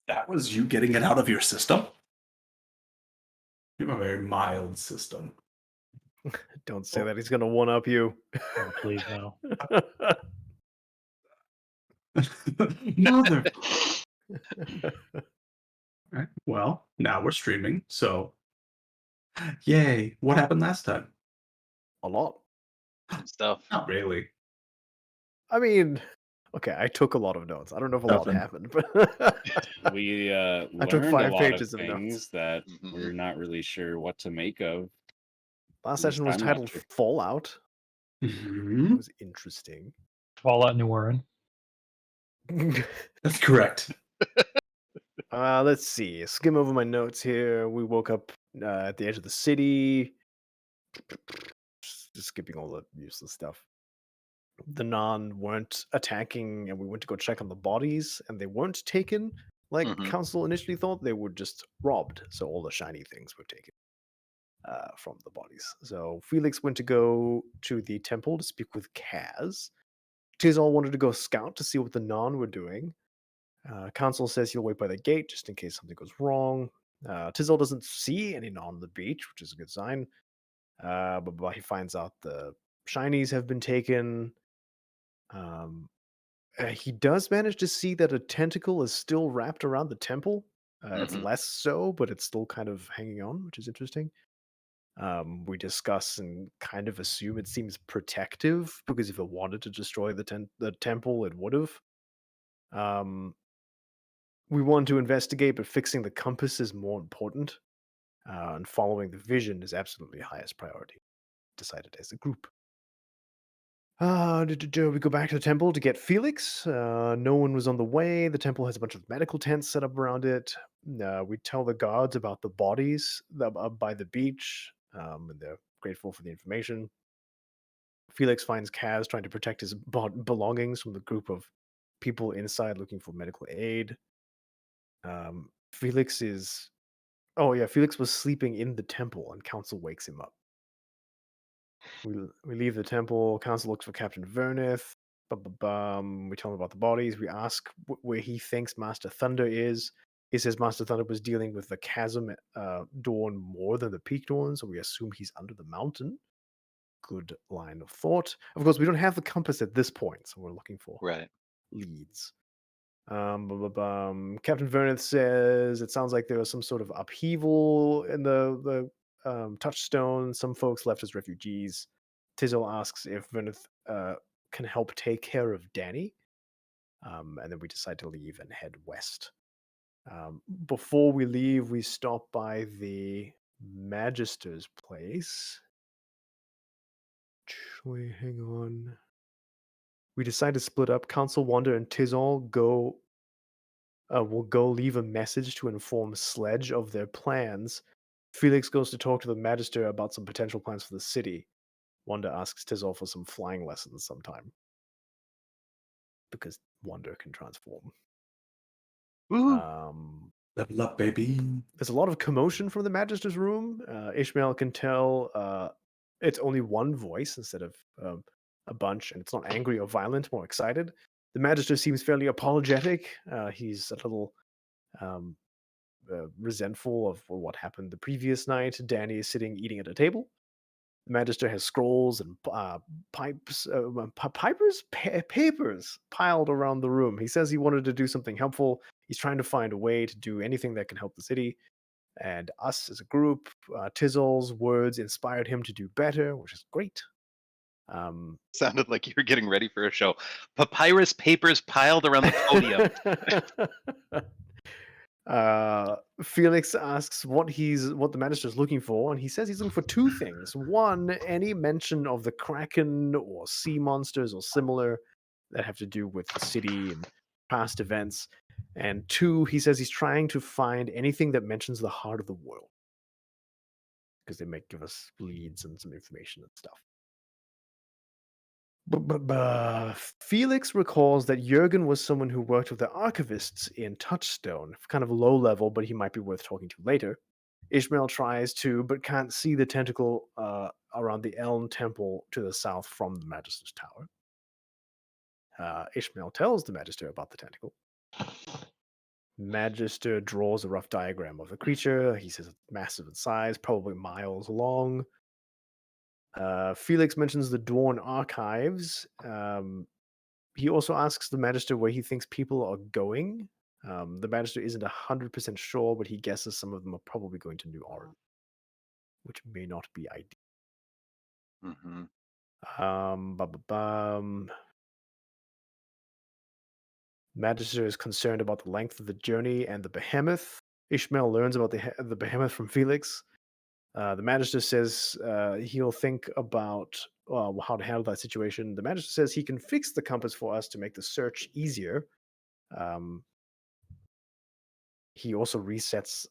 That was you getting it out of your system? You have a very mild system. Don't say Oh, that. He's gonna one up you. Oh, please no. mother. Alright, well, now we're streaming, so yay. What happened last time? A lot. Some stuff. Not really. I mean, okay, I took a lot of notes. I don't know if a lot Nothing. happened, but We I took learned a 5 lot of pages of notes. things that Mhm. we're not really sure what to make of. Last At least session was I'm not titled sure. Fallout. That Mhm. was interesting. Fallout New Orleans. That's correct. Let's see. Skim over my notes here. We woke up at the edge of the city. Just skipping all the useless stuff. The Non weren't attacking, and we went to go check on the bodies, and they weren't taken like Mhm. Council initially thought. They were just robbed, so all the shiny things were taken from the bodies. So Felix went to go to the temple to speak with Kaz. Tizol wanted to go scout to see what the Non were doing. Council says he'll wait by the gate just in case something goes wrong. Tizol doesn't see any Non on the beach, which is a good sign. But he finds out the shinies have been taken. Um, he does manage to see that a tentacle is still wrapped around the temple. It's Mhm. less so, but it's still kind of hanging on, which is interesting. We discuss and kind of assume it seems protective because if it wanted to destroy the temple, it would have. Um, we want to investigate, but fixing the compass is more important, and following the vision is absolutely highest priority. Decided as a group. We go back to the temple to get Felix. No one was on the way. The temple has a bunch of medical tents set up around it. We tell the guards about the bodies by the beach, and they're grateful for the information. Felix finds Kaz trying to protect his belongings from the group of people inside looking for medical aid. Felix is. Oh, yeah, Felix was sleeping in the temple, and Council wakes him up. We leave the temple. Council looks for Captain Verneth. Bum. We tell him about the bodies. We ask where he thinks Master Thunder is. He says Master Thunder was dealing with the chasm Dawn more than the Peak Dawn, so we assume he's under the mountain. Good line of thought. Of course, we don't have the compass at this point, so we're looking for Right. leads. Captain Verneth says it sounds like there was some sort of upheaval in the touchstone. Some folks left as refugees. Tizzle asks if Verneth can help take care of Danny, and then we decide to leave and head west. Before we leave, we stop by the Magister's place. Wait, hang on. We decide to split up. Council Wander and Tizol will go leave a message to inform Sledge of their plans. Felix goes to talk to the Magister about some potential plans for the city. Wanda asks Tizol for some flying lessons sometime because Wanda can transform. Woo! Um, Level up, baby. there's a lot of commotion from the Magister's room. Ishmael can tell it's only one voice instead of a bunch, and it's not angry or violent, more excited. The Magister seems fairly apologetic. He's a little um, resentful of what happened the previous night. Danny is sitting eating at a table. The Magister has scrolls and papers piled around the room. He says he wanted to do something helpful. He's trying to find a way to do anything that can help the city and us as a group. Tizzle's words inspired him to do better, which is great. Um, Sounded like you were getting ready for a show. Papyrus papers piled around the podium. Felix asks what the Magister is looking for, and he says he's looking for two things. One, any mention of the Kraken or sea monsters or similar that have to do with the city and past events. And two, he says he's trying to find anything that mentions the heart of the world because they might give us leads and some information and stuff. Felix recalls that Jurgen was someone who worked with the archivists in Touchstone, kind of low level, but he might be worth talking to later. Ishmael tries to, but can't see the tentacle around the Elm Temple to the south from the Magister's Tower. Ishmael tells the Magister about the tentacle. Magister draws a rough diagram of the creature. He says it's massive in size, probably miles long. Felix mentions the Dwarn archives. He also asks the Magister where he thinks people are going. The Magister isn't 100% sure, but he guesses some of them are probably going to New Oran, which may not be ideal. Mhm. Magister is concerned about the length of the journey and the behemoth. Ishmael learns about the behemoth from Felix. The Magister says he'll think about how to handle that situation. The Magister says he can fix the compass for us to make the search easier. He also resets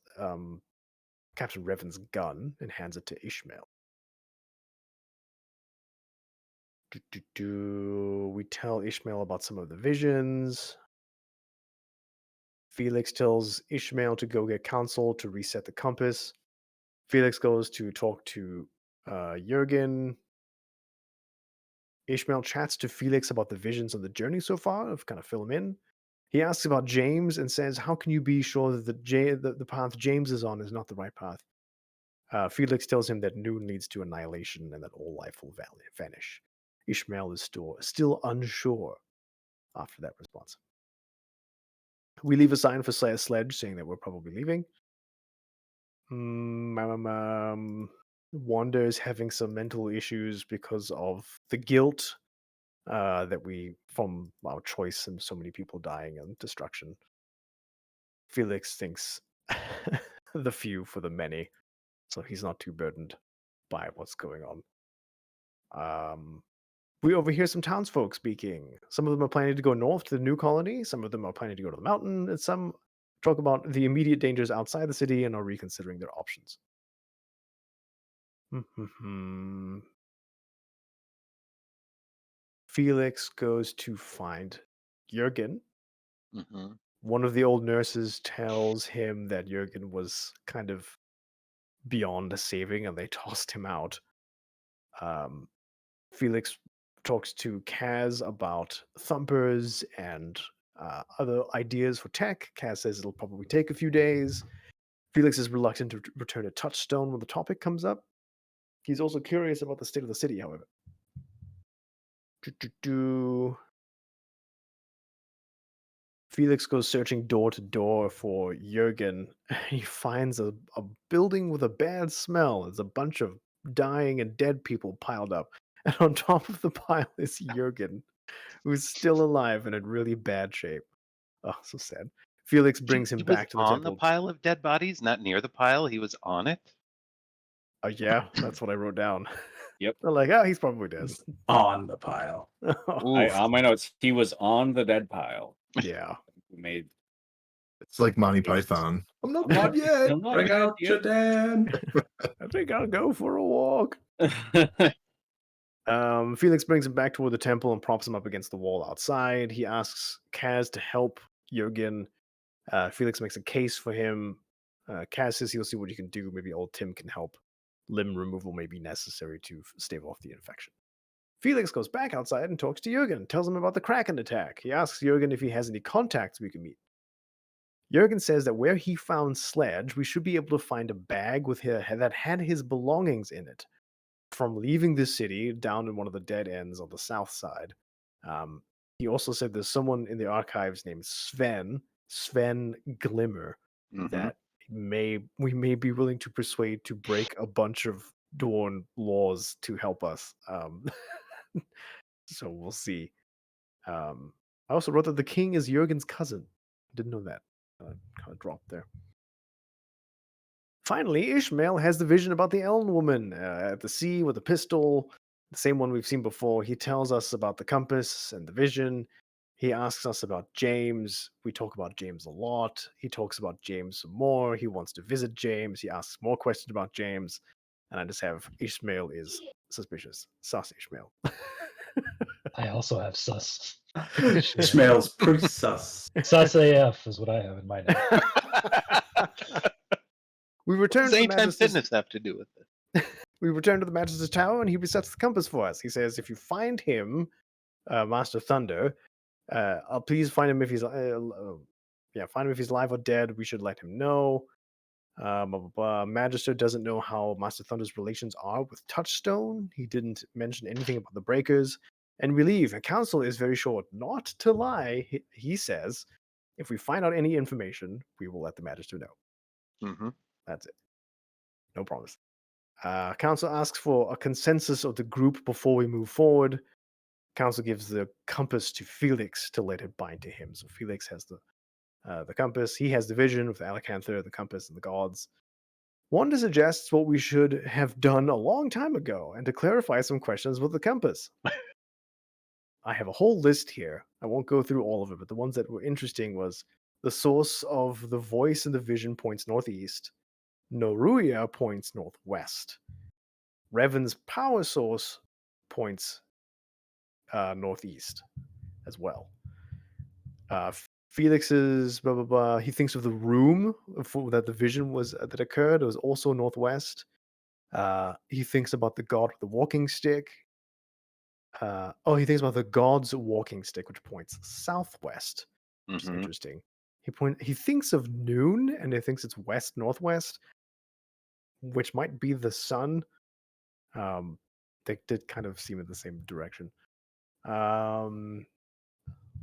Captain Revan's gun and hands it to Ishmael. We tell Ishmael about some of the visions. Felix tells Ishmael to go get counsel to reset the compass. Felix goes to talk to Jurgen. Ishmael chats to Felix about the visions of the journey so far, to kind of fill him in. He asks about James and says, how can you be sure that the path James is on is not the right path? Felix tells him that noon leads to annihilation and that all life will vanish. Ishmael is still unsure after that response. We leave a sign for Sledge saying that we're probably leaving. Wanda is having some mental issues because of the guilt that we from our choice and so many people dying and destruction. Felix thinks the few for the many, so he's not too burdened by what's going on. We overhear some townsfolk speaking. Some of them are planning to go north to the new colony. Some of them are planning to go to the mountain, and some talk about the immediate dangers outside the city and are reconsidering their options. Felix goes to find Jurgen. Mhm. One of the old nurses tells him that Jurgen was kind of beyond saving and they tossed him out. Felix talks to Kaz about thumpers and other ideas for tech. Kaz says it'll probably take a few days. Felix is reluctant to return to Touchstone when the topic comes up. He's also curious about the state of the city, however. Felix goes searching door to door for Jurgen. He finds a building with a bad smell. There's a bunch of dying and dead people piled up. And on top of the pile is Jurgen, who's still alive and in really bad shape. Oh, so sad. Felix brings him He was back to the on the temple. pile of dead bodies, not near the pile. He was on it. Yeah, that's what I wrote down. Yep. They're like, oh, he's probably dead. He's on the pile. On my notes, he was on the dead pile. Yeah. We made It's like Monty Yes. Python. I'm not I'm dead not- yet. I'm not Bring dead out your yet. dad. I think I'll go for a walk. Felix brings him back toward the temple and props him up against the wall outside. He asks Kaz to help Jurgen. Felix makes a case for him. Kaz says he'll see what he can do. Maybe old Tim can help. Limb removal may be necessary to stave off the infection. Felix goes back outside and talks to Jurgen, tells him about the Kraken attack. He asks Jurgen if he has any contacts we can meet. Jurgen says that where he found Sledge, we should be able to find a bag with that had his belongings in it from leaving the city down in one of the dead ends on the south side. He also said there's someone in the archives named Sven Glimmer, Mhm. that we may be willing to persuade to break a bunch of Dorn laws to help us. So we'll see. I also wrote that the king is Jurgen's cousin. Didn't know that. Kind of dropped there. Finally, Ishmael has the vision about the Elven woman at the sea with a pistol, the same one we've seen before. He tells us about the compass and the vision. He asks us about James. We talk about James a lot. He talks about James some more. He wants to visit James. He asks more questions about James. And I just have Ishmael is suspicious. Sus Ishmael. I also have sus. Smells pretty sus. Sus AF is what I have in my notes. We What return does to the Anytime Magister's Fitness have to do with it? We return to the Magister's tower and he resets the compass for us. He says if you find him, Master Thunder, Please find him if he's find him if he's alive or dead. We should let him know. Blah, blah, blah. Magister doesn't know how Master Thunder's relations are with Touchstone. He didn't mention anything about the Breakers. And we leave. And Council is very short. Not to lie, he says, if we find out any information, we will let the Magister know. Mm-hmm. That's it. No promise. Council asks for a consensus of the group before we move forward. Council gives the compass to Felix to let it bind to him. So Felix has the compass. He has the vision with the Alacanther, the compass, and the gods. Wanda suggests what we should have done a long time ago and to clarify some questions with the compass. I have a whole list here. I won't go through all of it, but the ones that were interesting was the source of the voice and the vision points northeast. Noruya points northwest. Revan's power source points northeast as well. Felix's blah blah blah. He thinks of the room that the vision was that occurred. It was also northwest. He thinks about the god with the walking stick. He thinks about the god's walking stick, which points southwest. Which is Mm-hmm. interesting. He thinks of noon, and he thinks it's west northwest, which might be the sun. They did kind of seem in the same direction.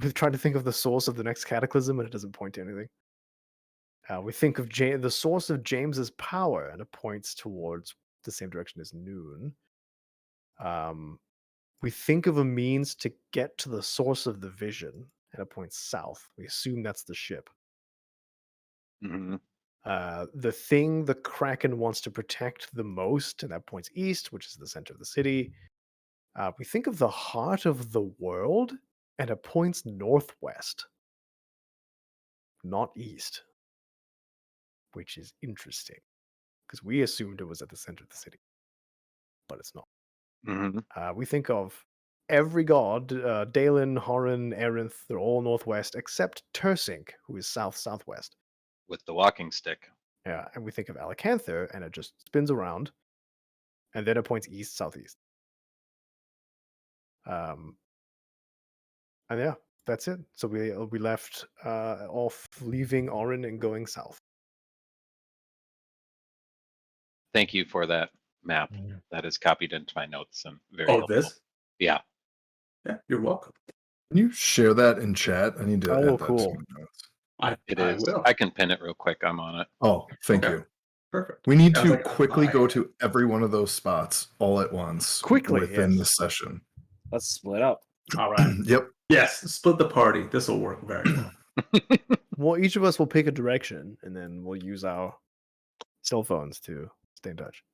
We've tried to think of the source of the next cataclysm, and it doesn't point to anything. We think of the source of James's power, and it points towards the same direction as noon. We think of a means to get to the source of the vision, and it points south. We assume that's the ship. Mm-hmm. The thing the Kraken wants to protect the most, and that points east, which is the center of the city. We think of the heart of the world, and it points northwest, not east, which is interesting because we assumed it was at the center of the city, but it's not. Mm-hmm. We think of every god, Dalen, Horan, Arinth, they're all northwest, except Tersink, who is south-southwest. With the walking stick. Yeah, and we think of Alacanther, and it just spins around, and then it points east-southeast. And yeah, that's it. So we left off leaving Orin and going south. Thank you for that map. Mhm. That is copied into my notes and very Oh, helpful. this? Yeah. Yeah, you're welcome. Can you share that in chat? I need to Oh, add that cool. to my notes. It I is. will. I can pin it real quick. I'm on it. Oh, thank Okay. you. Perfect. We need I was to like, quickly "Why?" go to every one of those spots all at once Quickly, within yes. the session. Let's split up. All right. Yep. Yes, split the party. This will work very well. Well, each of us will pick a direction, and then we'll use our cell phones to stay in touch.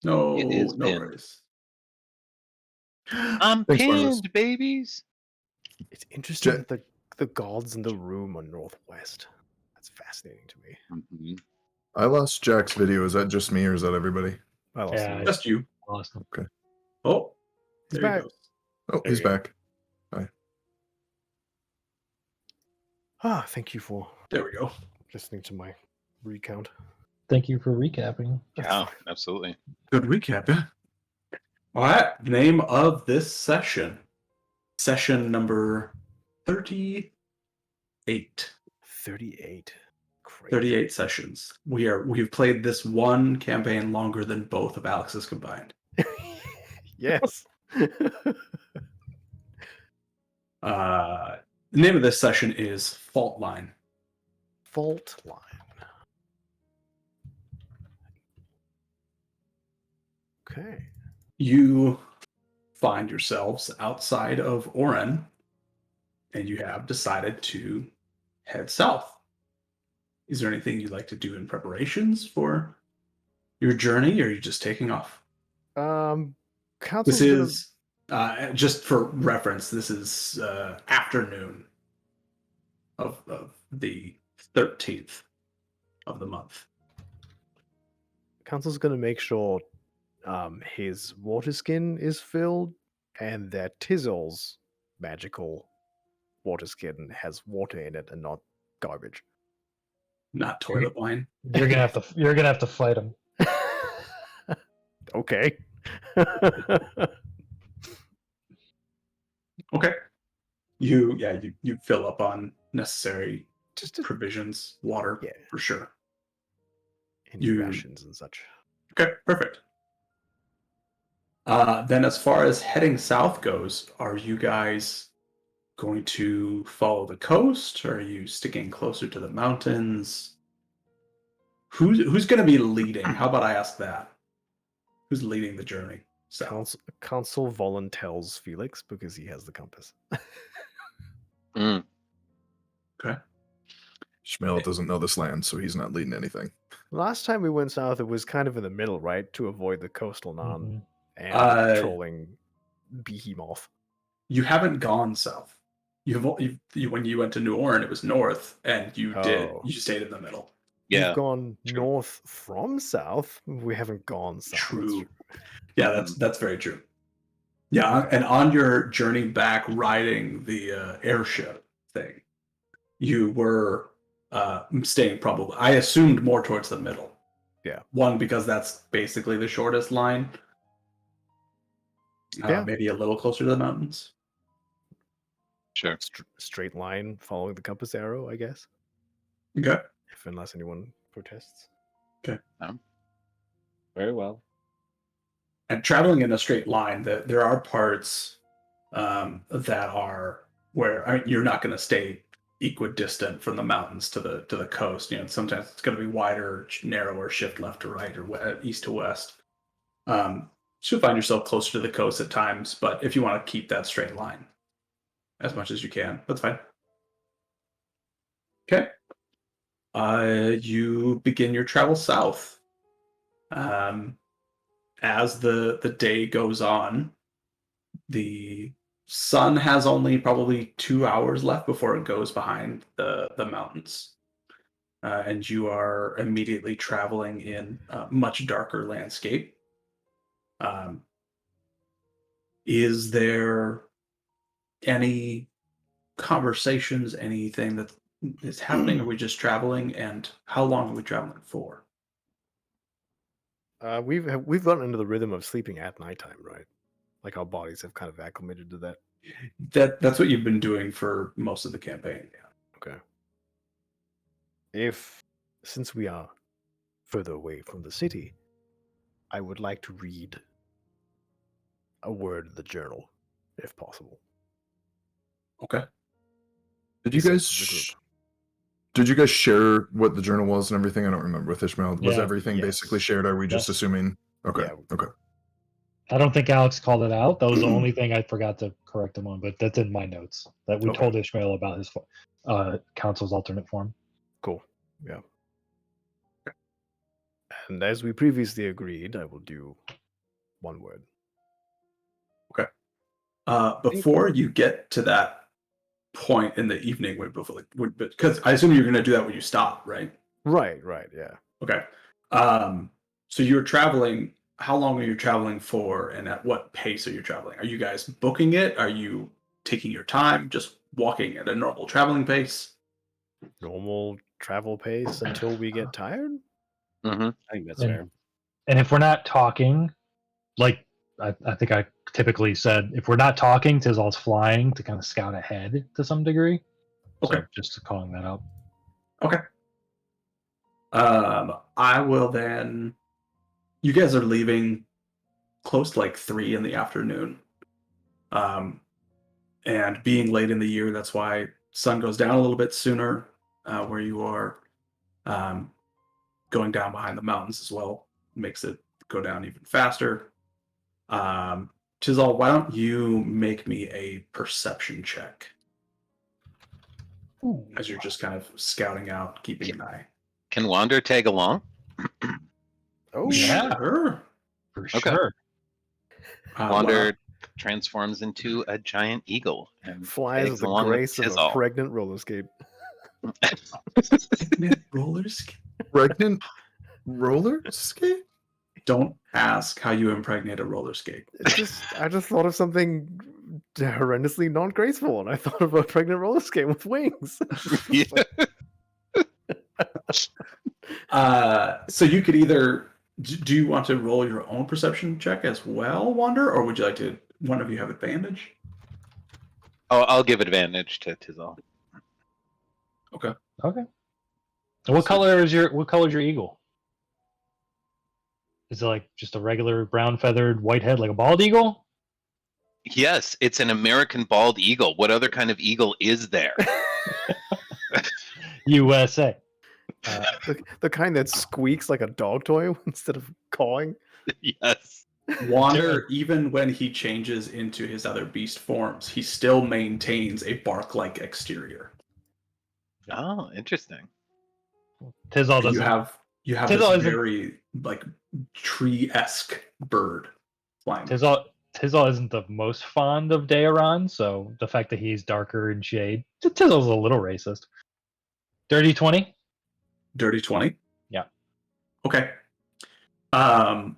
No, It is no pinned. worries. I'm Thanks, Marcus. pinned, babies. It's interesting Ja- that the gods in the room are northwest. That's fascinating to me. Mm-hmm. I lost Jack's video. Is that just me or is that everybody? I lost Yeah, it. Just you. Awesome. Oh, He's there he back. goes. Oh, There he's you go. back. Thank you for There we go. listening to my recount. Thank you for recapping. Yeah, absolutely. Good recap, yeah. All right. Name of this session. Session number 38. 38. Crazy. 38 sessions. We've played this one campaign longer than both of Alex's combined. Yes. The name of this session is Faultline. Faultline. Okay. You find yourselves outside of Oren, and you have decided to head south. Is there anything you'd like to do in preparations for your journey, or are you just taking off? Council's This is, just for reference, this is afternoon of the 13th of the month. Council's gonna make sure his water skin is filled and that Tizzle's magical water skin has water in it and not garbage. Not toilet wine. You're gonna have to fight him. Okay. Okay. You fill up on necessary Just to, provisions, water, yeah, for sure. any You- rations and such. Okay, perfect. Then as far as heading south goes, are you guys going to follow the coast? Or are you sticking closer to the mountains? Who's going to be leading? How about I ask that? Who's leading the journey south? Council volunteers Felix because he has the compass. Mm. Okay. Shmuel doesn't know this land, so he's not leading anything. Last time we went south, it was kind of in the middle, right, to avoid the coastal non Mhm. and patrolling behemoth. You haven't gone south. When you went to New Orleans, it was north, and you Oh. stayed in the middle. Yeah. We've gone true. north from south. We haven't gone south. That's True. Yeah, Mm-hmm. that's very true. Yeah, and on your journey back, riding the airship thing, you were staying probably. I assumed more towards the middle. Yeah. One, because that's basically the shortest line. Yeah. Maybe a little closer to the mountains. Sure. Straight line following the compass arrow, I guess. Okay. If unless anyone protests. Very well. And traveling in a straight line, there are parts that are where you're not going to stay equidistant from the mountains to the coast. Sometimes it's going to be wider, narrower, shift left to right or east to west. You'll find yourself closer to the coast at times, but if you want to keep that straight line as much as you can, that's fine. Okay. You begin your travel south. As the day goes on, the sun has only probably 2 hours left before it goes behind the mountains. And you are immediately traveling in a much darker landscape. Is there any conversations, anything that is happening? Are we just traveling? And how long are we traveling for? We've gotten into the rhythm of sleeping at nighttime, right? Like our bodies have kind of acclimated to that. That's what you've been doing for most of the campaign. Yeah. Okay. Since we are further away from the city, I would like to read a word in the journal, if possible. Okay. Did you Besides guys share what the journal was and everything? I don't remember with Ishmael. Was Yeah. everything Yes. basically shared? Are we just Yes. assuming? Okay. Yeah. Okay. I don't think Alex called it out. That was the only thing I forgot to correct him on, but that's in my notes. That we Okay. told Ishmael about his council's alternate form. Cool. Yeah. And as we previously agreed, I will do one word. Before you get to that point in the evening, because I assume you're going to do that when you stop, right? Right, yeah. Okay. So you're traveling. How long are you traveling for, and at what pace are you traveling? Are you guys booking it? Are you taking your time, just walking at a normal traveling pace? Normal travel pace until we get tired? Mm-hmm. I think that's And- fair. And if we're not talking, like I think I typically said, if we're not talking, Tizal's flying to kind of scout ahead to some degree. Okay. So just calling that out. Okay. I will then. You guys are leaving close to like 3 in the afternoon. And being late in the year, that's why sun goes down a little bit sooner where you are. Going down behind the mountains as well makes it go down even faster. Tizal, why don't you make me a perception check as you're just kind of scouting out, keeping an eye. Can Wander tag along? Oh, Yeah. Sure. For Okay. sure. Wander transforms into a giant eagle and flies tags with the along grace with of a Tizal. pregnant roller skate. Roller skate. Pregnant roller skate? Don't ask how you impregnate a roller skate. I just thought of something horrendously not graceful, and I thought of a pregnant roller skate with wings. Yeah. So you could either. Do you want to roll your own perception check as well, Wander, or would you like to? One of you have advantage. Oh, I'll give advantage to Tizal. Okay. And what color is your eagle? Is it like just a regular brown feathered white head like a bald eagle? Yes, it's an American bald eagle. What other kind of eagle is there? USA. The kind that squeaks like a dog toy instead of cawing. Yes. Wander, even when he changes into his other beast forms, he still maintains a bark-like exterior. Oh, interesting. Tizal And doesn't. you have Tizal this isn't- very like tree-esque bird flying. Tizal isn't the most fond of Daeron, so the fact that he's darker in shade, Tizal's a little racist. Dirty 20? Dirty 20? Yeah. Okay. About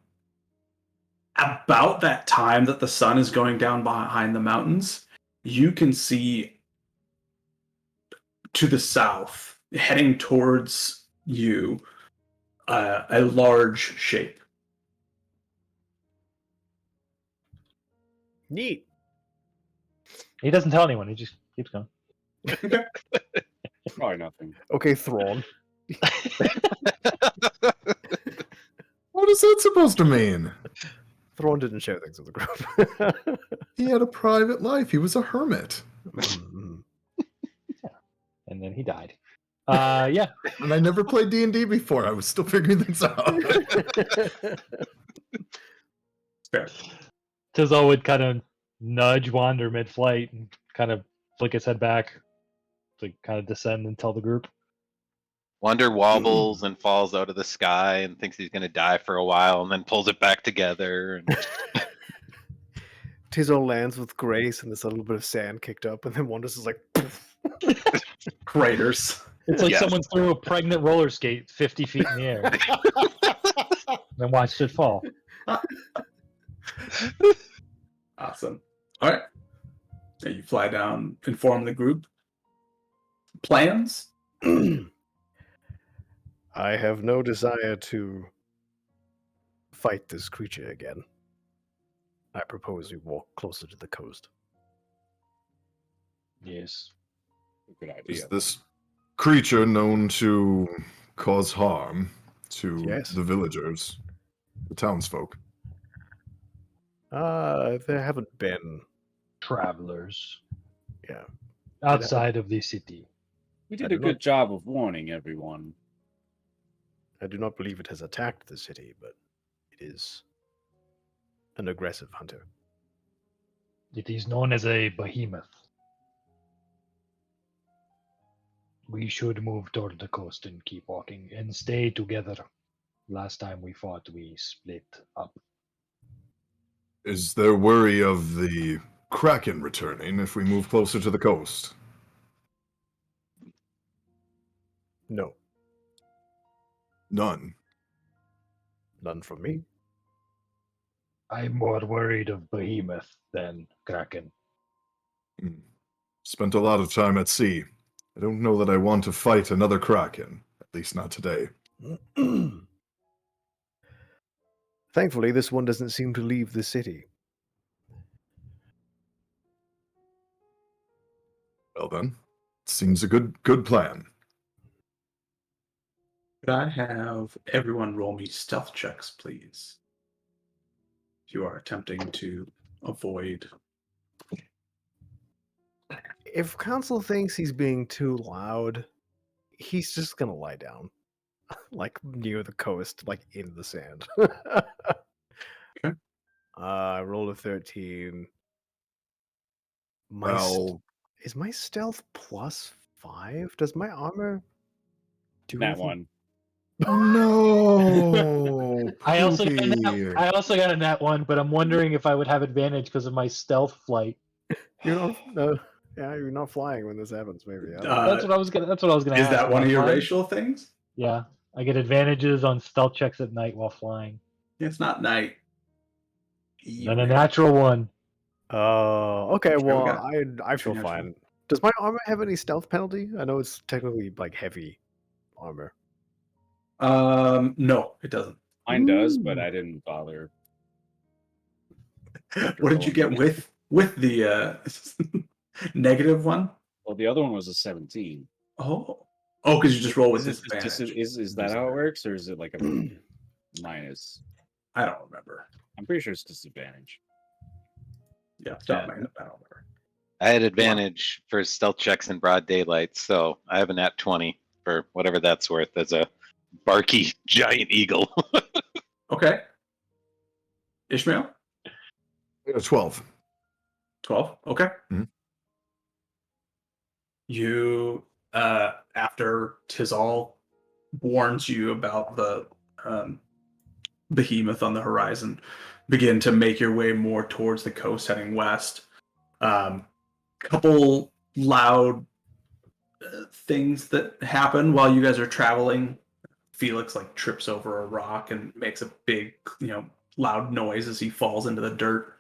that time that the sun is going down behind the mountains, you can see to the south, heading towards you, a large shape. Neat. He doesn't tell anyone, he just keeps going. Probably nothing. Okay, Thrawn. What is that supposed to mean? Thrawn didn't share things with the group. He had a private life. He was a hermit. Mhm. And then he died. Yeah. And I never played D&D before. I was still figuring things out. Fair. Tizal would kind of nudge Wander mid-flight and kind of flick his head back to kind of descend and tell the group. Wander wobbles and falls out of the sky and thinks he's going to die for a while and then pulls it back together. And Tizol lands with grace and there's a little bit of sand kicked up, and then Wanda's is like, poof. Craters. It's like Yes. someone threw a pregnant roller skate 50 feet in the air and watched it fall. Awesome. All right. And you fly down, inform the group. Plans? I have no desire to fight this creature again. I propose we walk closer to the coast. Yes. Good Is idea. this creature known to cause harm to Yes. the villagers, the townsfolk? There haven't been. Travelers Yeah. outside of the city. We I did do a not- good job of warning everyone. I do not believe it has attacked the city, but it is an aggressive hunter. It is known as a behemoth. We should move toward the coast and keep walking and stay together. Last time we fought, we split up. Is there worry of the Kraken returning if we move closer to the coast? No, None. none from me. I'm more worried of behemoth than kraken. Hmm. Spent a lot of time at sea. I don't know that I want to fight another Kraken, at least not today. Thankfully, this one doesn't seem to leave the city. Well then, seems a good plan. Could I have everyone roll me stealth checks, please? If you are attempting to avoid. If Council thinks he's being too loud, he's just gonna lie down, like near the coast, like in the sand. Okay. I rolled a 13. Well, Is my stealth +5? Does my armor do That anything? one. no. I also Poopy. got a nat one, but I'm wondering if I would have advantage because of my stealth flight. You're not. No, yeah, you're not flying when this happens. Maybe. I don't know. That's what I was gonna. Is ask. that one Am I of your flying? racial things? Yeah, I get advantages on stealth checks at night while flying. It's not night. Then a natural one. Okay. Sure, we Well, got I feel natural. fine. Does my armor have any stealth penalty? I know it's technically like heavy armor. No, it doesn't. Mine does, but Ooh. I didn't bother. What did you get with the -1? Well, the other one was a 17. Oh. Oh, because you just roll with Is it just disadvantage. is that how it works, or is it like a minus? I don't remember. I'm pretty sure it's disadvantage. Yeah, stop me. I don't remember. I had advantage for stealth checks in broad daylight, so I have a nat 20 for whatever that's worth as a barky giant eagle. Okay. Ishmael? 12. 12. Okay. Mhm. You, after Tizal warns you about the behemoth on the horizon, begin to make your way more towards the coast, heading west. Couple loud things that happen while you guys are traveling. Felix like trips over a rock and makes a big, loud noise as he falls into the dirt.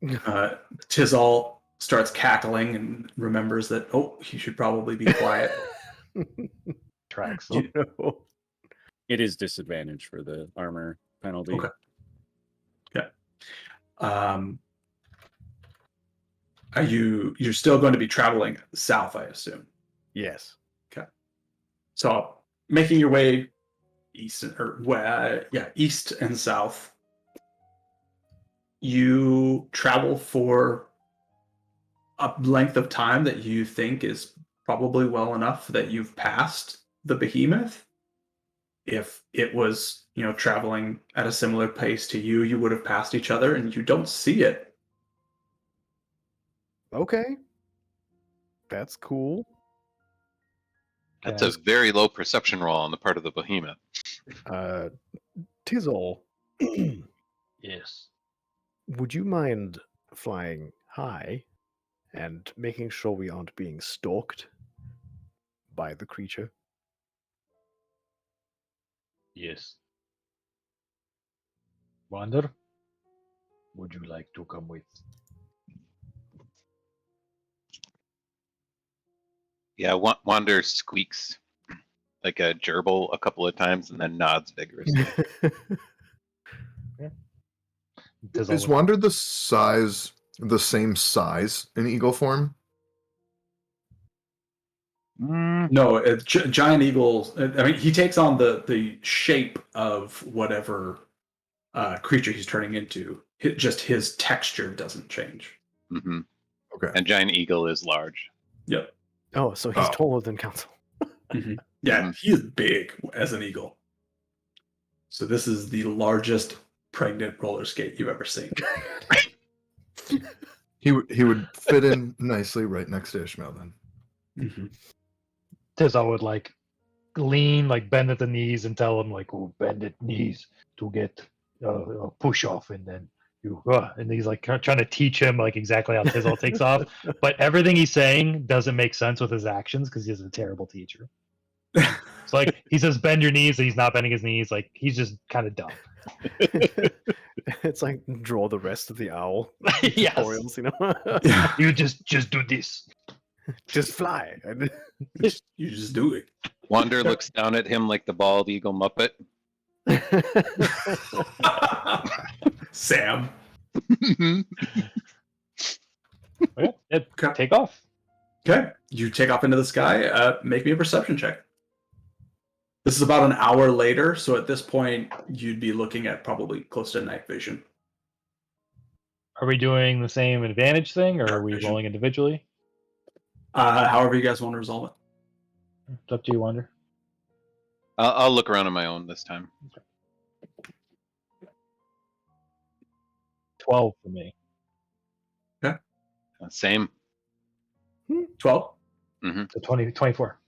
Tizal starts cackling and remembers that, he should probably be quiet. Tracks. You- No. It is disadvantage for the armor penalty. Okay. Yeah. You're still going to be traveling south, I assume. Yes. So making your way east east and south. You travel for a length of time that you think is probably well enough that you've passed the behemoth. If it was, traveling at a similar pace to you, you would have passed each other, and you don't see it. Okay. That's cool. That's a very low perception roll on the part of the behemoth. Tizol, Yes. would you mind flying high and making sure we aren't being stalked by the creature? Yes. Wander, would you like to come with? Yeah, Wander squeaks like a gerbil a couple of times and then nods vigorously. Is Wander the same size in eagle form? No, giant eagles. I mean, he takes on the shape of whatever creature he's turning into. Just his texture doesn't change. Hmm. Okay. And giant eagle is large. Yep. Oh, so he's Oh. taller than Council. Yeah, he is big as an eagle. So this is the largest pregnant roller skate you've ever seen. He would fit in nicely right next to Ishmael then. Tizal would like lean, like bend at the knees, and tell him like, "Oh, bend at knees to get push off," and then and he's like trying to teach him like exactly how Tizal takes off. But everything he's saying doesn't make sense with his actions because he's a terrible teacher. It's like he says bend your knees, and he's not bending his knees. Like he's just kind of dumb. It's like draw the rest of the owl Yes. tutorials, you know? You just do this. Just fly. You just do it. Wander looks down at him like the bald eagle Muppet. Sam. Okay, Okay. take off. Okay. You take off into the sky. Make me a perception check. This is about an hour later, so at this point, you'd be looking at probably close to night vision. Are we doing the same advantage thing, or are Dark we vision. rolling individually? However you guys want to resolve it. It's up to you, Wander. I'll look around on my own this time. 12 for me. Same. 12? So 24.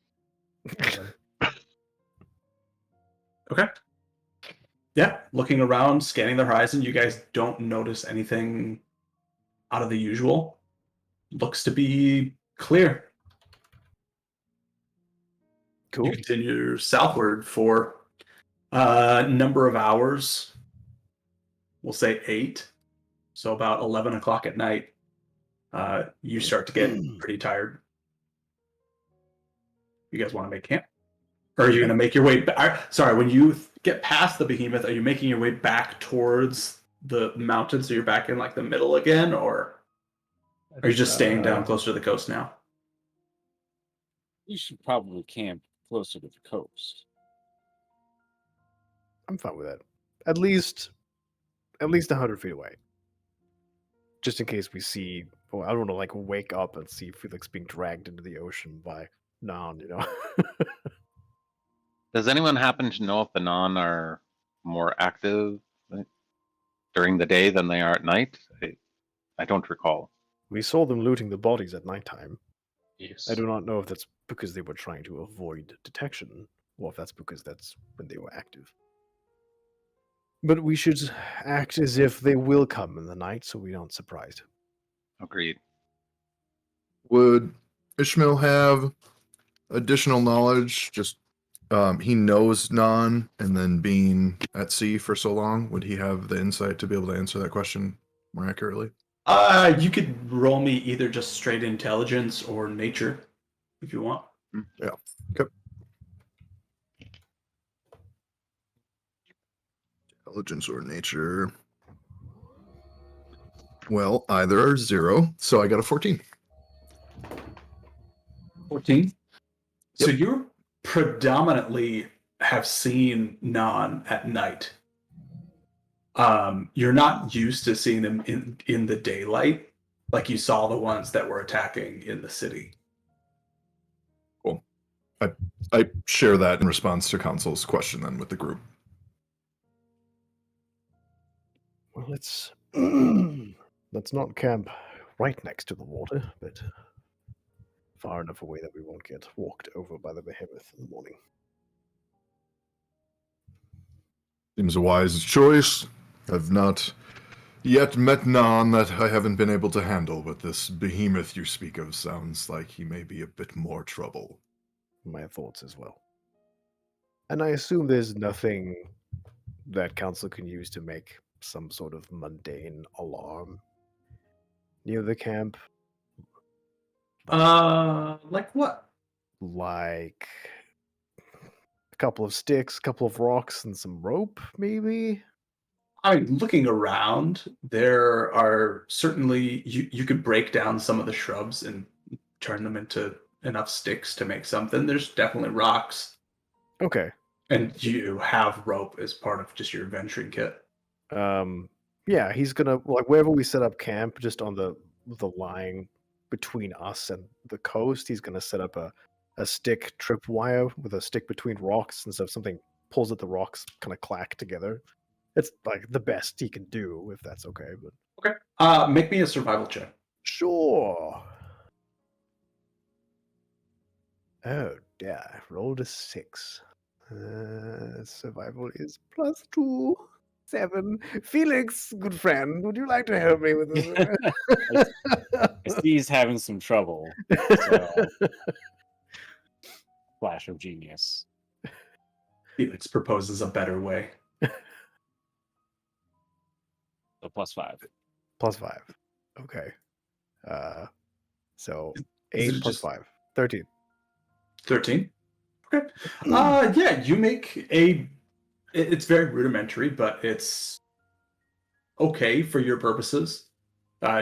Okay. Yeah, looking around, scanning the horizon, you guys don't notice anything out of the usual. Looks to be clear. Cool. You continue southward for a number of hours. We'll say 8. So about 11 o'clock at night, you start to get pretty tired. You guys want to make camp? Or are you going to make your way back? Sorry, when you get past the behemoth, are you making your way back towards the mountain so you're back in like the middle again? Or Are you just staying down Uh, closer to the coast now? You should probably camp closer to the coast. I'm fine with that. At least 100 feet away. Just in case we see, or I don't know, like wake up and see Felix being dragged into the ocean by Nan, you know? Does anyone happen to know if the non are more active during the day than they are at night? I don't recall. We saw them looting the bodies at nighttime. yes. I do not know if that's because they were trying to avoid detection, or if that's because that's when they were active. But we should act as if they will come in the night so we aren't surprised. Agreed. Would Ishmael have additional knowledge? Just he knows non, and then being at sea for so long, would he have the insight to be able to answer that question more accurately? You could roll me either just straight intelligence or nature, if you want. Yeah. Okay. Intelligence or nature. Well, either are 0, so I got a 14. 14. So you predominantly have seen Non at night. You're not used to seeing them in the daylight, like you saw the ones that were attacking in the city. Cool. I share that in response to Consul's question then with the group. Well, let's not camp right next to the water, but far enough away that we won't get walked over by the behemoth in the morning. Seems a wise choice. I've not yet met Nan that I haven't been able to handle, but this behemoth you speak of sounds like he may be a bit more trouble. My thoughts as well. And I assume there's nothing that council can use to make some sort of mundane alarm near the camp. Like what? Like a couple of sticks, a couple of rocks, and some rope, maybe? I mean, looking around, there are certainly you could break down some of the shrubs and turn them into enough sticks to make something. There's definitely rocks, Okay. and you have rope as part of just your adventuring kit. Yeah, he's gonna like wherever we set up camp, just on the line between us and the coast, he's gonna set up a stick tripwire with a stick between rocks, and so if something pulls at the rocks, kind of clack together. It's like the best he can do, if that's okay. But Okay. Make me a survival check. sure. Oh, yeah, I rolled a 6. Survival is +2. 7. Felix, good friend, would you like to help me with this? I see he's having some trouble. So, flash of genius. Felix proposes a better way. So +5. +5. Okay. So Is 8 it plus just 5. 13. 13? Okay. Yeah, you make it's very rudimentary, but it's okay for your purposes.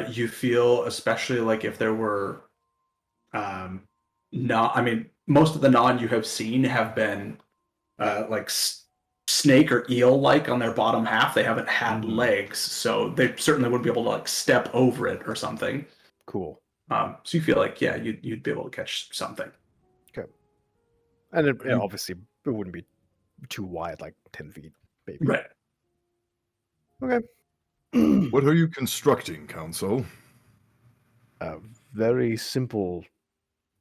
You feel, especially like if there were not, I mean, most of the non you have seen have been like snake or eel like on their bottom half. They haven't had legs, so they certainly wouldn't be able to like step over it or something. Cool. So you feel like, yeah, you'd be able to catch something. Okay. And it obviously it wouldn't be too wide, like 10 feet, maybe. Right. Okay. What are you constructing, Council? A very simple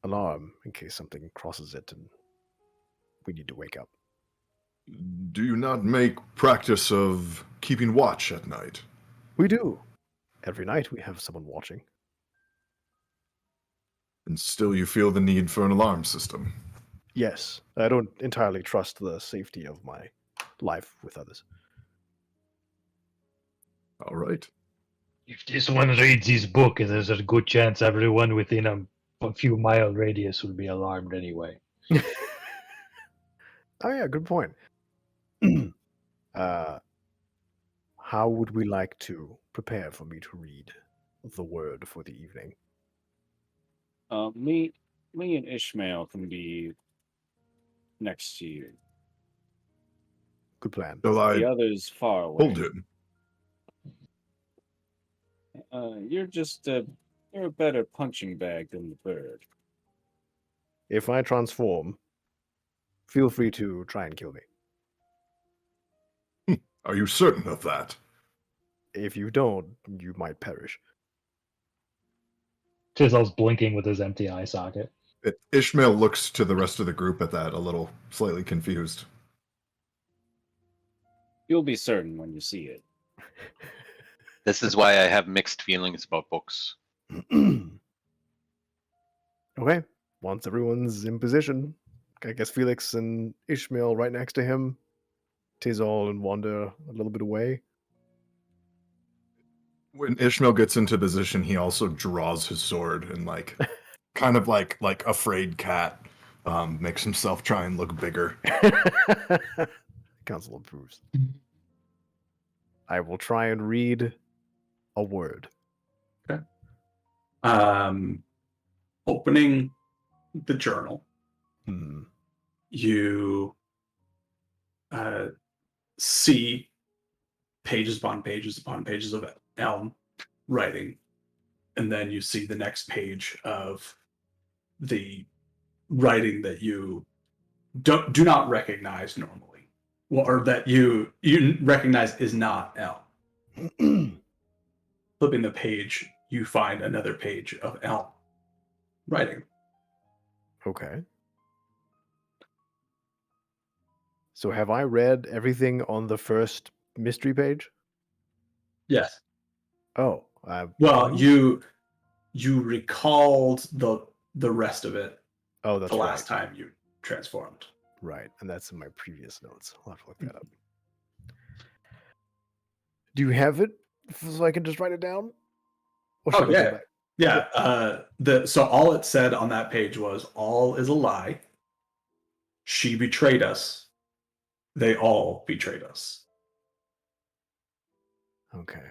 alarm in case something crosses it and we need to wake up. Do you not make practice of keeping watch at night? We do. Every night we have someone watching. And still you feel the need for an alarm system? Yes, I don't entirely trust the safety of my life with others. All right. If this one reads his book, there's a good chance everyone within a few mile radius will be alarmed anyway. Oh yeah, good point. How would we like to prepare for me to read the word for the evening? Me and Ishmael can be next to you. Good plan. Shall I The other's far away. hold him? You're a better punching bag than the bird. If I transform, feel free to try and kill me. Are you certain of that? If you don't, you might perish. Tizel's blinking with his empty eye socket. Ishmael looks to the rest of the group at that, a little slightly confused. You'll be certain when you see it. This is why I have mixed feelings about books. Okay. Once everyone's in position, I guess Felix and Ishmael right next to him. Tizol and Wanda a little bit away. When Ishmael gets into position, he also draws his sword and kind of like afraid cat, makes himself try and look bigger. Council approves. I will try and read a word. Opening the journal, Hmm. you see pages upon pages of Elm writing, and then you see the next page of the writing that you do not recognize normally, or that you recognize is not Elm. Flipping the page, you find another page of Elm writing. Okay. So have I read everything on the first mystery page? Yes. Oh, Well, you recalled the rest of it Oh, that's the last right. time you transformed. Right, and that's in my previous notes. I'll have to look that up. Do you have it so I can just write it down? Or should I go back? Yeah. So all it said on that page was, "All is a lie. She betrayed us. They all betrayed us." Okay.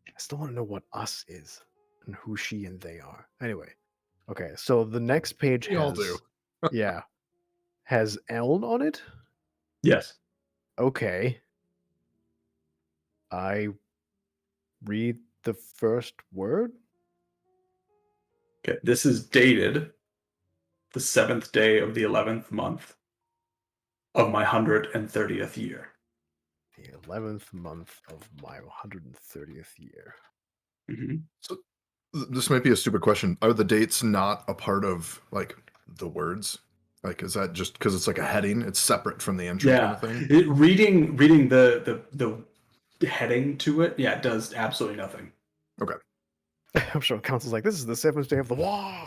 I still want to know what us is and who she and they are. Anyway. Okay, so the next page We all do. Yeah. Has Eln on it? Yes. Okay. I read the first word? Okay. This is dated the 7th day of the 11th month of my 130th year. The 11th month of my 130th year. Mm-hmm. So this might be a stupid question. Are the dates not a part of the words? Is that just because it's like a heading? It's separate from the entry kind of thing. Reading the heading to it, it does absolutely nothing. Okay. I'm sure Council's like, this is the 7th day of the war.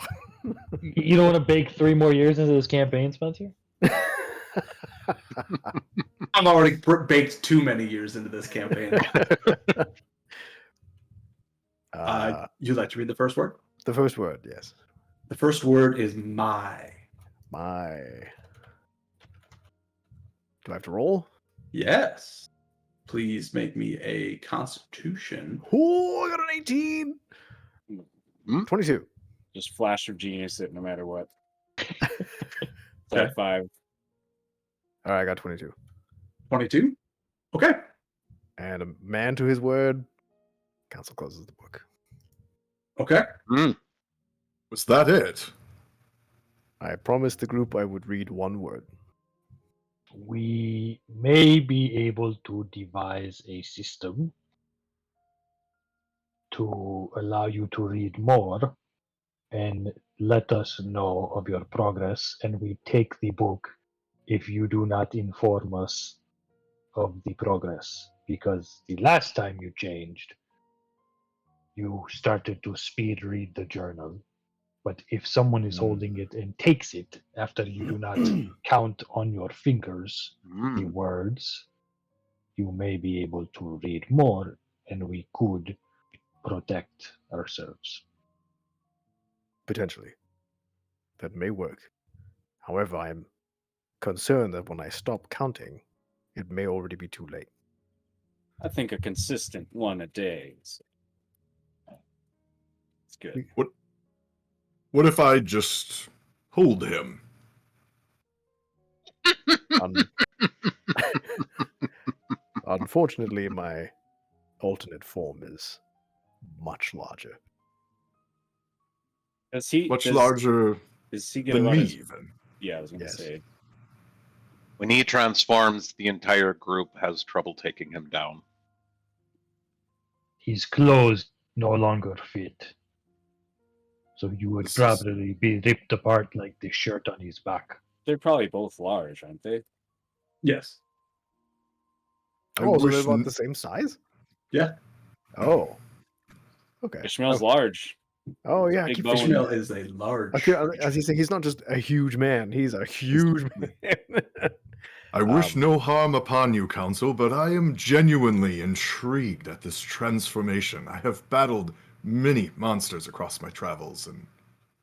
You don't want to bake 3 more years into this campaign, Spencer? I've already baked too many years into this campaign. You'd like to read the first word? The first word, yes. The first word is my. My. Do I have to roll? Yes. Please make me a Constitution. Oh, I got an 18. Hmm? 22. Just flash of genius it no matter what. Okay. 5. All right, I got 22. 22. Okay. And a man to his word. Council closes the book. Okay. Mm. Was that it? I promised the group I would read one word. We may be able to devise a system to allow you to read more and let us know of your progress, and we take the book if you do not inform us of the progress, because the last time you changed, you started to speed read the journal. But if someone is holding it and takes it after you do not count on your fingers the Mm. words, you may be able to read more, and we could protect ourselves. Potentially. That may work. However, I'm concerned that when I stop counting, it may already be too late. I think a consistent one a day. It's good. What if I just hold him? Un- Unfortunately, my alternate form is much larger. Does he? Much does, larger Is he gonna than run me, his? even. Yeah, I was gonna Yes. say. When he transforms, the entire group has trouble taking him down. His clothes no longer fit. So you would This is- probably be ripped apart like the shirt on his back. They're probably both large, aren't they? Yes. I Oh, so wish they're about n- the same size? Yeah. Oh. Okay. Ishmael's Oh, large. oh yeah, I big keep bone. forgetting. Ishmael is a large. Okay, as creature. you say, he's not just a huge man; he's a huge man. I wish Um, no harm upon you, Council, but I am genuinely intrigued at this transformation. I have battled many monsters across my travels, and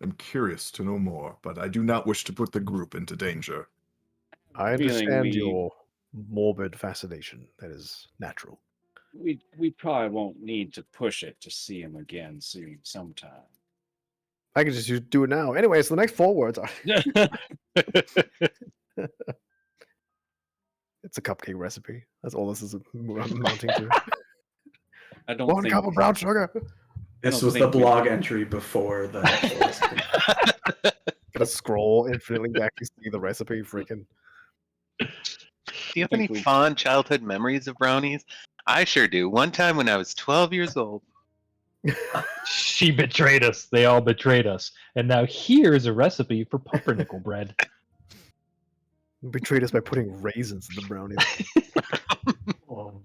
am curious to know more, but I do not wish to put the group into danger. I Feeling understand we- your morbid fascination. That is natural. We probably won't need to push it to see him again soon, sometime. I can just do it now. Anyway, so the next 4 words are it's a cupcake recipe. That's all this is amounting to. I don't 1 think cup of brown sugar. This don't was the think we- blog entry before the actual recipe. Gotta scroll infinitely to actually see the recipe. Freaking. Do you have think any we- fond childhood memories of brownies? I sure do. One time when I was 12 years old. She betrayed us. They all betrayed us. And now here's a recipe for pumpernickel bread. Betrayed us by putting raisins in the brownies. Oh,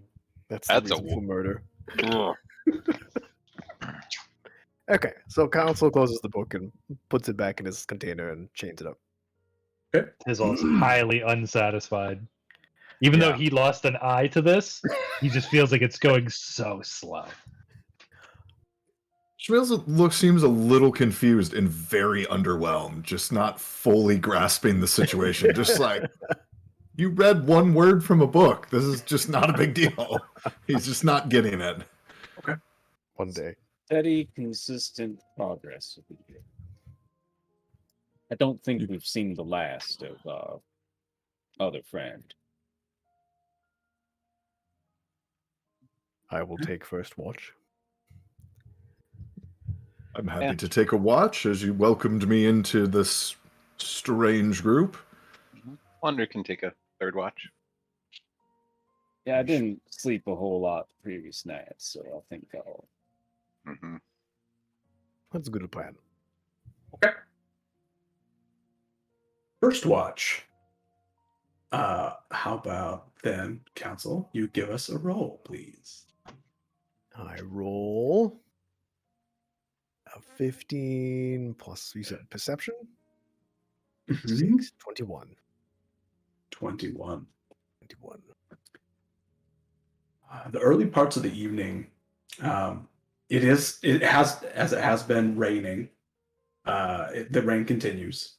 That's That's the a reason for murder. Ugh. Okay, so Council closes the book and puts it back in his container and chains it up. Tizzle's highly unsatisfied. Even though Yeah. he lost an eye to this, he just feels like it's going so slow. Shmuel seems a little confused and very underwhelmed, just not fully grasping the situation. Just like, you read one word from a book. This is just not a big deal. He's just not getting it. One day. steady, consistent progress would be good. I don't think we've seen the last of other friend. I will take first watch. I'm happy Yeah. to take a watch as you welcomed me into this strange group. Wonder can take a third watch. Yeah, I didn't sleep a whole lot the previous night, so I think I'll. Hmm. That's a good plan. First watch. How about then, Council, you give us a roll, please. I roll a 15 plus, you said perception? 6, 21. 21. 21. The early parts of the evening, it has been raining. The rain continues.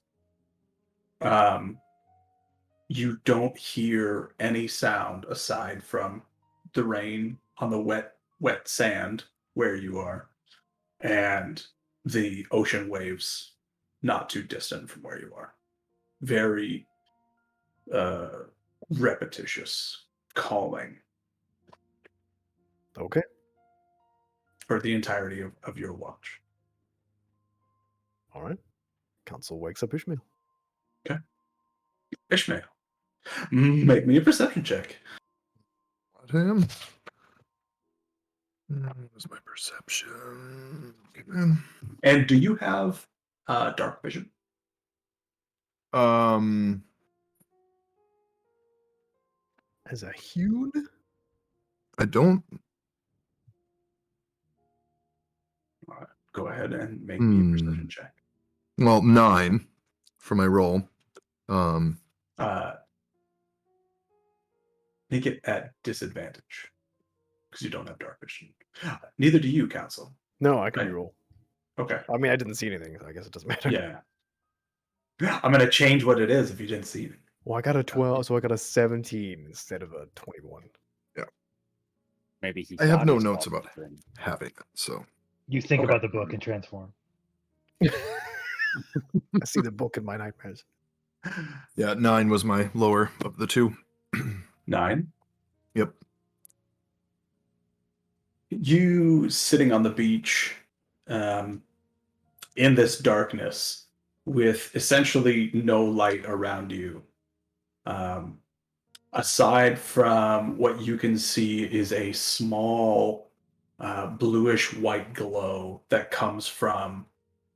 You don't hear any sound aside from the rain on the wet sand where you are, and the ocean waves not too distant from where you are. Very repetitious calling Okay. for the entirety of your watch. All right. Council wakes up Ishmael. Ishmael, make me a perception check. What him? Where's my perception? And do you have dark vision? As a hewn? I don't. All right, go ahead and make me a perception check. Well, 9 for my roll. Make it at disadvantage because you don't have dark vision. Neither do you, Council. No, I can Right. reroll. Okay. I mean, I didn't see anything, so I guess it doesn't matter. Yeah. I'm gonna change what it is if you didn't see it. Well, I got a 12, so I got a 17 instead of a 21. Maybe he. I have got no his notes own about thing. having it, so You think Okay. about the book and transform. I see the book in my nightmares. Yeah, 9 was my lower of the two. 9. Yep. You sitting on the beach in this darkness with essentially no light around you. Aside from what you can see is a small bluish white glow that comes from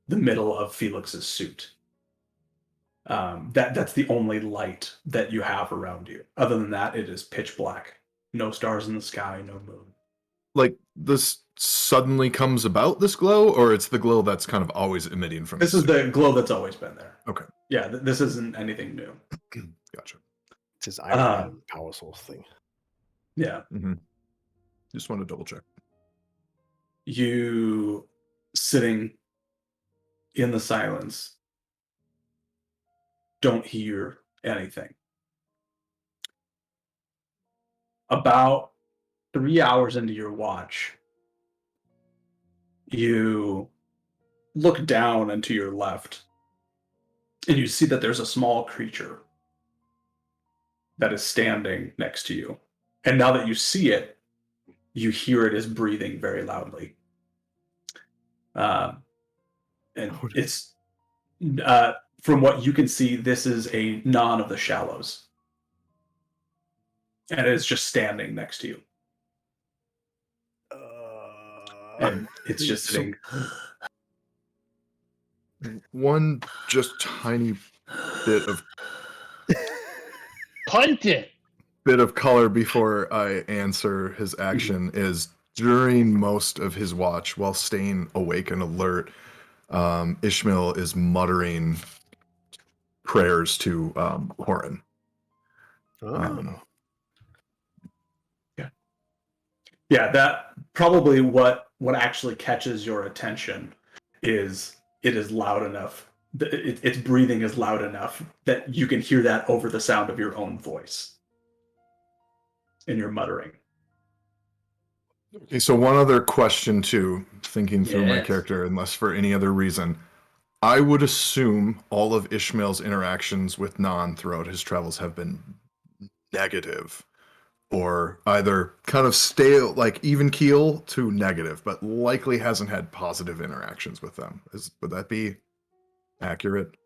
the middle of Felix's suit. That's the only light that you have around you. Other than that, it is pitch black. No stars in the sky, no moon. Like this suddenly comes about, this glow, or it's the glow that's kind of always emitting from This the is the glow that's always been there. Okay. Yeah, this isn't anything new. Gotcha. It's his Iron Man power source thing. Yeah. Mm-hmm. Just want to double check. You sitting in the silence don't hear anything. About 3 hours into your watch, you look down and to your left, and you see that there's a small creature that is standing next to you. And now that you see it, you hear it is breathing very loudly. And it's, from what you can see, this is a non of the Shallows. And it is just standing next to you. And it's just sitting. One just tiny bit of Punt it. color before I answer his action is during most of his watch, while staying awake and alert, Ishmael is muttering prayers to Horan. Yeah, that probably what actually catches your attention is it is loud enough. Its breathing is loud enough that you can hear that over the sound of your own voice. And you're muttering. Okay, so one other question too, thinking through my Yes. character, unless for any other reason. I would assume all of Ishmael's interactions with Nan throughout his travels have been negative, or either kind of stale, like even keel to negative, but likely hasn't had positive interactions with them. Would that be accurate?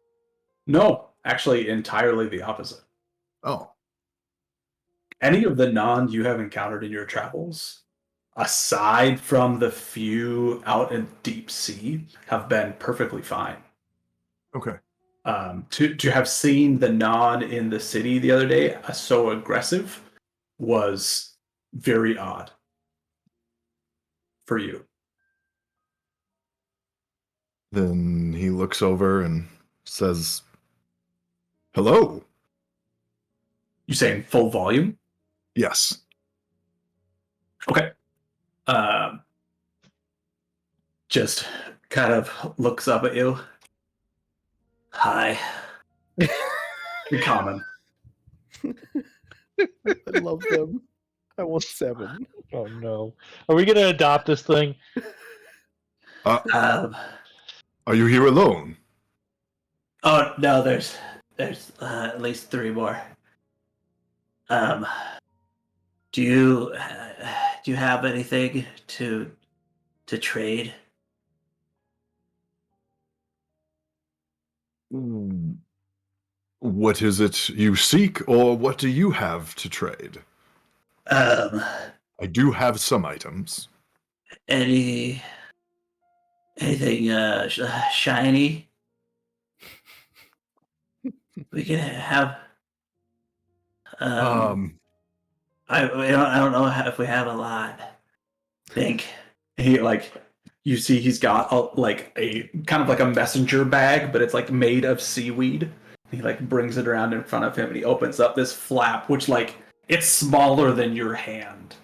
No, actually entirely the opposite. Oh, Any of the non you have encountered in your travels, aside from the few out in deep sea, have been perfectly fine. okay. To have seen the non in the city the other day so aggressive was very odd for you. Then he looks over and says, "Hello." You saying full volume? Yes. Okay. Just kind of looks up at you. Hi. In common. I love them. I want 7. Oh no. Are we gonna adopt this thing? Um, Are you here alone? oh no, there's at least 3 more. Do you have anything to trade? What is it you seek, or what do you have to trade? I do have some items. Anything shiny? We can have. I don't know if we have a lot. Think he you see he's got a kind of like a messenger bag, but it's like made of seaweed. He like brings it around in front of him, and he opens up this flap, which it's smaller than your hand.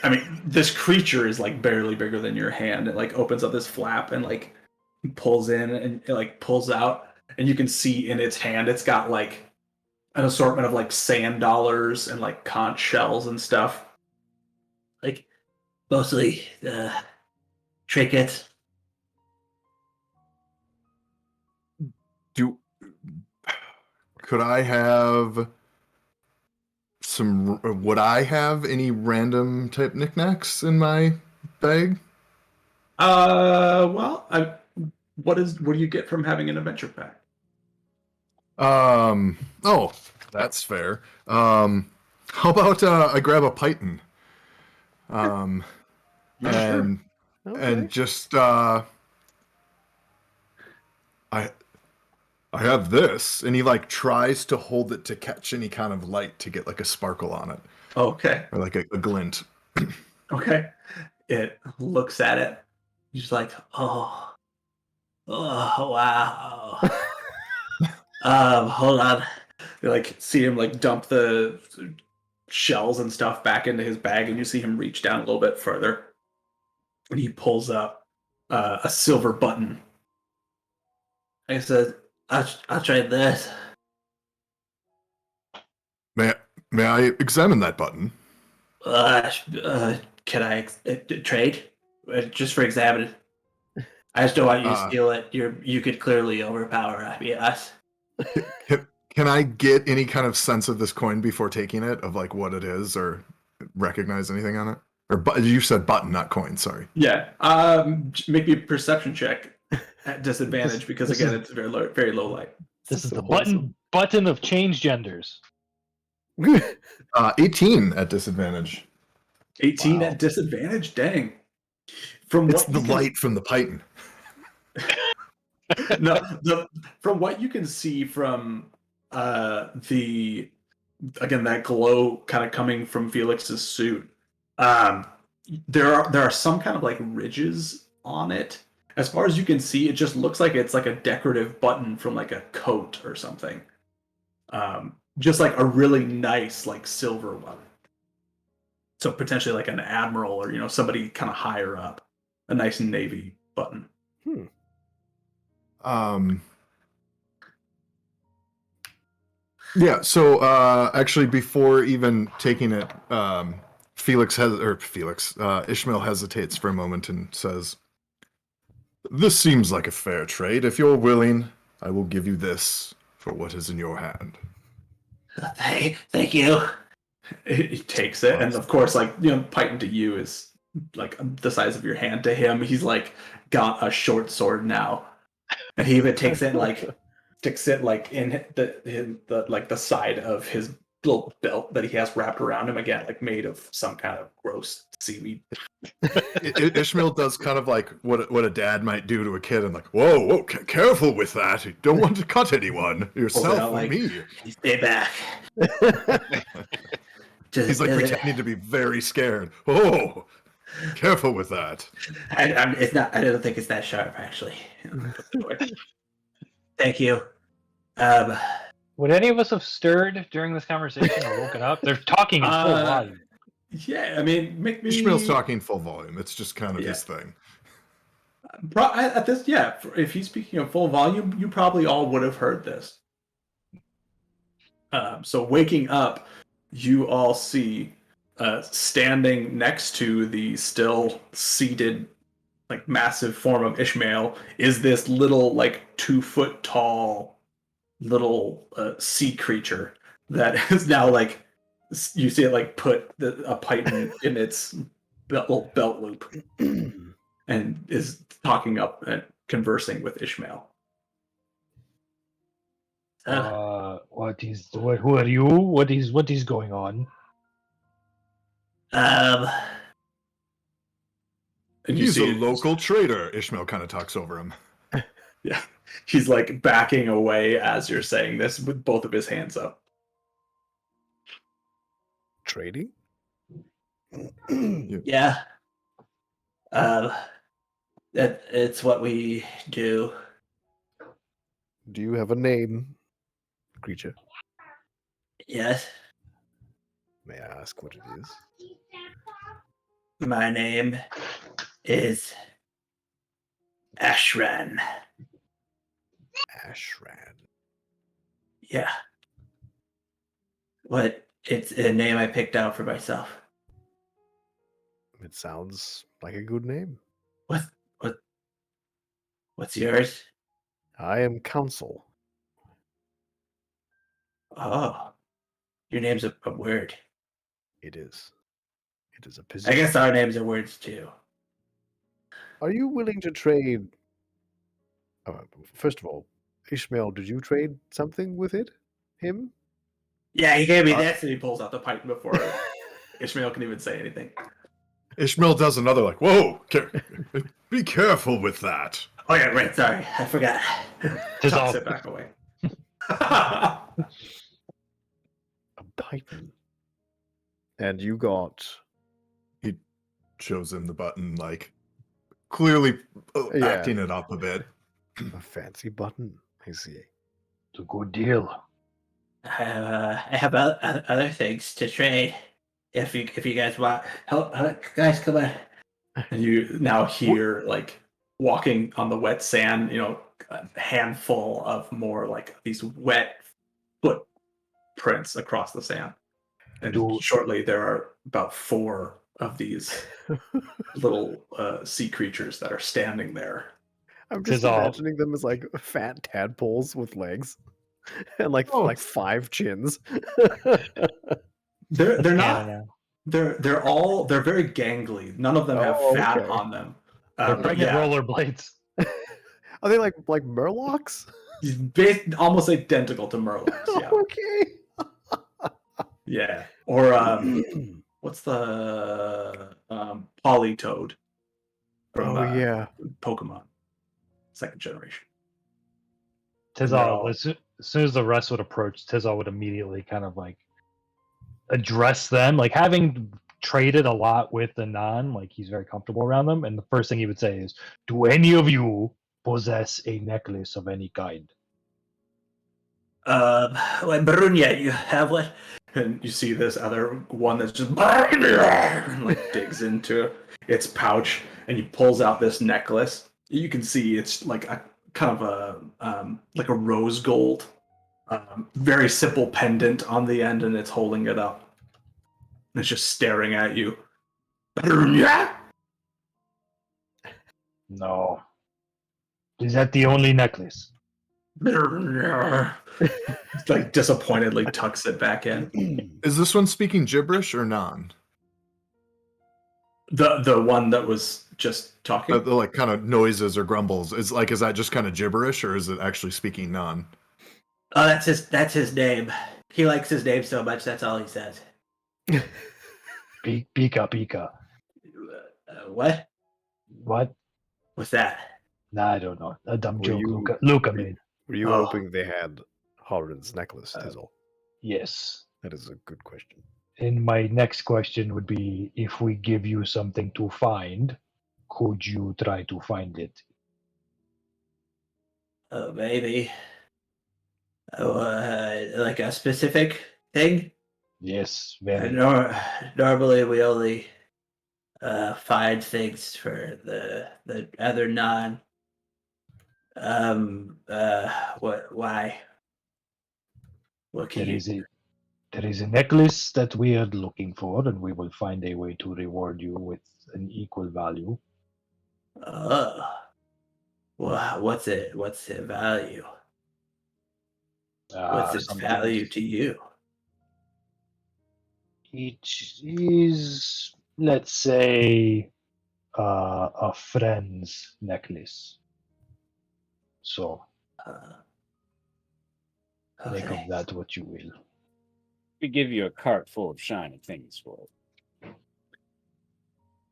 I mean, this creature is like barely bigger than your hand. It like opens up this flap and like pulls in and it like pulls out, and you can see in its hand it's got like an assortment of like sand dollars and like conch shells and stuff. Like mostly trinkets. could I have would I have any random type knickknacks in my bag? Well, what do you get from having an adventure pack? Oh, that's fair. How about I grab a python? Um, Yeah, sure. and Okay. just I have this, and he like tries to hold it to catch any kind of light to get like a sparkle on it Okay. or like a glint. Okay. It looks at it. He's like, oh, wow. Hold on. You like see him like dump the shells and stuff back into his bag, and you see him reach down a little bit further, and he pulls up a silver button. I said, I'll try this. May may I examine that button? Can I trade? Just for examining. I just don't want you to steal it. You could clearly overpower us. Can I get any kind of sense of this coin before taking it, of like what it is, or recognize anything on it? Or you said button, not coin. Sorry. Yeah. Make me a perception check at disadvantage because this again, is- it's very low light. This is so the wholesome. button of change genders. 18 at disadvantage. 18 Wow. at disadvantage. Dang. From It's what the you can, light from the python. from what you can see from the again that glow kind of coming from Felix's suit, there are some kind of like ridges on it. As far as you can see, it just looks like it's like a decorative button from like a coat or something. Just like a really nice like silver one. So potentially like an admiral or somebody kind of higher up, a nice navy button. Yeah, so actually before even taking it, Ishmael hesitates for a moment and says, "This seems like a fair trade. If you're willing, I will give you this for what is in your hand." Thank you. He takes it, and of course, Python to you is like the size of your hand. To him, he's like got a short sword now, and he even takes it and like sticks it like in the side of his little belt that he has wrapped around him again, like made of some kind of gross seaweed. Ishmael does kind of like what a dad might do to a kid, and like, whoa, careful with that. You don't want to cut anyone, yourself out, or like, me. Stay back. He's like pretending to be very scared. Oh, careful with that. It's not. I don't think it's that sharp, actually. Thank you. Would any of us have stirred during this conversation or woken up? They're talking in full volume. Yeah, I mean, make me. Ishmael's talking full volume. It's just kind of Yeah. his thing. At this, yeah. If he's speaking in full volume, you probably all would have heard this. So waking up, you all see standing next to the still seated, like massive form of Ishmael is this little, like 2 foot tall, little sea creature that is now like you see it like put a python in its little belt loop and is talking up and conversing with Ishmael. Who are you? What is going on? And you He's see a local trader. Ishmael kind of talks over him. Yeah, he's like backing away as you're saying this with both of his hands up. Trading? Yeah. It's what we do. Do you have a name, creature? Yes. May I ask what it is? My name is Ashran. Ashran. Yeah. It's a name I picked out for myself. It sounds like a good name. What's yours? I am Counsel. Oh, your name's a word. It is. It is a I position. guess our names are words too. Are you willing to trade? First of all, Ishmael, did you trade something with it? Him? Yeah, he gave me Uh, this. and he pulls out the pipe before Ishmael can even say anything. Ishmael does another like, whoa, be careful with that. Oh yeah, right. Sorry, I forgot. Tis Tucks all. it back away. A Titan. And you got Shows him the button, like clearly Yeah. acting it up a bit. a fancy button. I see. It's a good deal. I have other things to trade. If you guys want, help, guys, come on. And you now hear like walking on the wet sand, a handful of more like these wet footprints across the sand. And Do- shortly there are about 4 of these little sea creatures that are standing there. I'm just Tis all. imagining them as like fat tadpoles with legs and like Oh. 5 chins. They're That's not canon now. they're very gangly. None of them have Oh, fat okay. on them. They're But pregnant yeah, rollerblades. Are they like Murlocs? almost identical to Murlocs. Yeah, Okay. yeah. Or what's the Polytoad from Oh yeah. Pokemon, second generation. Tis They're all. all- As soon as the rest would approach, Tizal would immediately kind of like address them, like having traded a lot with the non, like he's very comfortable around them. And the first thing he would say is, "Do any of you possess a necklace of any kind?" Like Barunya, you have one? And you see this other one that's just and like digs into its pouch, and he pulls out this necklace. You can see it's like a kind of a rose gold, very simple pendant on the end, and it's holding it up. And it's just staring at you. No. Is that the only necklace? Like disappointedly tucks it back in. Is this one speaking gibberish or non? The one that was just talking. The like kind of noises or grumbles. Is that just kind of gibberish or is it actually speaking non? Oh, that's his name. He likes his name so much. That's all he says. Pika Pika. What? What? What's that? Nah, I don't know. A dumb Were joke you- Luca made. Were you Oh. hoping they had Horan's necklace, Tizzle? Yes. That is a good question. And my next question would be, if we give you something to find, could you try to find it? Oh, maybe. Oh, like a specific thing? Yes, very. Normally we only find things for the other non. What? Why? What can There you? is a necklace that we are looking for, and we will find a way to reward you with an equal value. What's it? What's the value? What's its Something- value to you? It is, let's say, a friend's necklace. So make Okay. of that what you will. We give you a cart full of shiny things for it.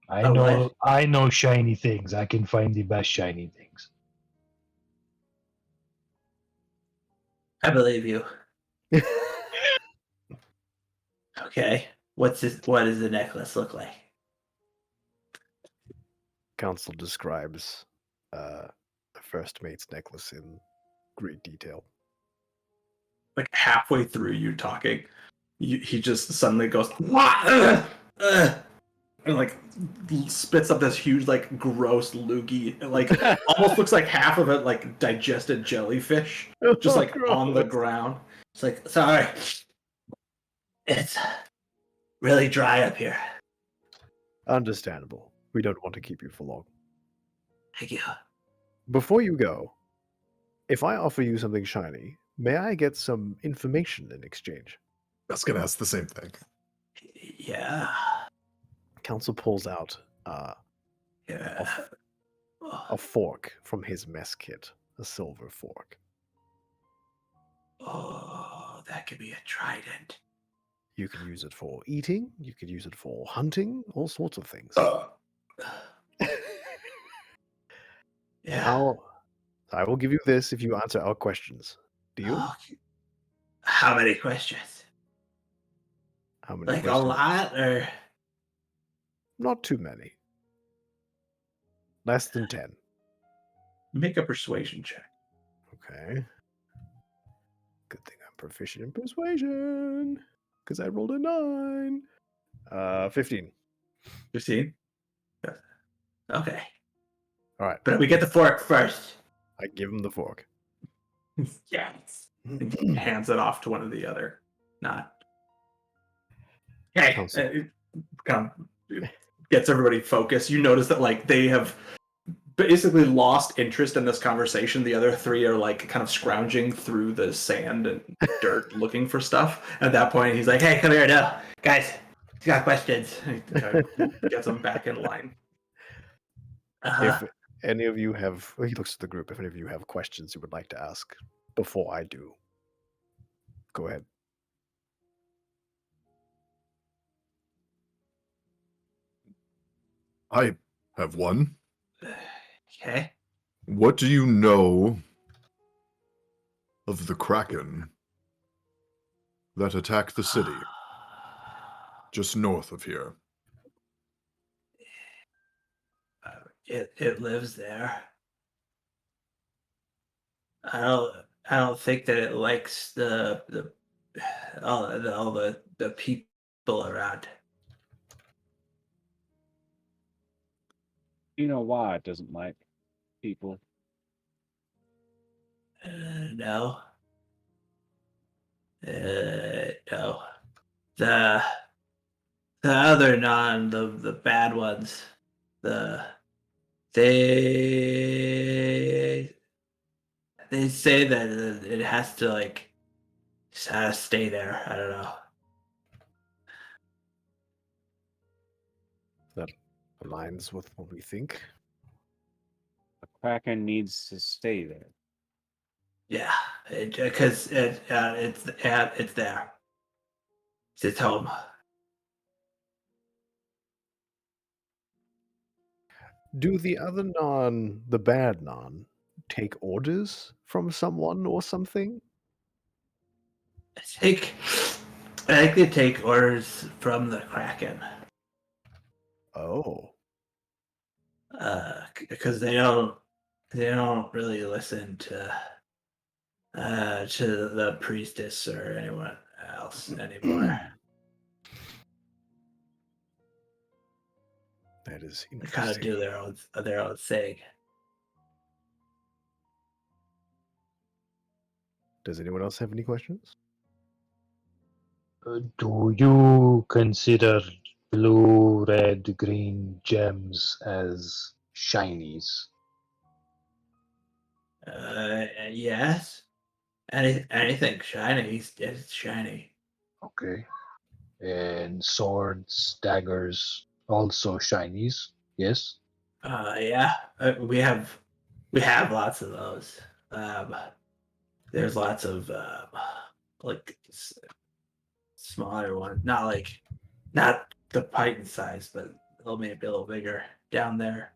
I Oh, know, what? I know shiny things. I can find the best shiny things. I believe you. Okay. What does the necklace look like? Council describes the first mate's necklace in great detail. Like halfway through you talking, he just suddenly goes and like spits up this huge like gross loogie. It, like almost looks like half of it like digested jellyfish, just like on the ground. It's like, sorry. It's really dry up here. Understandable. We don't want to keep you for long. Thank you. Before you go, if I offer you something shiny, May I get some information in exchange? I was gonna ask the same thing. Yeah. Council pulls out Yeah. a fork from his mess kit, a silver fork. Oh, that could be a trident. You can use it for eating, you could use it for hunting, all sorts of things. Yeah. I will give you this if you answer our questions. Deal? Okay. How many questions? How many Like a questions? lot, or Not too many. Less than 10. Make a persuasion check. Okay. Good thing I'm proficient in persuasion. Because I rolled a 9. 15. 15. okay. All right. But we get the fork first. I give him the fork. Yes. He hands it off to one or the other. Not. Hey, Council. Kind of gets everybody focused. You notice that like they have basically lost interest in this conversation. The other three are like kind of scrounging through the sand and dirt looking for stuff. At that point, he's like, "Hey, come here now, guys. He's got questions." And he kind of gets them back in line. If any of you have, he looks at the group, if any of you have questions you would like to ask before I do, go ahead. I have one. Okay. What do you know of the Kraken that attacked the city just north of here? It lives there. I don't think that it likes all the people around. You know why it doesn't like people? No. No. The other the bad ones, they say that it has to like just has to stay there. I don't know. That aligns with what we think. The Kraken needs to stay there. Yeah, because it's there. It's its home. Do the other the bad take orders from someone or something? I think they take orders from the Kraken. Oh. Because they don't really listen to the priestess or anyone else anymore. That is They kind of interesting. do their own thing. Does anyone else have any questions? Do you consider blue, red, green gems as shinies? Yes. Anything shiny is shiny. Okay. And swords, daggers, also shinies. Yes. Yeah. We have lots of those. There's lots of like smaller ones, not the Python size, but maybe a little bigger down there.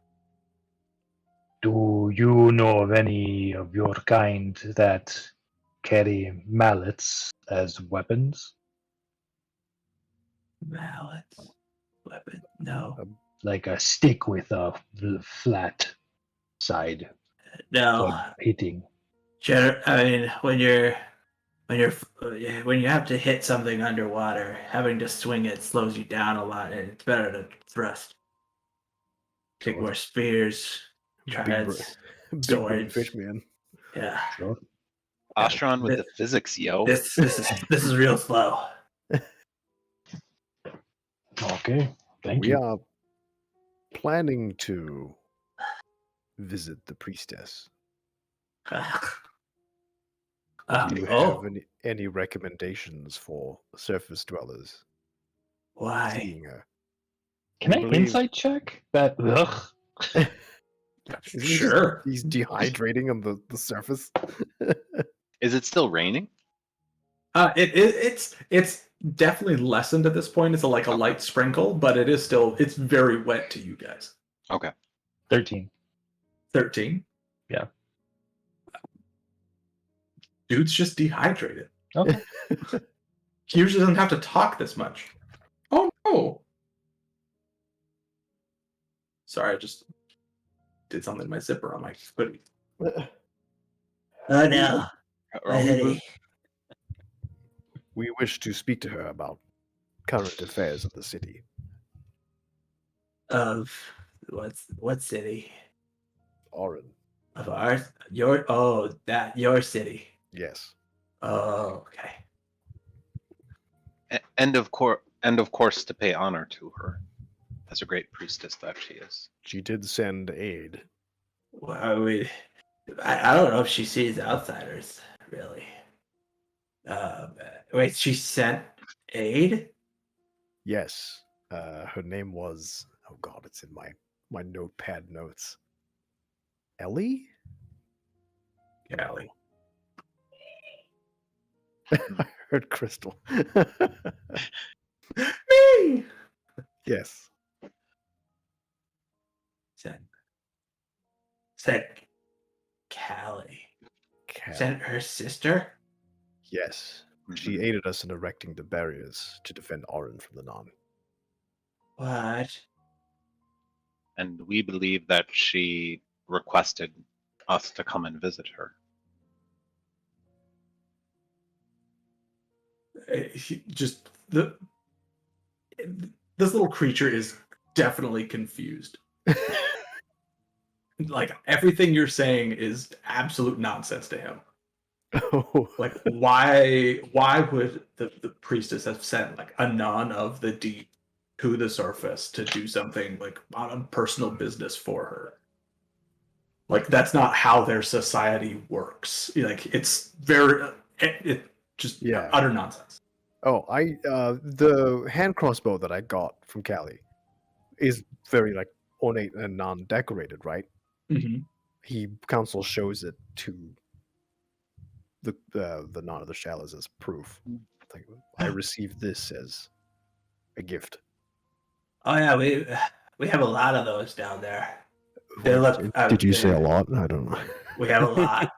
Do you know of any of your kind that carry mallets as weapons? Mallets, weapon, no, Like a stick with a flat side no. for hitting. I mean, when you have to hit something underwater, having to swing it slows you down a lot, and it's better to thrust. Take Sure. more spears, tridents, Big brain swords. fish man. Yeah. Sure. Ostron with Th- the physics, yo. This is real slow. Okay. Thank We you. are planning to visit the priestess. Do you have any recommendations for surface dwellers Why? seeing her? Can We I believe- insight check that? Ugh. Isn't he just- Sure. he's dehydrating on the surface. Is it still raining? It's definitely lessened at this point. It's like a light sprinkle, but it's very wet to you guys. Okay. 13. 13. Yeah. Dude's just dehydrated. Okay. He usually doesn't have to talk this much. Oh no! Sorry, I just did something to my zipper on my hoodie. Oh no. Are My we hoodie. We wish to speak to her about current affairs of the city. Of what city? Orin. Of ours? Your city. Yes. Oh, okay. and of course to pay honor to her as a great priestess that she is. She did send aid. Well, I don't know if she sees outsiders, really. Wait, she sent aid? Yes. Her name was, oh god, it's in my notepad notes. Ellie? Callie. I heard Crystal. Me! Yes. Sent Callie. Cal. Sent her sister? Yes. She Mhm. aided us in erecting the barriers to defend Orin from the Non. What? And we believe that she requested us to come and visit her. Just this little creature is definitely confused. Like everything you're saying is absolute nonsense to him. Oh. Like why would the priestess have sent like a nun of the deep to the surface to do something like on a personal business for her? Like that's not how their society works. Like it's it just Yeah. utter nonsense. Oh, the hand crossbow that I got from Callie is very like ornate and non-decorated, right? He council shows it to the non of the shallows as proof. Like, I received this as a gift. Oh yeah, we have a lot of those down there. They look. Did you say a lot? I don't know. We have a lot.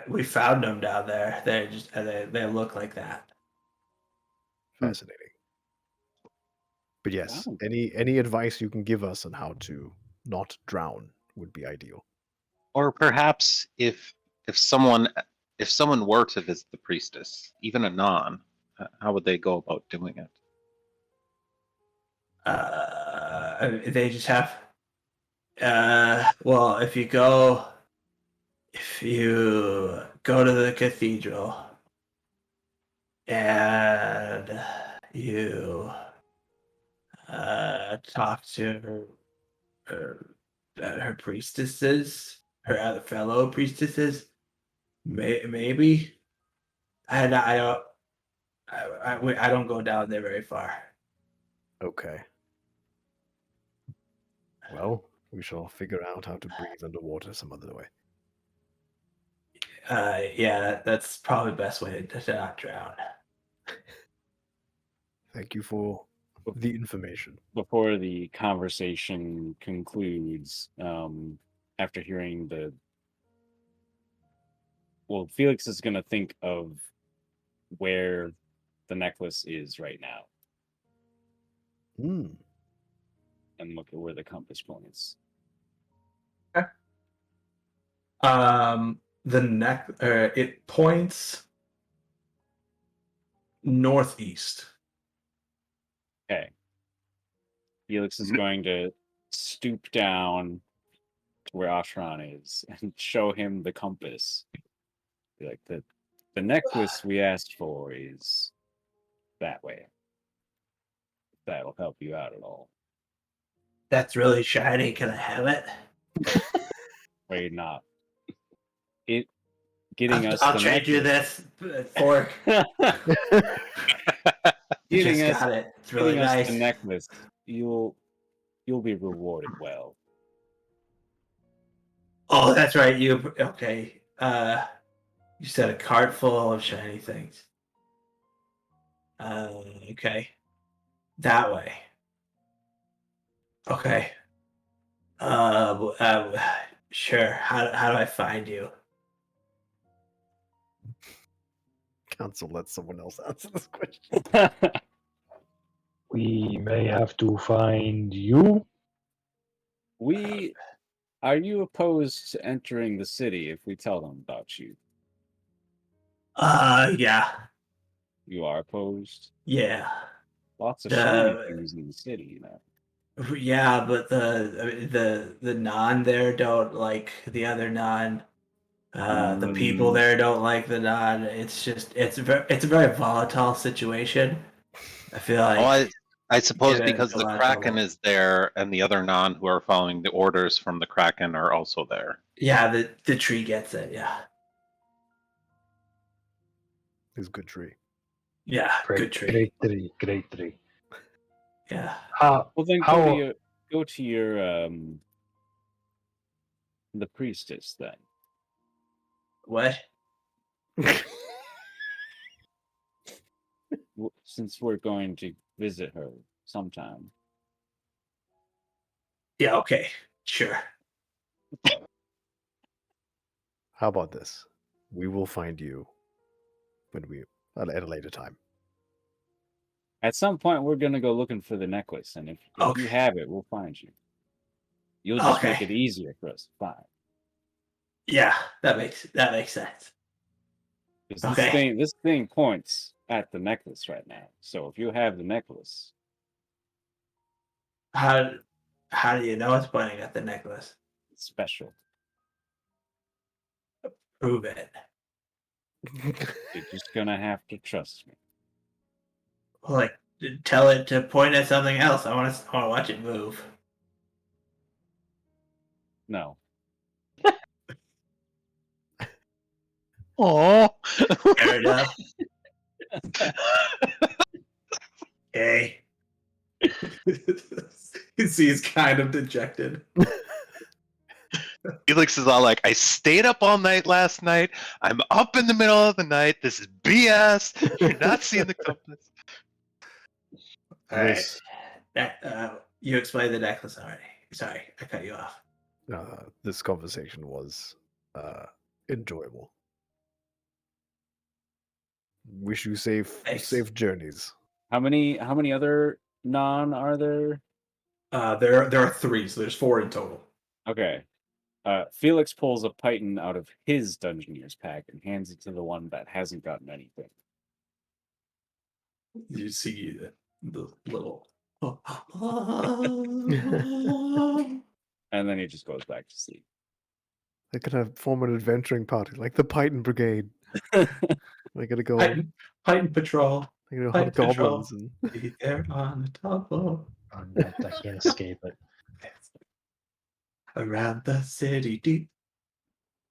We found them down there. They look like that. Fascinating. But yes, Wow. any advice you can give us on how to not drown would be ideal. Or perhaps if someone were to visit the priestess, even a non, how would they go about doing it? They just have. Well, if you go to the cathedral and you talk to her priestesses, her other fellow priestesses, maybe. And I don't go down there very far. Okay. Well, we shall figure out how to breathe underwater some other way. Yeah, that's probably the best way to not drown. Thank you for the information. Before the conversation concludes, after hearing Felix is going to think of where the necklace is right now Hmm. and look at where the compass points. The neck it points northeast. Okay. Felix is going to stoop down to where Ashran is and show him the compass. Be like, the necklace we asked for is that way. If that'll help you out at all. That's really shiny. Can I have it? Wait, not. It getting us I'll the trade you necklace. this fork. You Getting just us, got it. It's really getting us nice. the necklace. You'll be rewarded well. Oh, that's right. You okay? You said a cart full of shiny things. Okay, that way. Okay. Sure. How do I find you? Council let someone else answer this question. We may have to find you. Are you opposed to entering the city if we tell them about you? Yeah, You are opposed. yeah, Lots of shiny the things in the city, you know. yeah, but the non there don't like the other non. The people there don't like the non. It's just it's a very volatile situation. I feel Oh, like I suppose get in because a the lot of Kraken trouble. is there and the other non who are following the orders from the Kraken are also there. Yeah, the tree gets it. Yeah, It's a good tree. yeah, good Great, tree. great tree, great tree. Yeah. How? Well, then How? go to your the priestess then. What? Since we're going to visit her sometime. Yeah. Okay. Sure. How about this? We will find you when we at a later time. At some point, we're gonna go looking for the necklace, and if you Okay. have it, we'll find you. You'll just make Okay. it easier for us to find. Yeah, that makes sense. Because Okay. this thing points at the necklace right now. So if you have the necklace, How do you know it's pointing at the necklace? it's special. Prove it. You're just gonna have to trust me. Like, tell it to point at something else. I want to watch it move. No. Oh, Fair enough. Okay. You see, he's kind of dejected. Felix is all like, I stayed up all night last night. I'm up in the middle of the night. This is BS. You're not seeing the compass. All right. This You explained the necklace already. Sorry, I cut you off. this conversation was enjoyable. Wish you safe journeys. How many other non are there? There are 3, so there's 4 in total. Okay. Felix pulls a python out of his Dungeoneer's pack and hands it to the one that hasn't gotten anything. You see the little. And then he just goes back to sleep. They're gonna form an adventuring party, like the Python Brigade. They're gonna go. Python Patrol. They're gonna hunt Python Patrol. goblins and Be there on the top floor. I can't escape it. Around the city deep.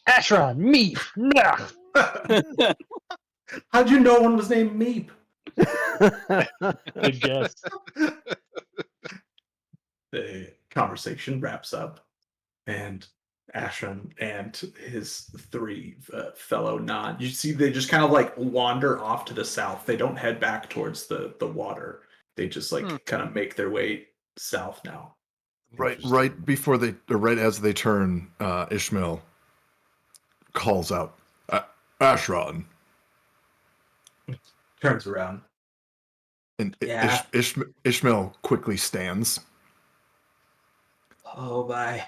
Ashron, me. Nah. How'd you know one was named Meep? Good guess. The conversation wraps up, and Ashran and his 3 fellow non, you see they just kind of like wander off to the south. They don't head back towards the water. They just like kind of make their way south now. Right before right as they turn, Ishmael calls out, Ashron. Turns around. And Yeah. Ishmael quickly stands. Oh my.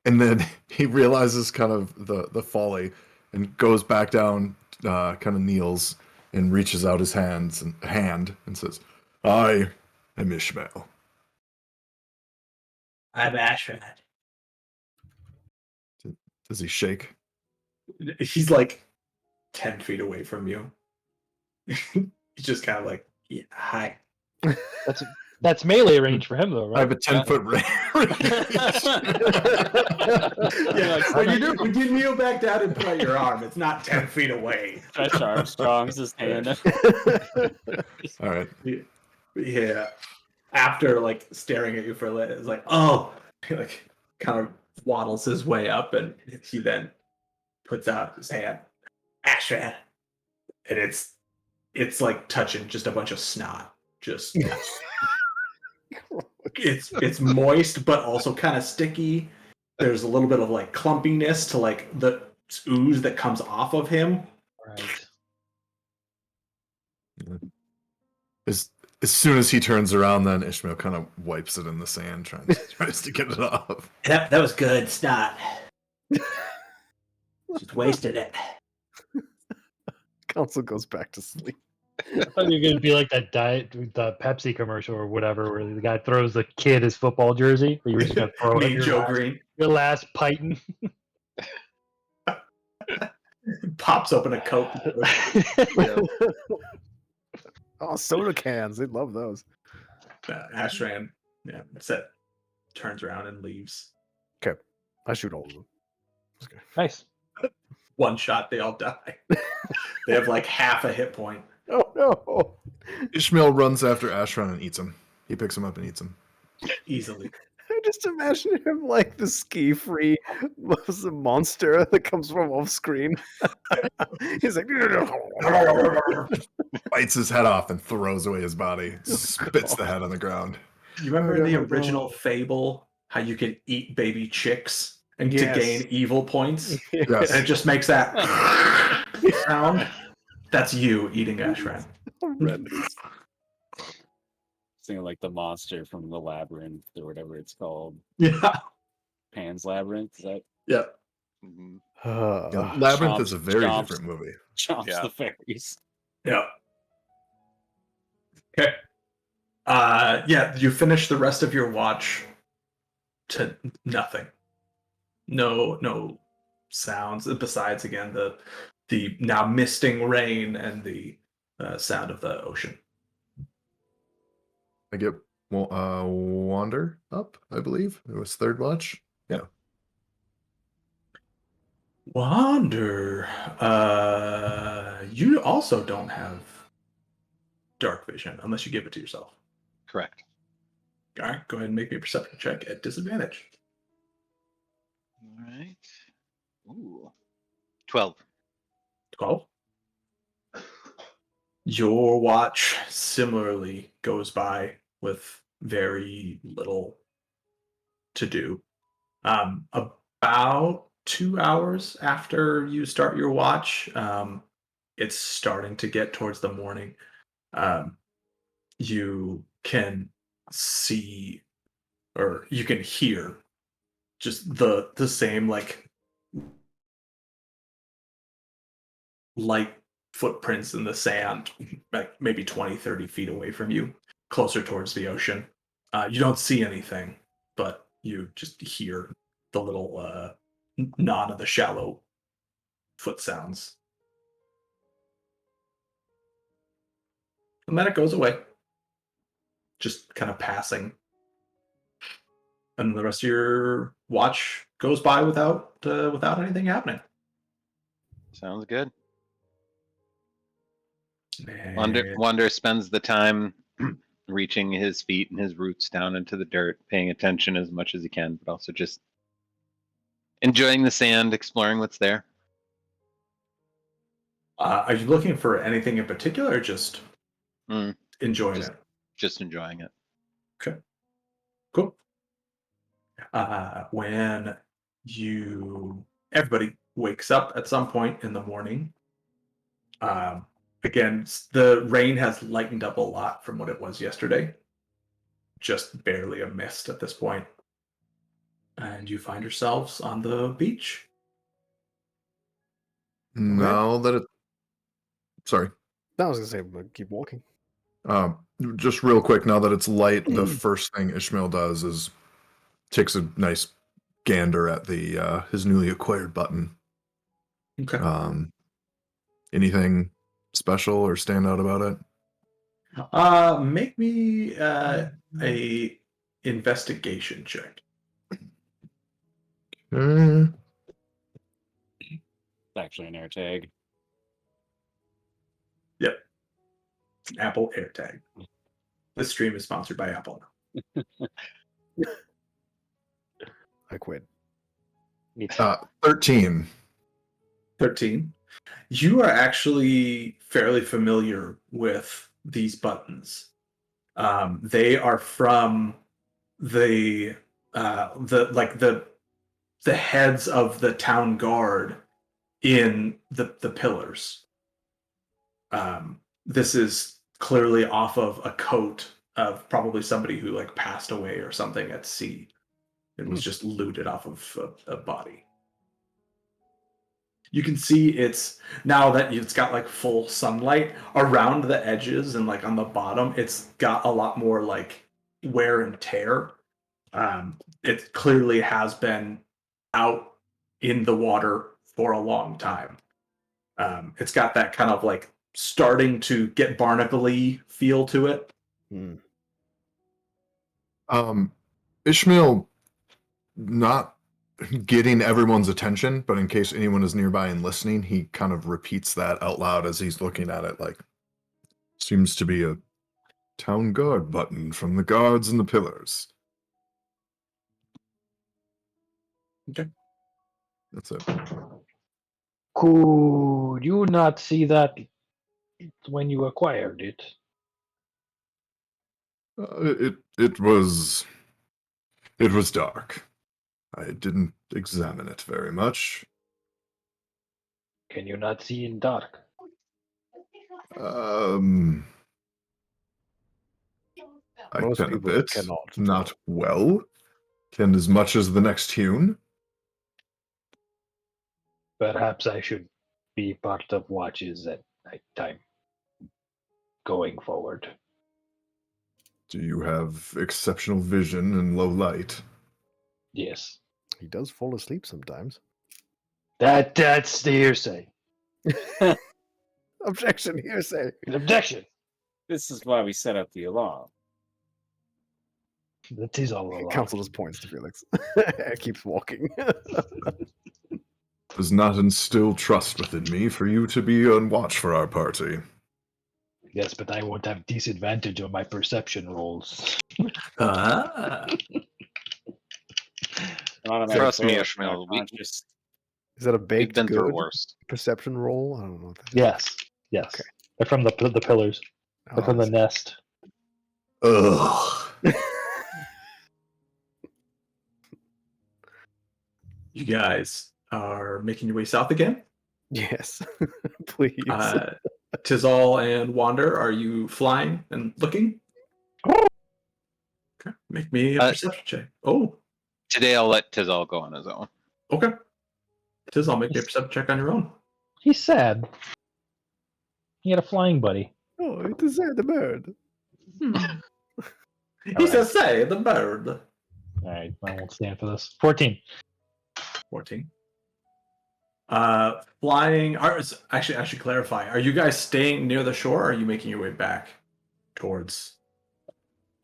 And then he realizes kind of the folly and goes back down, kind of kneels and reaches out his hand and says, I am Ishmael. I'm Ashran. Does he shake? He's like 10 feet away from you. He's just kind of like, yeah, hi. That's melee range for him, though, I have right? a 10-foot range. Yeah, like, when you kneel back down and put out your arm, it's not 10 feet away. Stretch Armstrong's his hand. All right. Yeah. After like staring at you for a little, it's like, oh, he like kind of waddles his way up, and he then puts out his hand, Ashran, and it's like touching just a bunch of snot. Just it's moist, but also kind of sticky. There's a little bit of like clumpiness to like the ooze that comes off of him. Right. As soon as he turns around, then Ishmael kind of wipes it in the sand, tries to get it off. That was good snot. Just wasted it. Council goes back to sleep. I thought you were gonna be like that the Pepsi commercial or whatever, where the guy throws the kid his football jersey. Where you're just gonna throw Me, it Joe Green, your last python. pops open a Coke. Oh, soda cans. They love those. Ashran, yeah, that's it. Turns around and leaves. I shoot all of them. Nice. One shot, they all die. They have like half a hit point. Oh no! Ishmael runs after Ashran and eats him. He picks him up and eats him. Easily. I just imagine him like the ski-free monster that comes from off screen. He's like, Bites his head off and throws away his body. Spits the head on the ground. You remember Oh, the no. original Fable, how you can eat baby chicks and Yes. to gain evil points? Yes. And it just makes that sound. That's you eating Ashran. Horrendous. Thinking like the monster from the labyrinth or whatever it's called. Yeah. Pan's Labyrinth. Is that Yeah. Mhm. Yeah, Labyrinth is a very Chomps. different movie. chomps Yeah. the fairies? Yeah. Okay. Yeah, you finish the rest of your watch to nothing. No sounds besides again the now misting rain and the sound of the ocean. I get Wander up, I believe. It was third watch. Yeah. Wander. You also don't have dark vision unless you give it to yourself. Correct. All right, go ahead and make me a perception check at disadvantage. All right. Ooh. 12. 12. Your watch similarly goes by with very little to do. About 2 hours after you start your watch, it's starting to get towards the morning. You can see or you can hear just the same like light footprints in the sand, like maybe 20-30 feet away from you, closer towards the ocean. You don't see anything, but you just hear the little nod of the shallow foot sounds. And then it goes away, just kind of passing. And the rest of your watch goes by without anything happening. Sounds good. And Wander spends the time reaching his feet and his roots down into the dirt, paying attention as much as he can, but also just enjoying the sand, exploring what's there. are you looking for anything in particular, or just Mm, enjoying Just- it? just enjoying it. Cool. When everybody wakes up at some point in the morning. Again, the rain has lightened up a lot from what it was yesterday. Just barely a mist at this point. And you find yourselves on the beach. Now that it. Sorry. I was gonna say, but keep walking. Just real quick, now that it's light, the first thing Ishmael does is takes a nice gander at the his newly acquired button. Okay. Anything special or stand out about it? Make me a investigation check. Uh, It's actually an air tag. Yep. It's an Apple AirTag. This stream is sponsored by Apple now. I quit. 13. 13. You are actually fairly familiar with these buttons. They are from the heads of the town guard in the pillars. This is clearly off of a coat of probably somebody who like passed away or something at sea. It was just looted off of a body. You can see it's now that it's got like full sunlight around the edges and like on the bottom, it's got a lot more like wear and tear. It clearly has been out in the water for a long time. It's got that kind of like starting to get barnacle-y feel to it. Hmm. Ishmael, not getting everyone's attention, but in case anyone is nearby and listening, he kind of repeats that out loud as he's looking at it, like, seems to be a town guard button from the guards and the pillars. Okay. That's it. Could you not see that when you acquired it? It was dark. I didn't examine it very much. Can you not see in dark? I Most can a people bit, cannot. not well. Can as much as the next hewn. Perhaps I should be part of watches at night time. Going forward. Do you have exceptional vision in low light? Yes. He does fall asleep sometimes. That's the hearsay. Objection, hearsay. Objection. This is why we set up the alarm. That is all a lie. Council just points to Felix. Keeps walking. Does not instill trust within me for you to be on watch for our party. Yes, but I won't have disadvantage on my perception rolls. Trust me, Ishmael, Is that a we've baked been through good worse. perception roll? I don't know. What that is. Yes. Yes. Okay. They're from the pillars. They're from I the see. nest. Ugh. You guys are making your way south again. Yes. Please. Tizal and Wander, are you flying and looking? Okay, make me a perception check. Oh, Today I'll let Tizal go on his own. okay. Tizal, make me a perception check on your own. He's sad. He had a flying buddy. Oh, it is the bird. He says, "Say the bird." All right, I won't stand for this. 14. 14. Flying. Actually, I should clarify. Are you guys staying near the shore, or are you making your way back towards?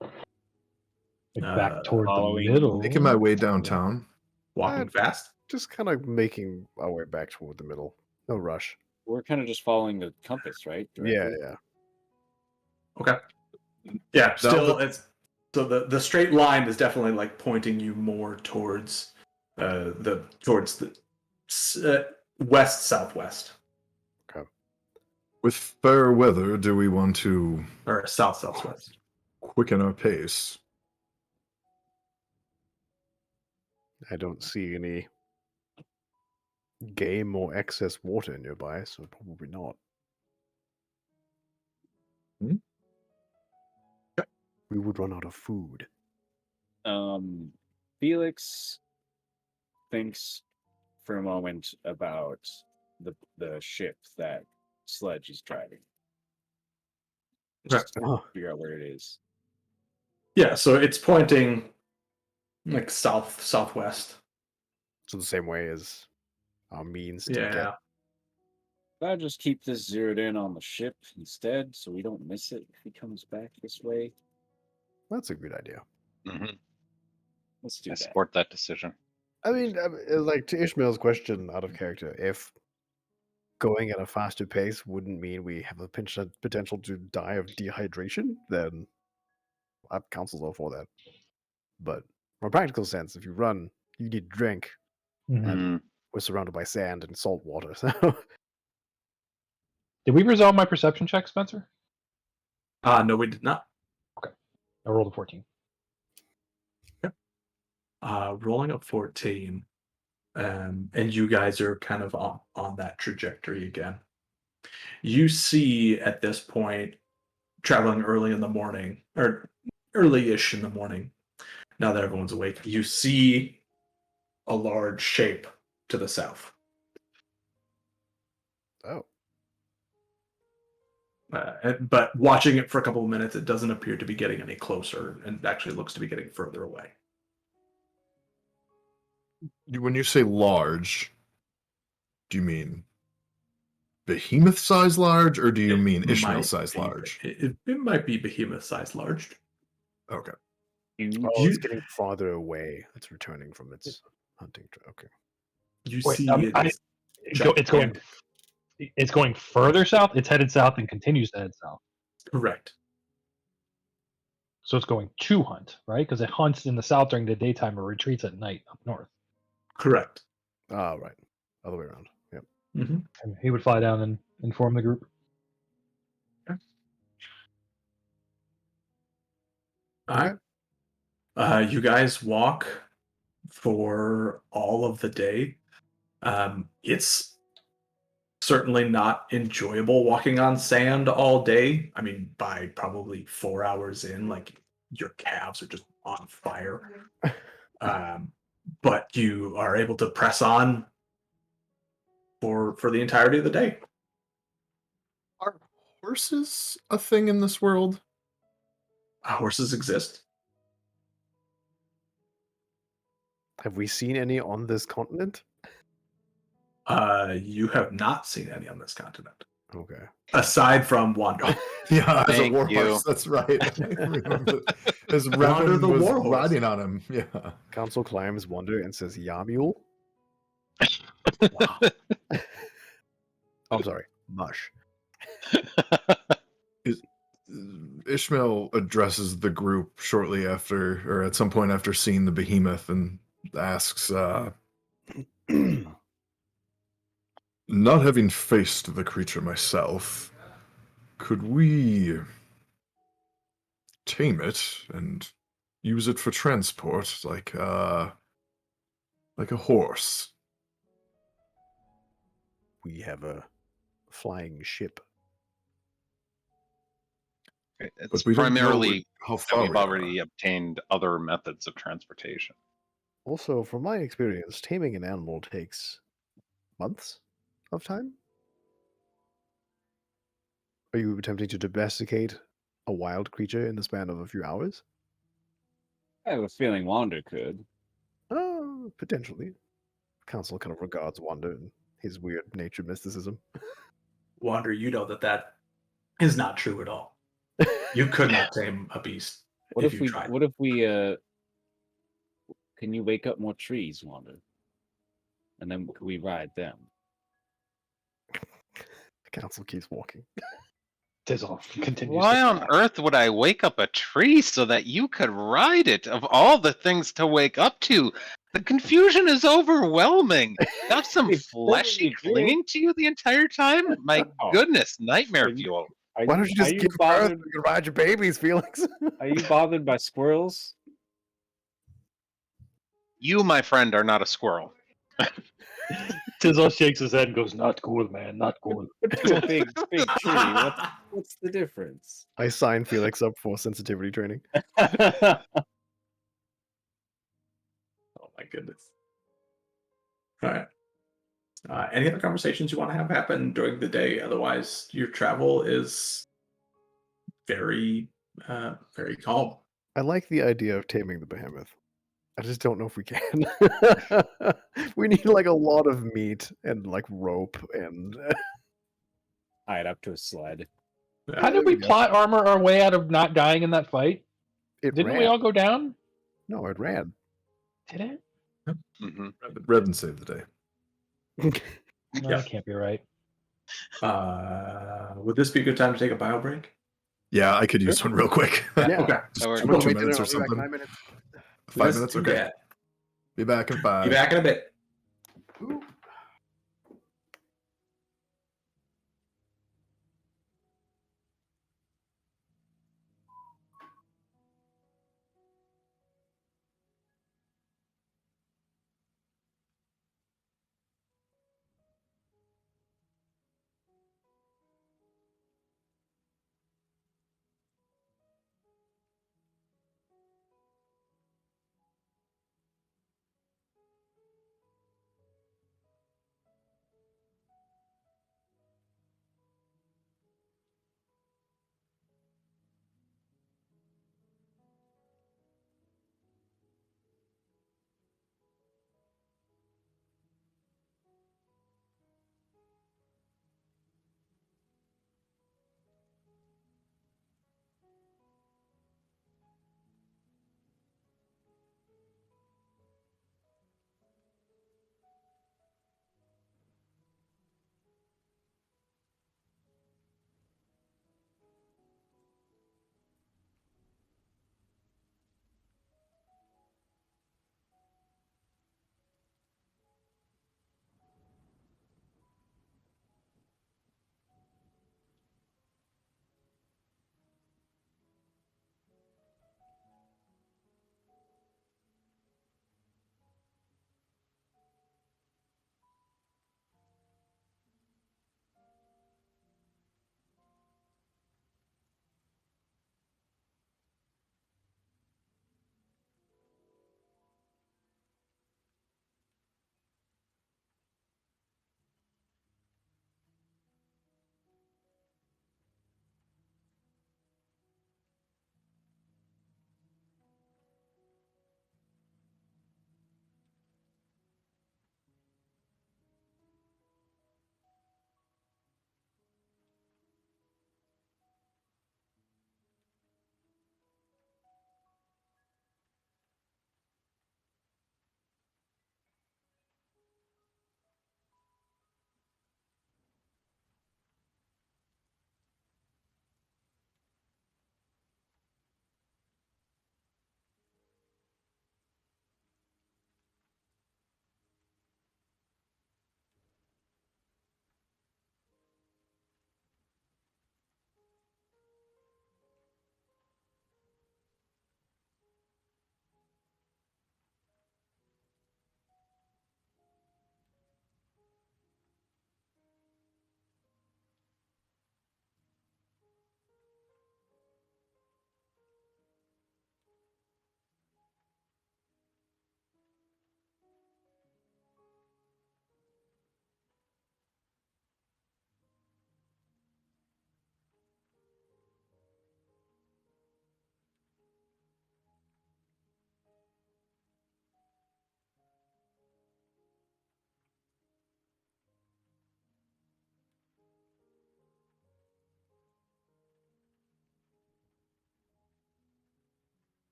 Back toward the following- middle. Making my way downtown. Walking fast? Just kind of making our way back toward the middle. No rush. We're kind of just following the compass, right? Yeah, Directly? yeah. Okay. Yeah, That still was- it's so the straight line is definitely like pointing you more towards the west southwest With fair weather, do we want to or south southwest. quicken our pace? I don't see any game or excess water nearby, so probably not. Hmm? We would run out of food. Felix thinks for a moment about the ship that Sledge is driving. Just to Oh, figure out where it is. Yeah, so it's pointing like southwest. so the same way as our means to Yeah. get. I just keep this zeroed in on the ship instead, so we don't miss it if he comes back this way. That's a good idea. Mhm. Let's do I that. support that decision. I mean, like to Ishmael's question out of character, if going at a faster pace wouldn't mean we have a potential to die of dehydration, then council's all for that. But from a practical sense, if you run, you need to drink, Mhm. and Mm. we're surrounded by sand and salt water. So Did we resolve my perception check, Spencer? No, we did not. I rolled a 14. Rolling a 14, and you guys are kind of on that trajectory again. You see at this point, traveling early in the morning, or early-ish in the morning, now that everyone's awake, you see a large shape to the south. oh, But watching it for a couple of minutes, it doesn't appear to be getting any closer, and actually looks to be getting further away. When you say large, do you mean behemoth size large, or do you mean Ishmael Might size be- large? It might be behemoth size large. Okay. Huge. oh, You- it's getting farther away. It's returning from its hunting trip. Okay. You Wait, see I- it is It's going. gigantic. It's going further south. It's headed south and continues to head south. Correct. So it's going to hunt, right? Because it hunts in the south during the daytime and retreats at night up north. Correct. Ah, right. Other way around. Yep. Mm-hmm. And he would fly down and inform the group. All right. You guys walk for all of the day. It's certainly not enjoyable walking on sand all day. I mean, by probably 4 hours in, like your calves are just on fire. But you are able to press on for the entirety of the day. Are horses a thing in this world? Horses exist. Have we seen any on this continent? You have not seen any on this continent, Okay. aside from Wander. Yeah, as a Thank war you. horse. That's right. I remember. As Wander Revan the was war horse. riding on him. Yeah. Council climbs Wonder and says, Yamule? Wow. Oh, I'm sorry. Mush. Ishmael addresses the group shortly after, or at some point after seeing the behemoth, and asks, not having faced the creature myself, could we tame it and use it for transport like a horse? We have a flying ship. It's But we don't know primarily how that far we've we are. already obtained other methods of transportation. Also, from my experience, taming an animal takes months of time. Are you attempting to domesticate a wild creature in the span of a few hours? I have a feeling Wander could. Potentially. Council kind of regards Wander and his weird nature mysticism. Wander, you know that is not true at all. You could not tame a beast What if if you we? tried. What if we? Can you wake up more trees, Wander? And then we ride them. The council keeps walking. Tizzle continues. Why to on fly. earth would I wake up a tree so that you could ride it? Of all the things to wake up to, the confusion is overwhelming. Have some It's fleshy totally true. clinging to you the entire time? My Oh. goodness, nightmare Are you- fuel. Why don't you just give birth bothered? so you can ride your babies, Felix? Are you bothered by squirrels? You, my friend, are not a squirrel. Tizzle shakes his head and goes, "Not cool, man. Not cool." To a big tree. What's the difference? I signed Felix up for sensitivity training. Oh my goodness. All right. Any other conversations you want to have happen during the day? Otherwise, your travel is very, very calm. I like the idea of taming the behemoth. I just don't know if we can. We need like a lot of meat and like rope and tied up to a sled. How did we plot armor our way out of not dying in that fight? It Didn't ran. we all go down? No, it ran. Did it? hmm Redden saved the day. No, Yeah. that can't be right. Would this be a good time to take a bio break? Yeah, I could use one real quick. Yeah. Okay. Just That two, works. 2 minutes or I'll be back something. 5 minutes. 5 minutes? do Okay. that. Be back in 5. Be back in a bit.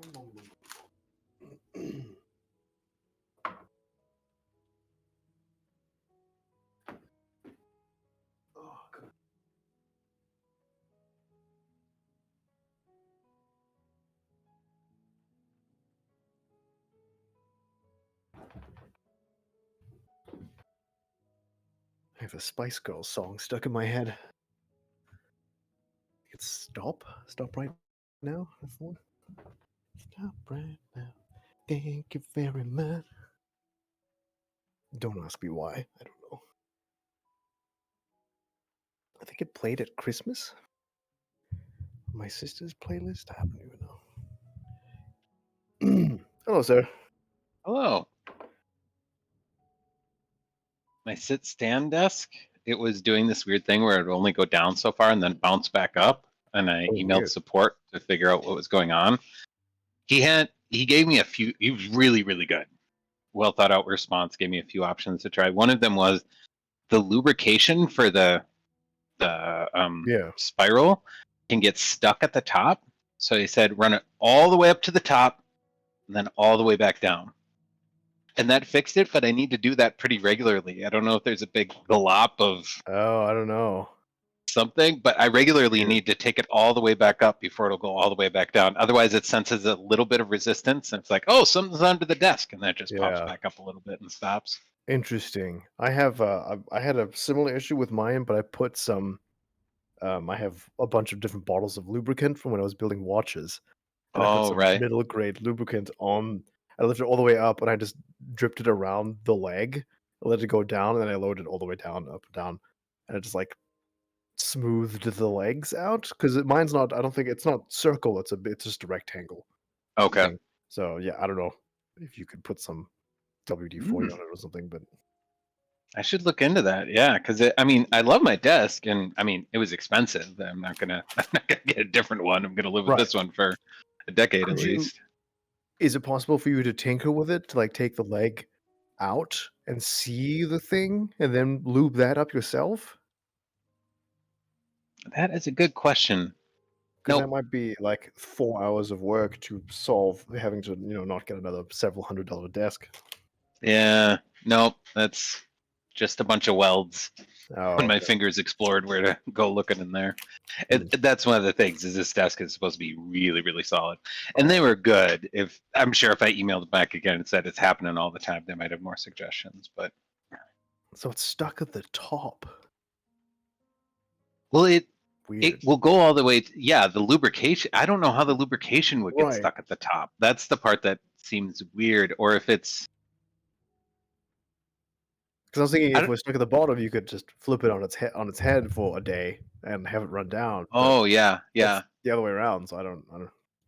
Oh, God. I have a Spice Girls song stuck in my head. It's stop right now. That's the one. Stop right now. Thank you very much. Don't ask me why. I don't know. I think it played at Christmas. My sister's playlist. I don't even know. Hello, sir. Hello. My sit stand desk, it was doing this weird thing where it would only go down so far and then bounce back up. And I Oh, emailed weird. support to figure out what was going on. He gave me a few. He was really, really good. Well thought out response. Gave me a few options to try. One of them was the lubrication for the Yeah. spiral can get stuck at the top. So he said run it all the way up to the top and then all the way back down. And that fixed it, but I need to do that pretty regularly. I don't know if there's a big glop of Oh, I don't know. something, but I regularly Weird. need to take it all the way back up before it'll go all the way back down. Otherwise, it senses a little bit of resistance, and it's like, oh, something's under the desk, and then it just pops Yeah. back up a little bit and stops. Interesting. I have I had a similar issue with mine, but I put some I have a bunch of different bottles of lubricant from when I was building watches. And I put Oh, some right. middle grade lubricant on. I lifted it all the way up and I just dripped it around the leg. I let it go down and then I loaded it all the way down, up and down. And it just like smoothed the legs out. Because mine's not, I don't think it's not circle, it's just a rectangle Okay. thing. So yeah, I don't know if you could put some WD-40 on it or something, but I should look into that. Yeah, because I mean, I love my desk, and I mean, it was expensive. I'm not gonna get a different one. I'm gonna live with right. this one for a decade Could at you least. Is it possible for you to tinker with it to like take the leg out and see the thing and then lube that up yourself? That is a good question. Because that Nope. might be like 4 hours of work to solve having to, not get another several $100 desk. Yeah. Nope. That's just a bunch of welds. Oh, When my okay. fingers explored where to go looking in there. That's one of the things is this desk is supposed to be really, really solid. And they were good. If I'm sure if I emailed back again and said it's happening all the time, they might have more suggestions. But So it's stuck at the top. well, it Weird. will go all the way. Yeah, the lubrication. I don't know how the lubrication would get Right. stuck at the top. That's the part that seems weird. Or if it's Because I was thinking I if it don't. was stuck at the bottom, you could just flip it on its head for a day and have it run down. But Oh yeah, that's yeah. the other way around. So I don't.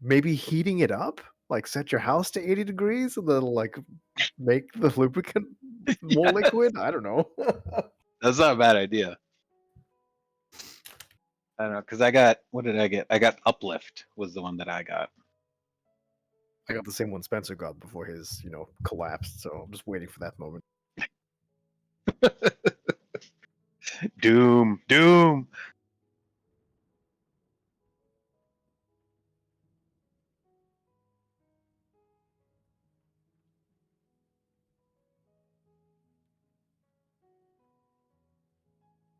Maybe heating it up, like set your house to 80 degrees, and then like make the lubricant more Yes, liquid. I don't know. that's not a bad idea. I don't know because I got what did I get? I got Uplift was the one that I got. I got the same one Spencer got before his, collapsed. So I'm just waiting for that moment. Doom, doom.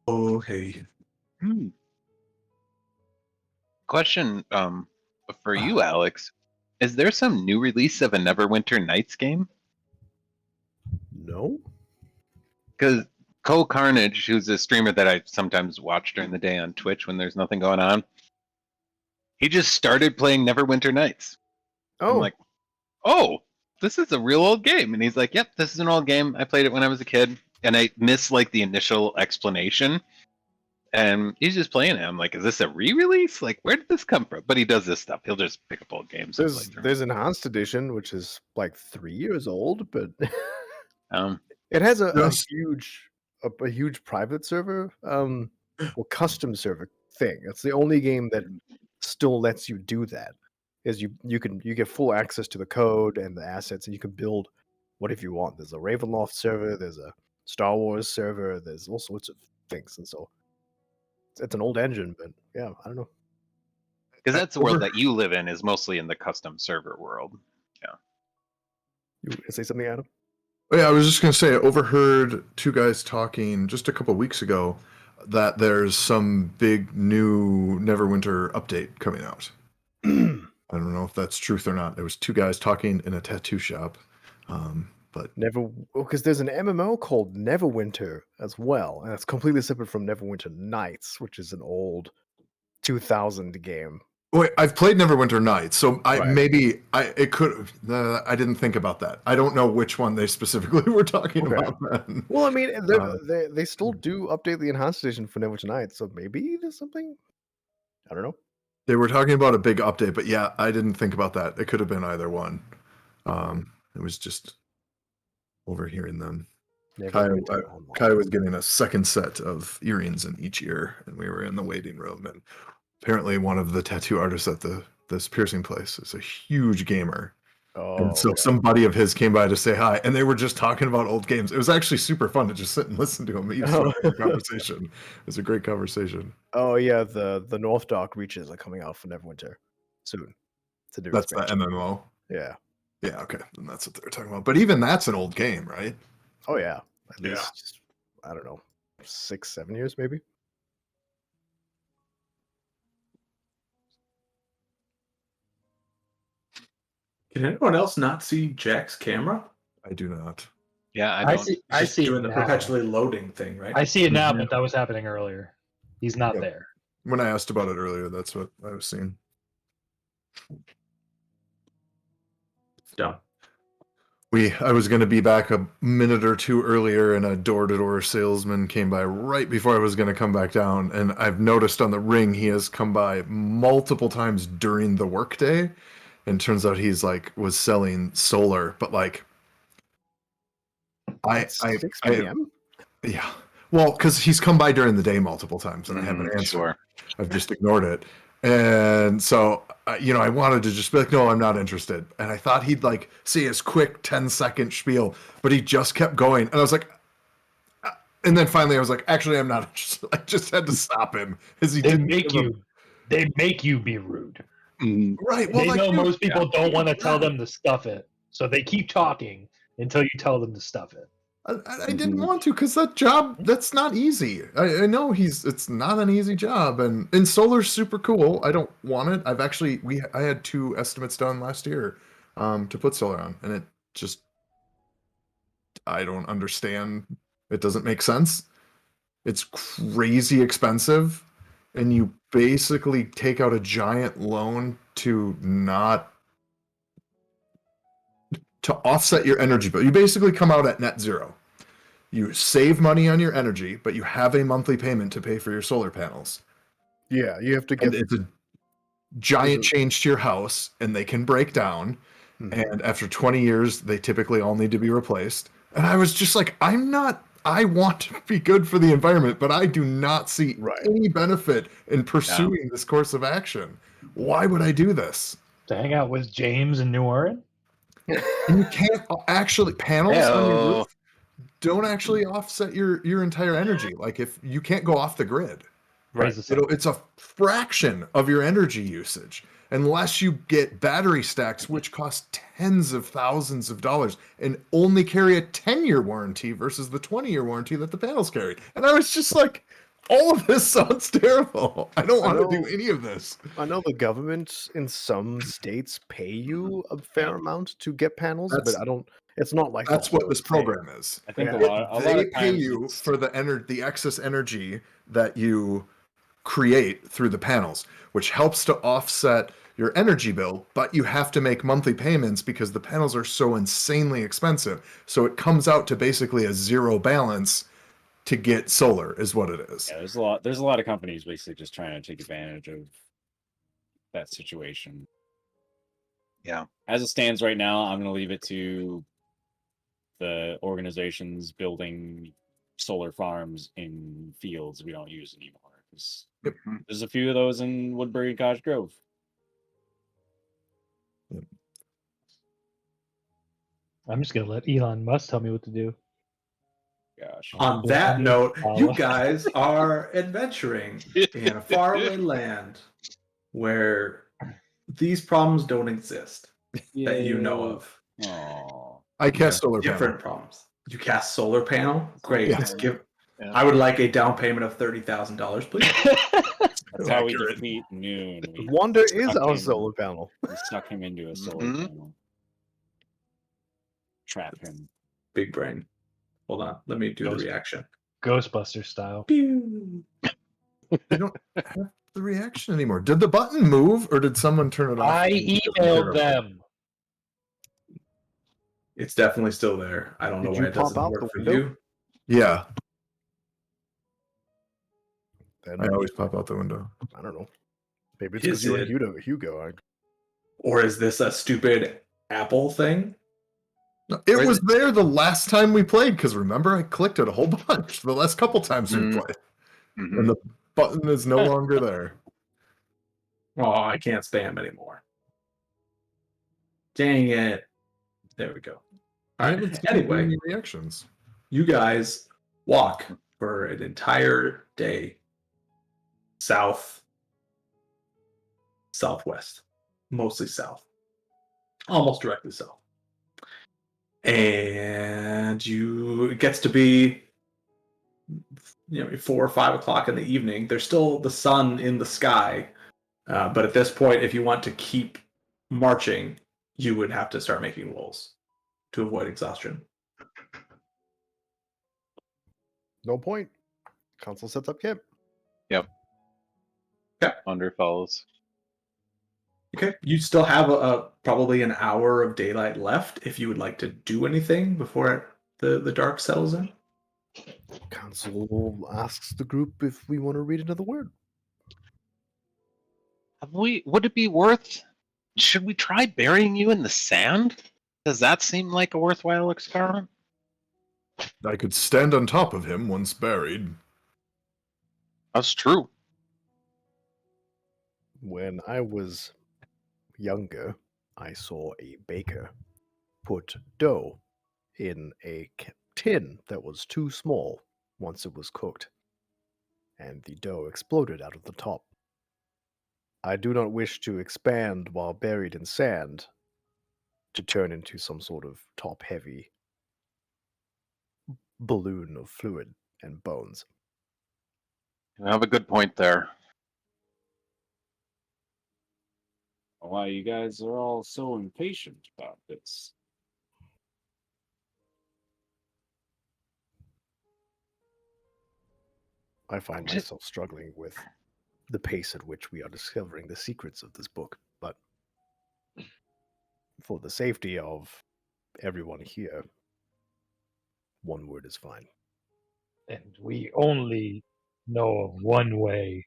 Okay. Hmm. Question for you, Alex. Is there some new release of a Neverwinter Nights game? No. Because Cole Carnage, who's a streamer that I sometimes watch during the day on Twitch when there's nothing going on, he just started playing Neverwinter Nights. I'm Oh, like, oh, this is a real old game. And he's like, yep, this is an old game. I played it when I was a kid. And I miss like the initial explanation. And he's just playing it. I'm like, is this a re-release? Like, where did this come from? But he does this stuff. He'll just pick up old games and play through. there's enhanced edition, which is like 3 years old, but Um, it has a Yes. huge private server, or custom server thing. It's the only game that still lets you do that. Is you get full access to the code and the assets, and you can build whatever you want. There's a Ravenloft server, there's a Star Wars server, there's all sorts of things, and so it's an old engine, but yeah, I don't know. Because that's the world over- that you live in, is mostly in the custom server world. You want to say something, Adam? Oh, yeah, I was just going to say, I overheard two guys talking just a couple weeks ago that there's some big new Neverwinter update coming out. I don't know if that's truth or not. There was two guys talking in a tattoo shop, but Because there's an MMO called Neverwinter as well, and it's completely separate from Neverwinter Nights, which is an old 2000 game. wait, I've played Neverwinter Nights, so I Right. it could I didn't think about that. I don't know which one they specifically were talking Okay. about. Then. Well, I mean, they still do update the Enhanced Edition for Neverwinter Nights, so maybe there's something. I don't know. They were talking about a big update, but yeah, I didn't think about that. It could have been either one. It was just overhearing them. Neverwinter Online. Kai was getting a second set of earrings in each ear, and we were in the waiting room. And apparently, one of the tattoo artists at this piercing place is a huge gamer. And so okay. some buddy of his came by to say hi, and they were just talking about old games. It was actually super fun to just sit and listen to him eavesdrop on the conversation. It was a great conversation. Oh yeah, the North Dark Reaches are coming out for Neverwinter soon. It's a new That's the expansion. MMO. Yeah. Yeah, okay. Then that's what they were talking about. But even that's an old game, right? Oh yeah. At Yeah. least I don't know, 6-7 years maybe. Can anyone else not see Jack's camera? I do not. Yeah, I I don't. see. He's I just see doing it the now. perpetually loading thing, right? I see it now, Mhm. but that was happening earlier. He's not Yep. there. When I asked about it earlier, that's what I was seeing. Dumb. I was going to be back a minute or two earlier, and a door-to-door salesman came by right before I was going to come back down. And I've noticed on the ring he has come by multiple times during the workday, and turns out he's was selling solar, but At 6 p.m. yeah, well, because he's come by during the day multiple times, and I haven't answered. Sure. I've just ignored it. And so, I wanted to just be like, no, I'm not interested. And I thought he'd say his quick 10-second spiel, but he just kept going. And I was like, and then finally I was like, actually, I'm not interested. I just had to stop him. As he They didn't make give him- you be rude. right. Well, They know dude, most people don't want to tell yeah. them to stuff it, so they keep talking until you tell them to stuff it. I didn't want to, because that job, that's not easy. I know it's not an easy job, and solar's super cool. I don't want it. I had 2 estimates done last year to put solar on, and it just, I don't understand. It doesn't make sense. It's crazy expensive, and you basically take out a giant loan to offset your energy bill. You basically come out at net zero. You save money on your energy, but you have a monthly payment to pay for your solar panels. Yeah, you have to And get it's a giant change to your house, and they can break down. And after 20 years, they typically all need to be replaced. And I was just like, I want to be good for the environment, but I do not see any benefit in pursuing this course of action. Why would I do this? To hang out with James in New Orleans. And you can't actually, panels on your Heyo. roof don't actually offset your entire energy. If you can't go off the grid, Right. it's a fraction of your energy usage, unless you get battery stacks, which cost tens of thousands of dollars and only carry a 10-year warranty versus the 20-year warranty that the panels carry. And I was just like, all of this sounds terrible. I don't want to do any of this. I know the government in some states pay you a fair amount to get panels, but I don't. It's not like That's the what whole this thing. program is. I think Yeah. a lot They of pay times you it's- for the excess energy that you create through the panels, which helps to offset your energy bill, but you have to make monthly payments because the panels are so insanely expensive. So it comes out to basically a zero balance to get solar, is what it is. Yeah, there's a lot of companies basically just trying to take advantage of that situation. Yeah. As it stands right now, I'm going to leave it to the organizations building solar farms in fields we don't use anymore. 'Cause there's a few of those in Woodbury and Cottage Grove. I'm just gonna let Elon Musk tell me what to do. Gosh. On that note, you guys are adventuring in a faraway land. where these problems don't exist that you know of. Oh, I cast solar panel. Different problems. You cast solar panel. Great. Yeah. Let's give. Yeah. I would like a down payment of $30,000, please. that's how we Accurate. defeat Noon. We Wonder is suck our him- solar panel. We suck him into a solar Mhm. panel. Trap him. Big brain. Hold on. Let me do the Ghost. reaction. Ghostbuster style. Pew. I don't have the reaction anymore. Did the button move or did someone turn it off? I and take care emailed of it? them. It's definitely still there. I don't know Did why you it pop doesn't out work the for window? you. Yeah, Then I always pop out the window. I don't know. Maybe it's because Is you it- and Hugo. Or is this a stupid Apple thing? No, it Or is was it- there the last time we played because remember I clicked it a whole bunch the last couple times we played, Mhm. and the button is no longer there. Oh, I can't spam anymore. Dang it. There we go. I All haven't right. seen Anyway, any reactions. you guys walk for an entire day south, southwest, mostly south, almost directly south. And it gets to be 4 or 5 o'clock in the evening. There's still the sun in the sky, but at this point, if you want to keep marching, you would have to start making rolls to avoid exhaustion. No point. Council sets up camp. Under follows. Okay, you still have probably an hour of daylight left if you would like to do anything before the dark settles in. Council asks the group if we want to read another word. Would it be worth? Should we try burying you in the sand? Does that seem like a worthwhile experiment? I could stand on top of him once buried. That's true. When I was younger, I saw a baker put dough in a tin that was too small once it was cooked, and the dough exploded out of the top. I do not wish to expand while buried in sand to turn into some sort of top-heavy balloon of fluid and bones. You have a good point there. Why you guys are all so impatient about this? I find Just- myself struggling with the pace at which we are discovering the secrets of this book, but for the safety of everyone here, one word is fine. And we only know of one way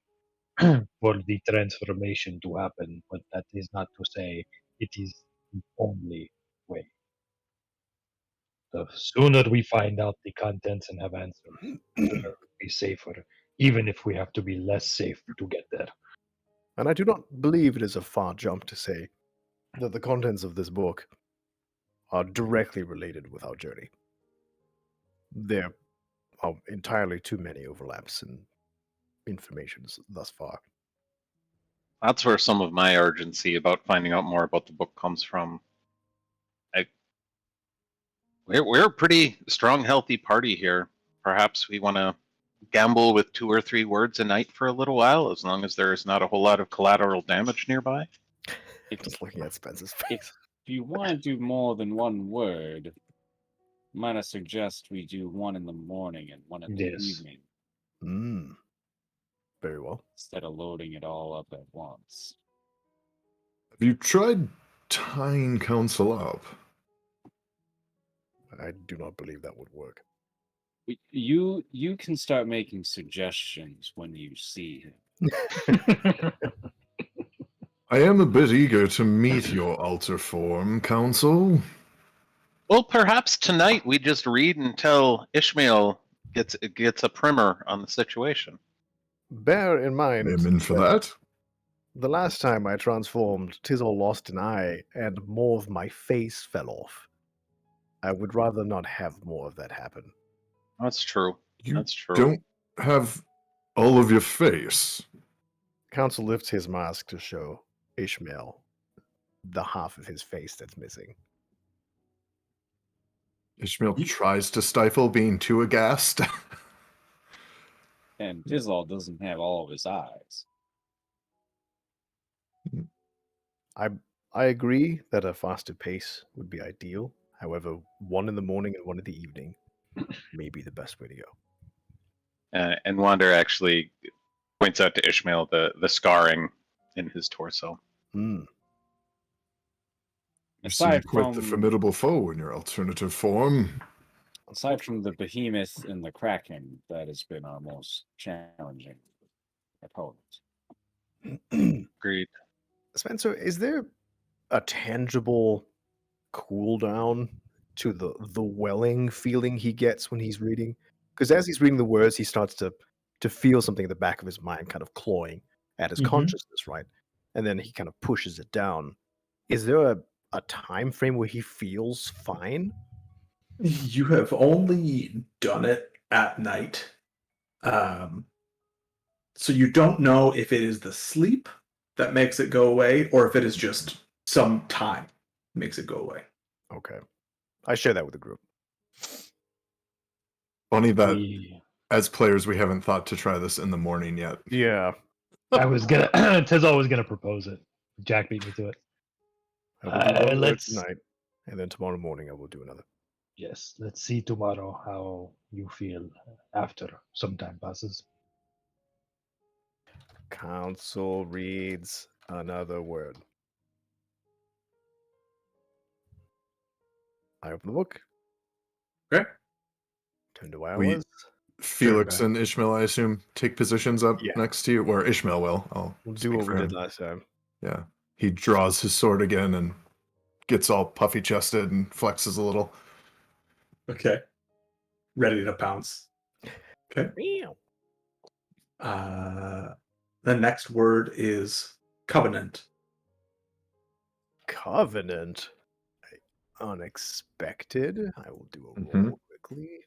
for the transformation to happen, but that is not to say it is the only way. The sooner we find out the contents and have answers, the sooner we'll be safer, even if we have to be less safe to get there. And I do not believe it is a far jump to say that the contents of this book are directly related with our journey. There are entirely too many overlaps in information thus far. That's where some of my urgency about finding out more about the book comes from. We're a pretty strong, healthy party here. Perhaps we want to gamble with 2 or 3 words a night for a little while, as long as there is not a whole lot of collateral damage nearby. Just looking at Spence's face. If you want to do more than one word, might I suggest we do one in the morning and one in the Yes. evening Very well. instead of loading it all up at once. Have you tried tying council up? I do not believe that would work. You can start making suggestions when you see him. I am a bit eager to meet your alter form, council. Well, perhaps tonight we just read until Ishmael gets a primer on the situation. Bear in mind I'm in for that. the last time I transformed, 'tis all lost an eye, and more of my face fell off. I would rather not have more of that happen. That's true. You That's true. don't have all of your face. Council lifts his mask to show Ishmael the half of his face that's missing. Ishmael tries to stifle being too aghast. And Tizal doesn't have all of his eyes. I agree that a faster pace would be ideal. However, one in the morning and one in the evening may be the best way to go. And Wander actually points out to Ishmael the scarring in his torso. Mm. You seem Aside quite the from- formidable foe in your alternative form. Aside from the behemoth and the kraken, that has been our most challenging opponent. Agreed. Spencer, is there a tangible cooldown to the welling feeling he gets when he's reading? Because as he's reading the words, he starts to feel something in the back of his mind kind of clawing at his Mhm. consciousness, right? And then he kind of pushes it down. Is there a time frame where he feels fine? You have only done it at night. So you don't know if it is the sleep that makes it go away or if it is just some time makes it go away. Okay. I share that with the group. Funny that We- as players we haven't thought to try this in the morning yet. Yeah. I was gonna. Tizal was gonna propose it. Jack beat me to it. I will do one word let's- tonight, and then tomorrow morning I will do another. Yes, let's see tomorrow how you feel after some time passes. Council reads another word. I open the book. Okay. Turn to where I We- was. Felix back. and Ishmael, I assume, take positions up Yeah. next to you, or Ishmael will. I'll We'll do speak what for we did him. last time. Yeah. He draws his sword again and gets all puffy chested and flexes a little. Okay. Ready to pounce. Okay. Meow. The next word is covenant. Covenant. Unexpected. I will do a Mhm. roll quickly.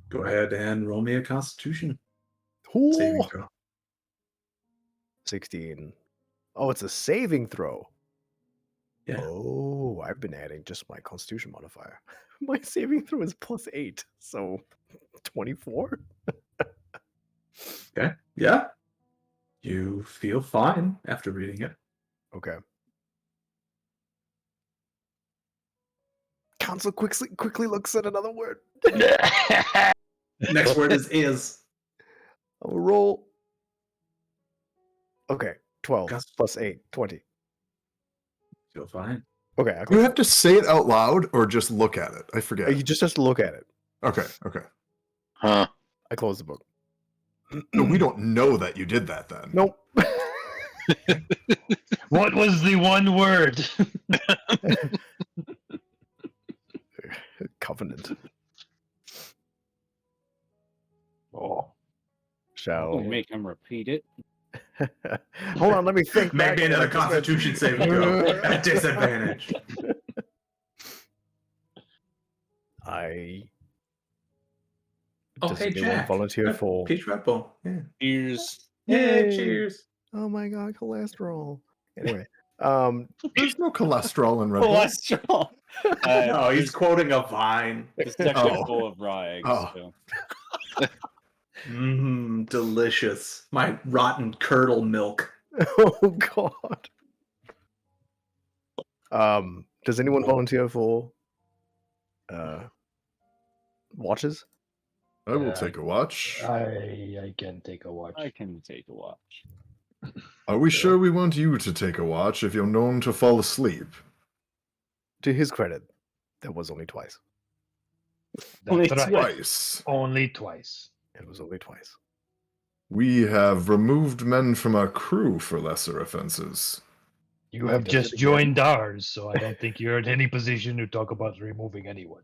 Go ahead and roll me a constitution Ooh, saving throw. 16. Oh, it's a saving throw. Yeah. Oh, I've been adding just my constitution modifier. My saving throw is +8, so 24. Okay. Yeah. You feel fine after reading it. Okay. Council quickly looks at another word. Next word is. I'll roll. Okay, 12 Gus- plus 8, 20. Feel fine. Okay, I You close have to say it out loud or just look at it. I the forget. book. You just have to look at it. Okay, okay. Huh. I close the book. No, we don't know that you did that then. Nope. What was the one word? Covenant. Oh, Shall Don't make him repeat it. hold on, let me think. Make back. me another constitution saving throw at disadvantage. I Oh, Does hey, anyone Jack. volunteer for- Peach Red Bull. Yeah. Here's Yay, Yay. cheers. Oh my god, cholesterol. Anyway, There's no cholesterol in Red Bull. cholesterol. No, he's There's quoting a vine. definitely Oh. full of raw eggs. Oh. So. Delicious. My rotten curdle milk. oh god. Does anyone volunteer for watches? I will Yeah, take a watch. I can take a watch. I can take a watch. Are we sure we want you to take a watch if you're known to fall asleep? To his credit, that was only twice. Only That's right. Twice. Only twice. It was only twice. We have removed men from our crew for lesser offenses. You have does just it again. joined ours, so I don't think you're in any position to talk about removing anyone.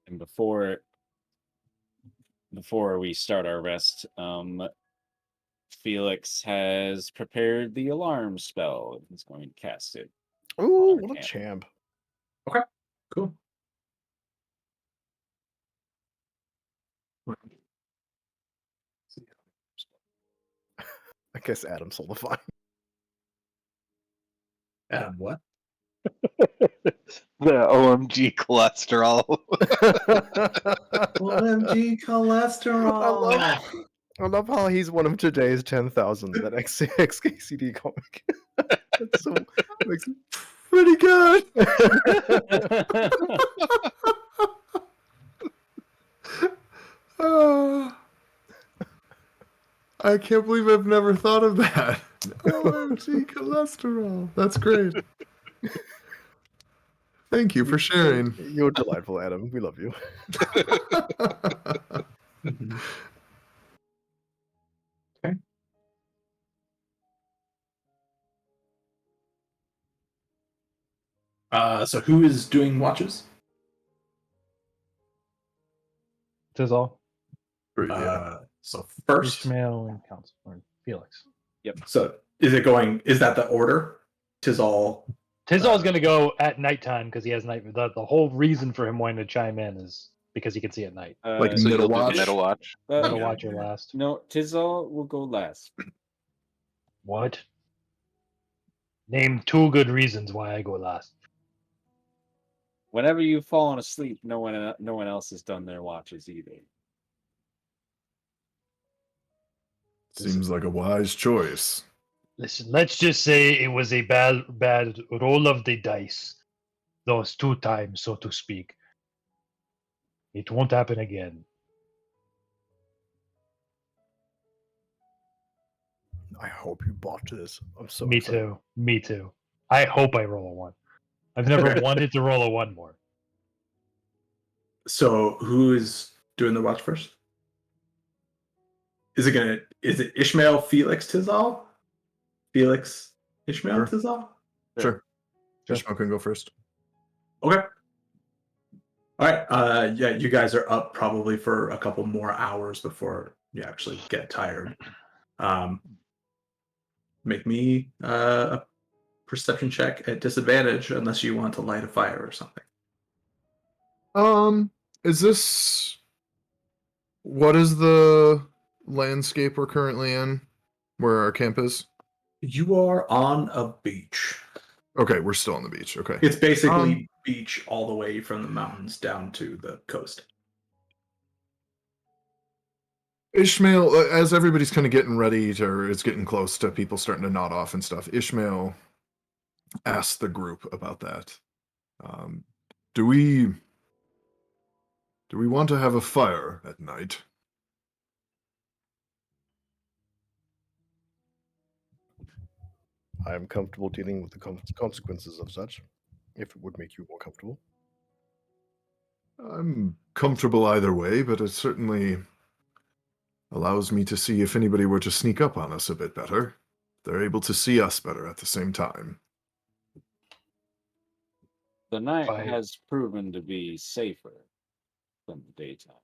And before we start our rest, Felix has prepared the alarm spell. He's going to cast it. Ooh, Our what a camp. champ. Cool. I guess Adam sold the fine. Adam, what? The OMG cholesterol. OMG cholesterol. I love how he's one of today's 10,000. That XKCD comic. That's so makes Pretty good. Oh, I can't believe I've never thought of that. OMG cholesterol. That's great. Thank you for sharing. You're delightful, Adam. We love you. Mhm. Okay. So who is doing watches? Tis all. So first, Ishmael and Council or Felix. so is that the order? Tis all. Tis all's gonna go at nighttime because he has night. The whole reason for him wanting to chime in is because he can see at night. Like So middle you'll do watch? the middle watch. Middle yeah. watch or last. No, Tizal will go last. What? Name 2 good reasons why I go last. Whenever you've fallen asleep, no one else has done their watches either. Seems like a wise choice. Listen, let's just say it was a bad roll of the dice. Those 2 times, so to speak. It won't happen again. I hope you bought this. I'm so Me excited. too. Me too. I hope I roll a 1. I've never wanted to roll a 1 more. So who is doing the watch first? Is it Ishmael, Felix, Tizal? Felix, Ishmael, Sure. Tizal? Sure. Ishmael can go first. Okay. All right. Yeah, you guys are up probably for a couple more hours before you actually get tired. Make me a perception check at disadvantage unless you want to light a fire or something. Is this what is the landscape we're currently in? Where our camp is? You are on a beach. Okay, we're still on the beach. Okay. It's basically beach all the way from the mountains down to the coast. Ishmael, as everybody's kind of getting ready to, or it's getting close to people starting to nod off and stuff, Ishmael asked the group about that. Do we want to have a fire at night? I am comfortable dealing with the consequences of such, if it would make you more comfortable. I'm comfortable either way, but it certainly allows me to see if anybody were to sneak up on us a bit better. They're able to see us better at the same time. The night Fire. has proven to be safer than the daytime.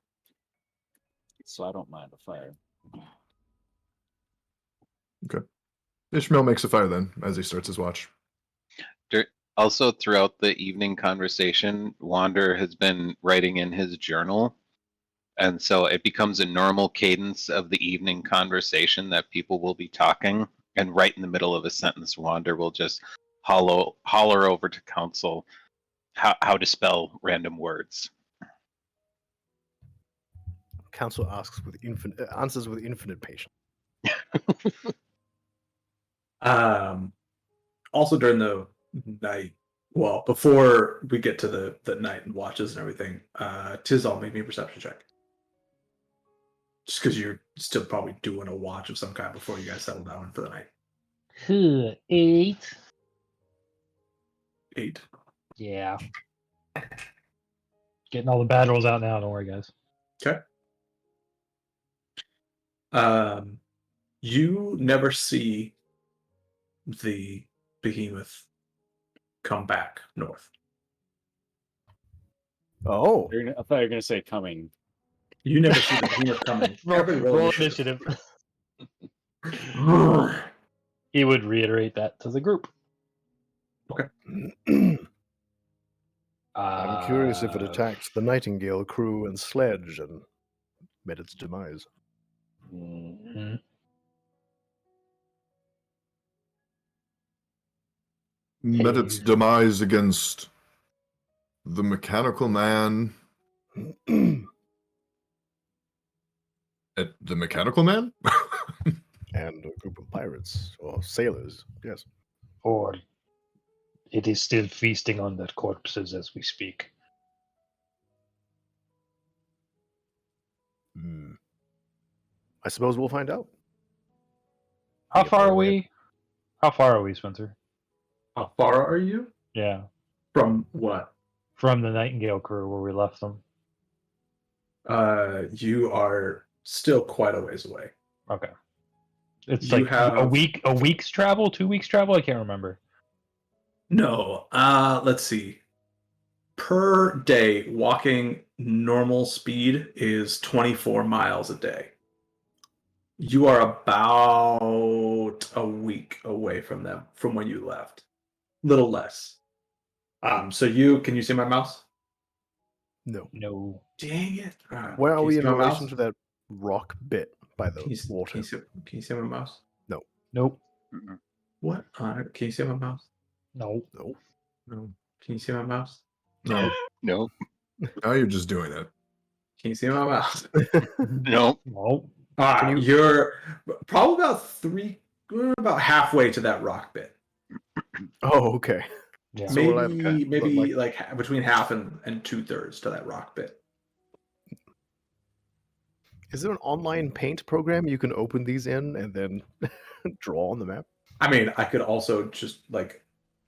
So I don't mind a fire. Ishmael makes a fire then, as he starts his watch. Also, throughout the evening conversation, Wander has been writing in his journal. And so it becomes a normal cadence of the evening conversation that people will be talking. And right in the middle of a sentence, Wander will just holler over to council how to spell random words. Council asks with answers with infinite patience. Also during the night, well, before we get to the night and watches and everything, Tizal, make me a perception check. Just because you're still probably doing a watch of some kind before you guys settle down for the night. 8. 8. Yeah. Getting all the bad rolls out now. Don't worry, guys. Okay. You never see the behemoth come back north. Oh, I thought you were going to say coming. You never see the behemoth coming. Everybody roll initiative. He would reiterate that to the group. I'm curious if it attacked the Nightingale crew and sledge and met its demise. Mhm. met its Hey. demise against the mechanical man. The mechanical man? And a group of pirates or sailors. Yes. Or it is still feasting on their corpses as we speak. Hmm. I suppose we'll find out. How Be far are aware. we? How far are we, Spencer? How far are you Yeah, from what? from the Nightingale crew where we left them. You are still quite a ways away. Okay. It's You like a have week's travel, 2 weeks travel. I can't remember. no. Let's see. Per day, walking normal speed is 24 miles a day. You are about a week away from them from when you left. Little less. So can you see my mouse? No. No. Dang it. Where are Can you we see in my relation mouse? to that rock bit by the Can you, water? can you see my mouse? Nope. What? Can you see my mouse? No. No. No. Can you see my mouse? No. No, Now you're just doing it. Can you see my mouse? no. No. Can you- You're probably about halfway to that rock bit. Oh, okay. Yeah. So we're like- Maybe like- like between half and 2/3 to that rock bit. Is there an online paint program you can open these in and then draw on the map? I mean, I could also just like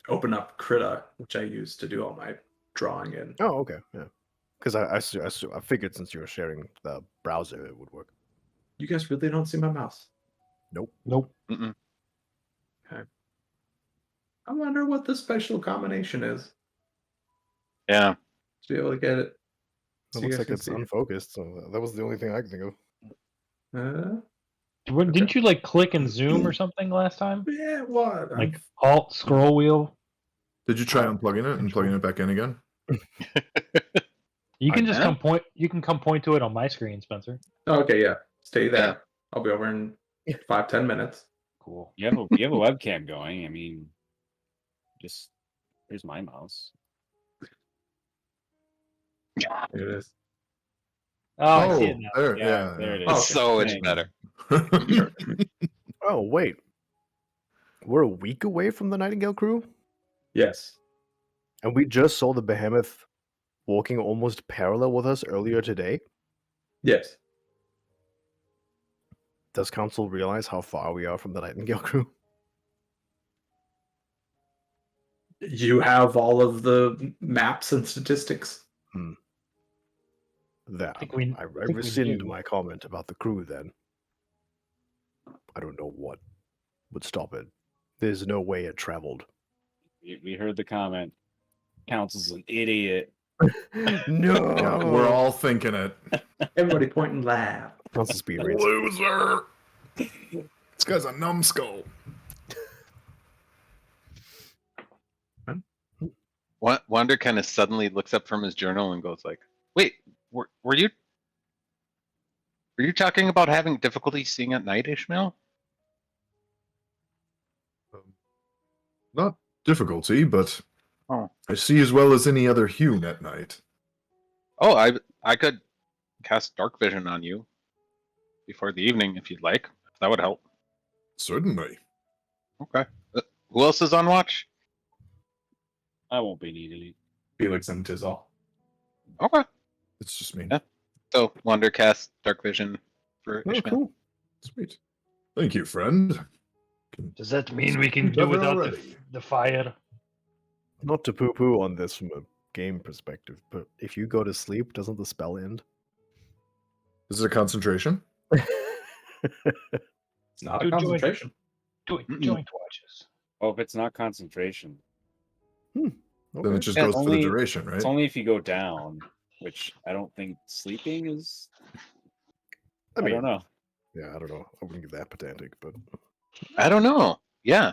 open up Krita, which I use to do all my drawing in. Oh, okay. Yeah. Because I figured since you were sharing the browser, it would work. You guys really don't see my mouse. Nope. Nope. Mm-mm. I wonder what the special combination is Yeah. to be able to get it. It So you looks guys like can it's see. unfocused, so that was the only thing I could think of. Didn't you like click and zoom or something last time? Yeah, what? Like alt scroll wheel. Did you try unplugging it and plugging it back in again? You can I just am. come point. You can come point to it on my screen, Spencer. Okay, yeah. Stay there. Yeah. I'll be over in 5-10 minutes. Cool. You have a webcam going. I mean, just here's my mouse. Here it is. Oh, I see it now. there, Yeah, there it is. Oh, It's so much Thanks. better. Oh, wait. We're a week away from the Nightingale crew? Yes. And we just saw the behemoth walking almost parallel with us earlier today? Yes. Does Council realize how far we are from the Nightingale crew? You have all of the maps and statistics. That think we- I I think we rescind do. my comment about the crew then. I don't know what would stop it. There's no way it traveled. We heard the comment. Council's an idiot. No! Yeah, we're all thinking it. Everybody point and laugh. Council speed rates. Loser! This guy's a numbskull. Wander kind of suddenly looks up from his journal and goes like, "Wait, were you talking about having difficulty seeing at night, Ishmael?" Not difficulty, but Oh. I see as well as any other human at night. Oh, I could cast dark vision on you before the evening if you'd like. That would help. Certainly. Okay. Who else is on watch? I won't be needed. Felix and Tizal. Okay. It's just me. Yeah. So Wander cast dark vision for Oh, Ishmael. cool. Sweet. Thank you, friend. Does that mean we can do Better without already. the fire? Not to poo-poo on this from a game perspective, but if you go to sleep, doesn't the spell end? This is a concentration. It's not a Dude, join- concentration. Doing Mm-mm. joint watches. Oh, if it's not concentration, Then Okay. it just Yeah, goes for the only- duration, right? it's only if you go down, which I don't think sleeping is. I I mean, don't know. yeah, I don't know. I wouldn't get that pedantic, but I don't know. Yeah.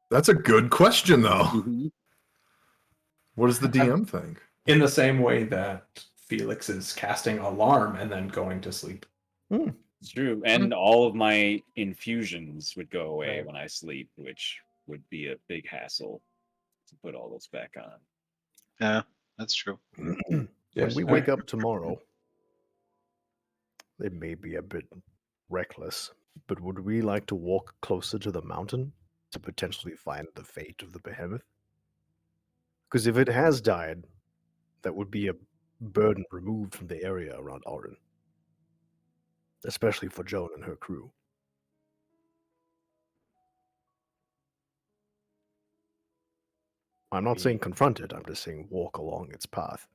That's a good question, though. Mm-hmm. What does the DM think? In the same way that Felix is casting alarm and then going to sleep. It's true. And all of my infusions would go away Right. when I sleep, which would be a big hassle. to put all those back on. Yeah, that's true. When Yes, we all wake right. up tomorrow, it may be a bit reckless, but would we like to walk closer to the mountain to potentially find the fate of the behemoth? Because if it has died, that would be a burden removed from the area around Auron, especially for Joan and her crew. I'm not saying confront it, I'm just saying walk along its path.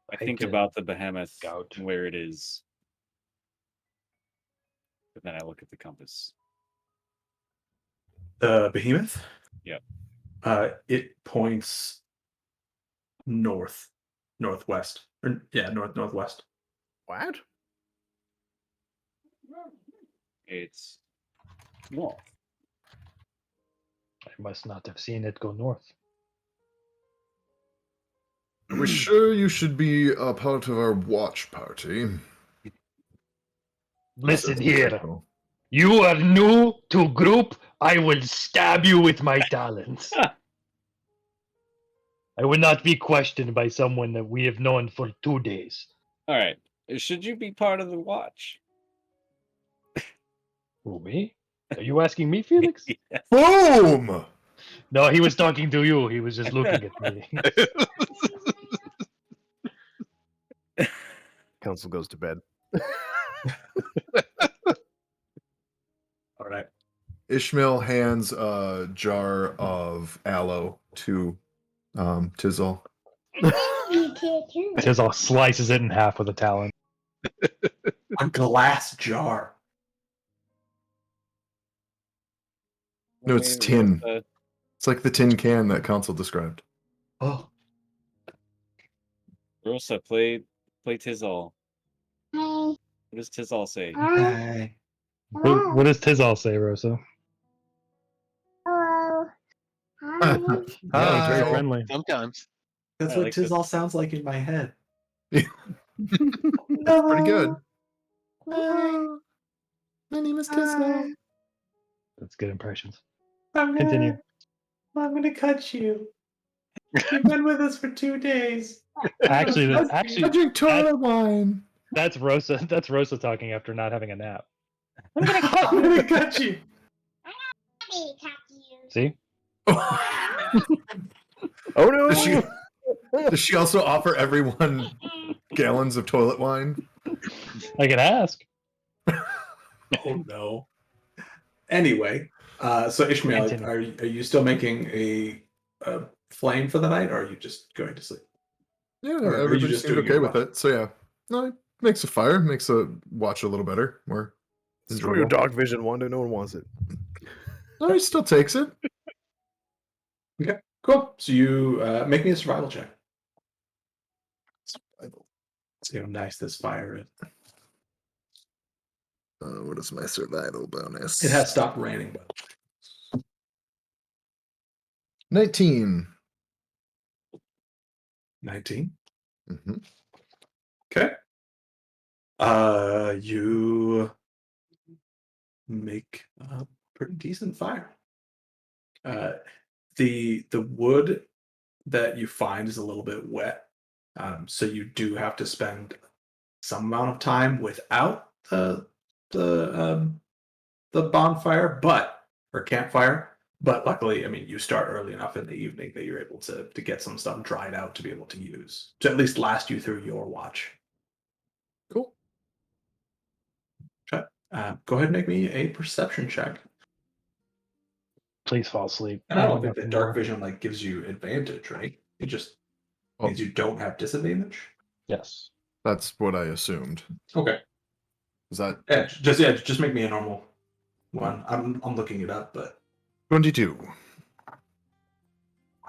I I think can about the behemoth, scout. where it is, but then I look at the compass. The behemoth. Yep. It points northwest, or northwest. What? It's north. I must not have seen it go north. Are we sure you should be a part of our watch party? Listen Says here. Michael. You are new to group. I will stab you with my talons. I will not be questioned by someone that we have known for 2 days. All right. Should you be part of the watch? Who, me? Are you asking me, Felix? Yes. Boom! No, he was talking to you. He was just looking at me. Council goes to bed. All right. Ishmael hands a jar of aloe to Tizzle. Tizzle slices it in half with a talon. A glass jar. No, it's Wait, tin. what's It's like the tin can that Council described. Oh, Rosa, play Tizzle. What does Tizzle say? hey. What does Tizzle say, Rosa? Yeah, it's very Tizzle. friendly. Sometimes. That's I what like this. Tizzle sounds like in my head. That's pretty good. My name is Tizzle. That's good impressions. I'm Continue. gonna cut you. You've been with us for 2 days. Actually, I drink toilet wine. that's Rosa. That's Rosa talking after not having a nap. I'm gonna cut you. See? Oh no! Does she also offer everyone gallons of toilet wine? I can ask. Oh no. Anyway, so Ishmael, Continue. are you still making a flame for the night, or are you just going to sleep? Yeah, Or are you everybody just seemed doing okay your with watch? it. So yeah, no, it makes a fire, makes a watch a little better, more Screw your enjoyable. dark vision, Wanda. No one wants it. No, he still takes it. Okay, cool. So you make me a survival check. Survival. See how nice this fire is. What is my survival bonus? It has stopped raining, but 19. 19. Mm-hmm. Okay. You make a pretty decent fire. The wood that you find is a little bit wet, so you do have to spend some amount of time without the bonfire, or campfire. But luckily, I mean, you start early enough in the evening that you're able to get some stuff dried out to be able to use to at least last you through your watch. Cool. Okay. Go ahead and make me a perception check. Please fall asleep. And I don't think Nothing that dark more. vision gives you advantage, right? It just Oh, means you don't have disadvantage. Yes. that's what I assumed. Okay. Is that Just make me a normal one. I'm looking it up, but 22?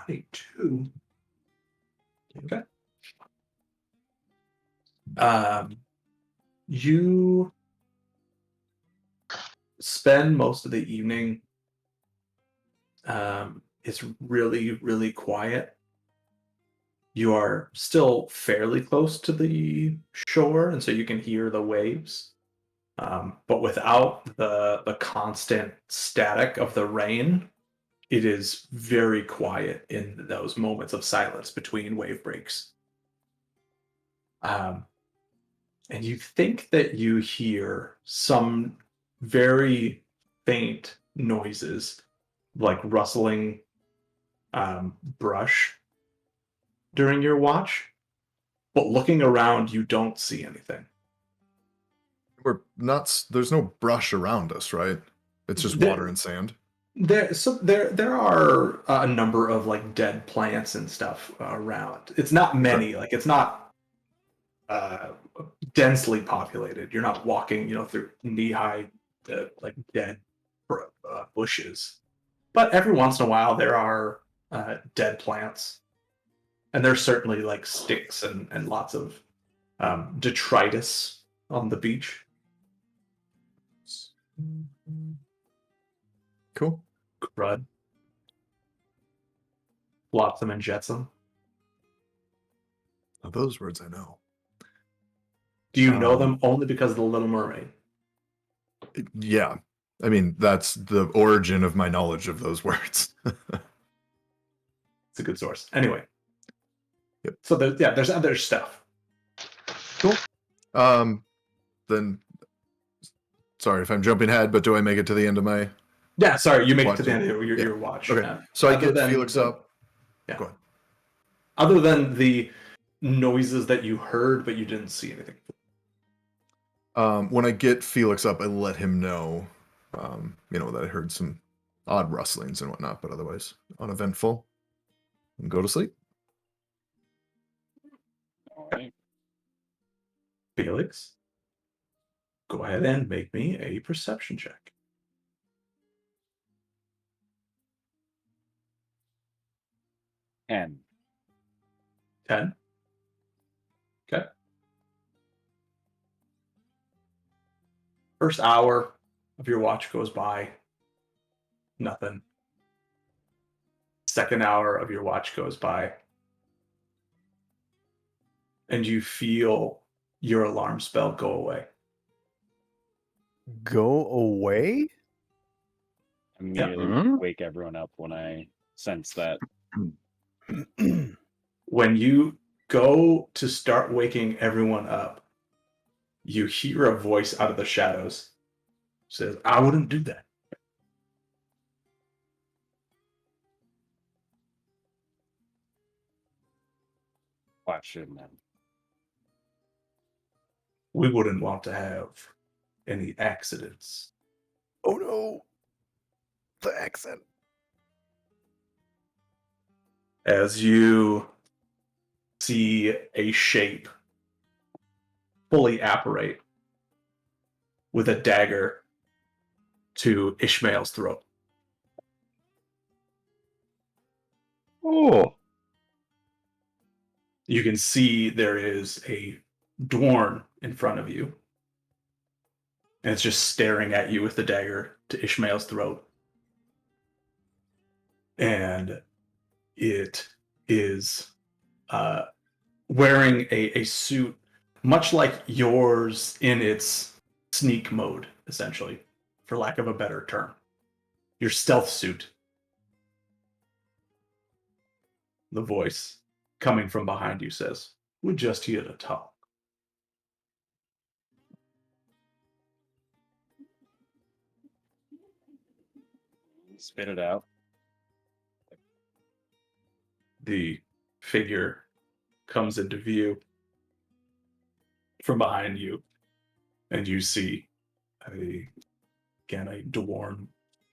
22. Okay. You spend most of the evening. It's really, really quiet. You are still fairly close to the shore, and so you can hear the waves. But without the constant static of the rain, it is very quiet in those moments of silence between wave breaks. Um, and you think that you hear some very faint noises, like rustling brush during your watch, but looking around, you don't see anything. We're not. There's no brush around us, right? It's just water and sand. There are a number of like dead plants and stuff around. It's not many. Like it's not densely populated. You're not walking, through knee-high like dead bushes. But every once in a while, there are dead plants, and there's certainly like sticks and lots of detritus on the beach. Cool. Crud. Flotsam and jetsam. Now, those words I know. Do you know them only because of the Little Mermaid? Yeah. I mean, that's the origin of my knowledge of those words. It's a good source. Anyway. Yep. So there's other stuff. Cool. Then, sorry if I'm jumping ahead, but do I make it to the end of my? Yeah, sorry, you make it Watch to the it. end of your watch. Okay. So I Other get than Felix up. Yeah. Go ahead. Other than the noises that you heard, but you didn't see anything. When I get Felix up, I let him know, that I heard some odd rustlings and whatnot, but otherwise uneventful. And go to sleep. All right. Felix, go ahead and make me a perception check. 10. 10. Okay. First hour of your watch goes by. Nothing. Second hour of your watch goes by. And you feel your alarm spell go away. Go away? Immediately Mhm. wake everyone up when I sense that. When you go to start waking everyone up, you hear a voice out of the shadows. Says, I wouldn't do that. Why shouldn't I? We wouldn't want to have any accidents. Oh no. The accent. As you see a shape fully apparate with a dagger to Ishmael's throat. Oh, You can see there is a Dwarn in front of you. And it's just staring at you with the dagger to Ishmael's throat. And it is wearing a suit much like yours in its sneak mode, essentially, for lack of a better term. Your stealth suit. The voice coming from behind you says, we're just here to talk. Spit it out. The figure comes into view from behind you, and you see a Dwarn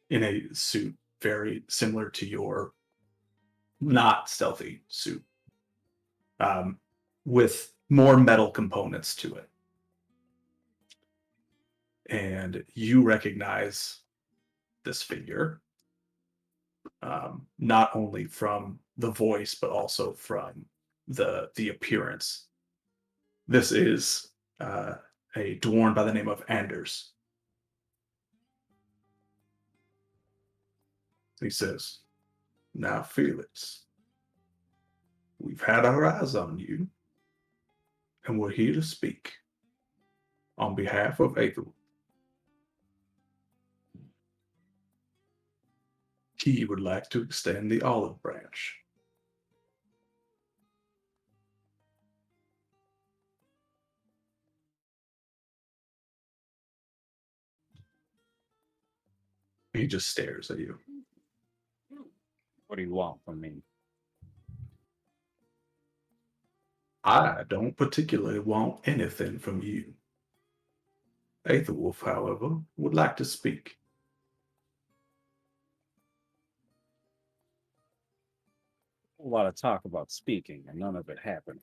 in a suit very similar to your not stealthy suit, with more metal components to it. And you recognize this figure, not only from the voice, but also from the appearance. This is a Dwarn by the name of Anders. He says, now, Felix, we've had our eyes on you, and we're here to speak on behalf of Aether. he would like to extend the olive branch. He just stares at you. What do you want from me? I don't particularly want anything from you. Aethelwolf, however, would like to speak. A lot of talk about speaking, and none of it happened.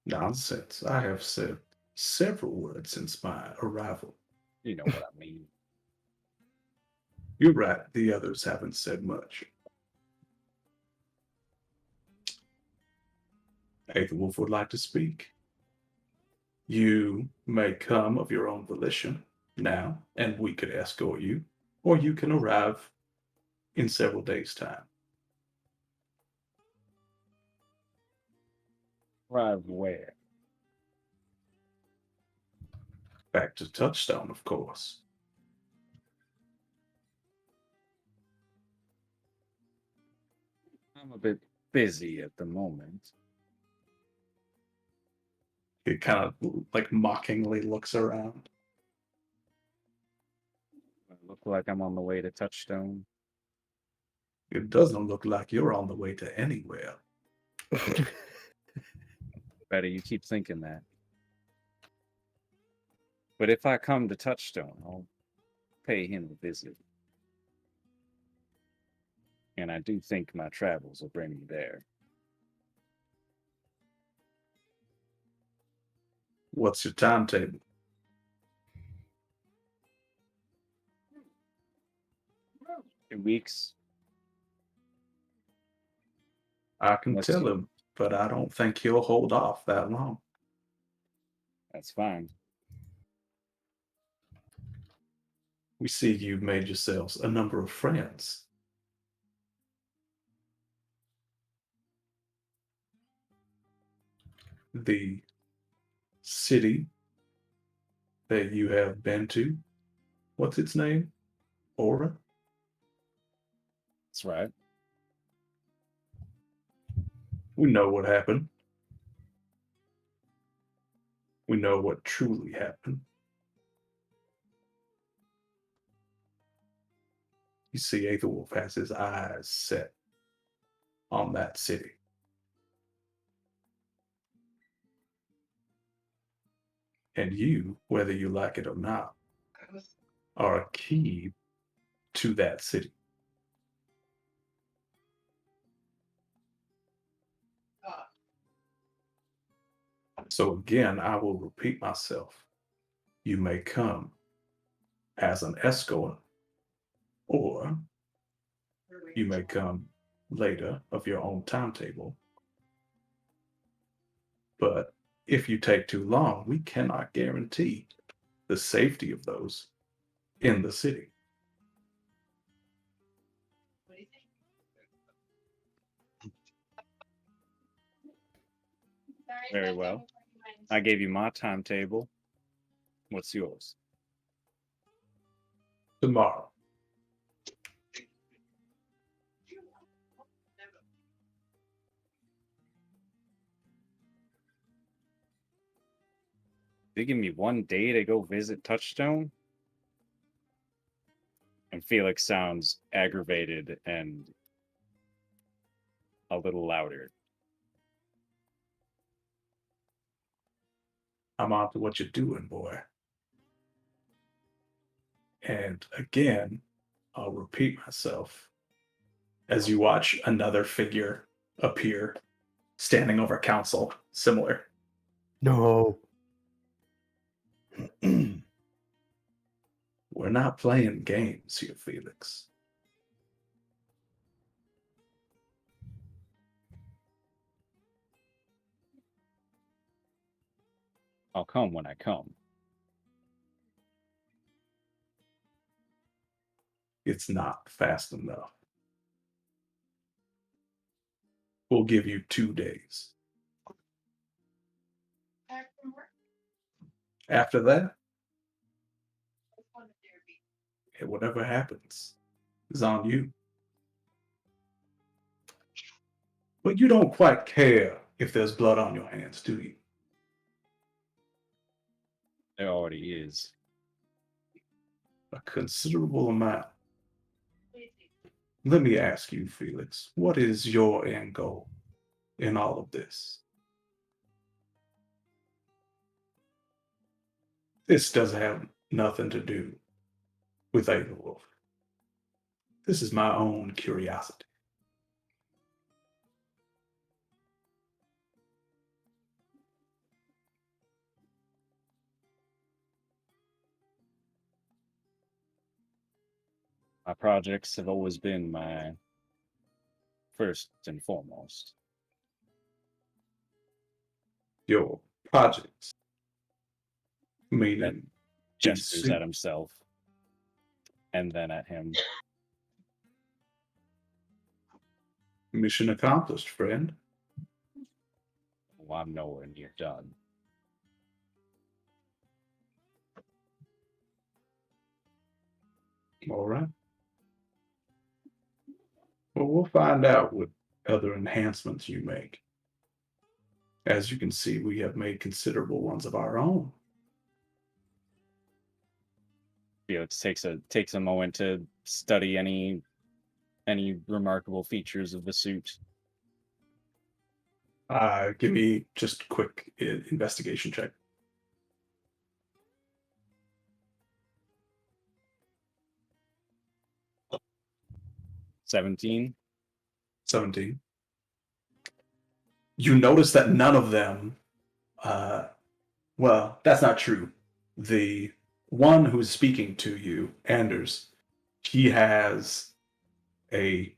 Nonsense. I have said several words since my arrival. You know what I mean. You're right, the others haven't said much. Aethelwolf would like to speak. You may come of your own volition now, and we could escort you, or you can arrive in several days' time. Arrive where? Back to Touchstone, of course. I'm a bit busy at the moment. He kind of like mockingly looks around. I look like I'm on the way to Touchstone. It doesn't look like you're on the way to anywhere. Better you keep thinking that. But if I come to Touchstone, I'll pay him a visit. And I do think my travels will bring me there. What's your timetable? In weeks, I can Let's tell do- him, but I don't think he'll hold off that long. that's fine. We see you've made yourselves a number of friends. The city that you have been to, what's its name? Aura? That's right. We know what happened. We know what truly happened. You see, Aethelwolf has his eyes set on that city. And you, whether you like it or not, are a key to that city. So again, I will repeat myself. You may come as an escort, or you may come later of your own timetable. But if you take too long, we cannot guarantee the safety of those in the city. Very well. I gave you my timetable. What's yours? Tomorrow. They give me one day to go visit Touchstone? And Felix sounds aggravated and a little louder. I'm on to what you're doing, boy. And again, I'll repeat myself as you watch another figure appear standing over council, similar. No. We're not playing games here, Felix. I'll come when I come. It's not fast enough. We'll give you 2 days. After that, whatever happens, is on you. But you don't quite care if there's blood on your hands, do you? There already is. A considerable amount. Let me ask you, Felix, what is your end goal in all of this? This doesn't have nothing to do with Aetherwolf. This is my own curiosity. My projects have always been my first and foremost. Your projects, That meaning gestures suit. at himself and then at him. Mission accomplished, friend. Oh, I'm nowhere near done. All right. Well, we'll find out what other enhancements you make. As you can see, we have made considerable ones of our own. Felix takes a moment to study any remarkable features of the suit. Give me just a quick investigation check. 17. 17. You notice that none of them, well, that's not true. The one who's speaking to you, Anders, he has a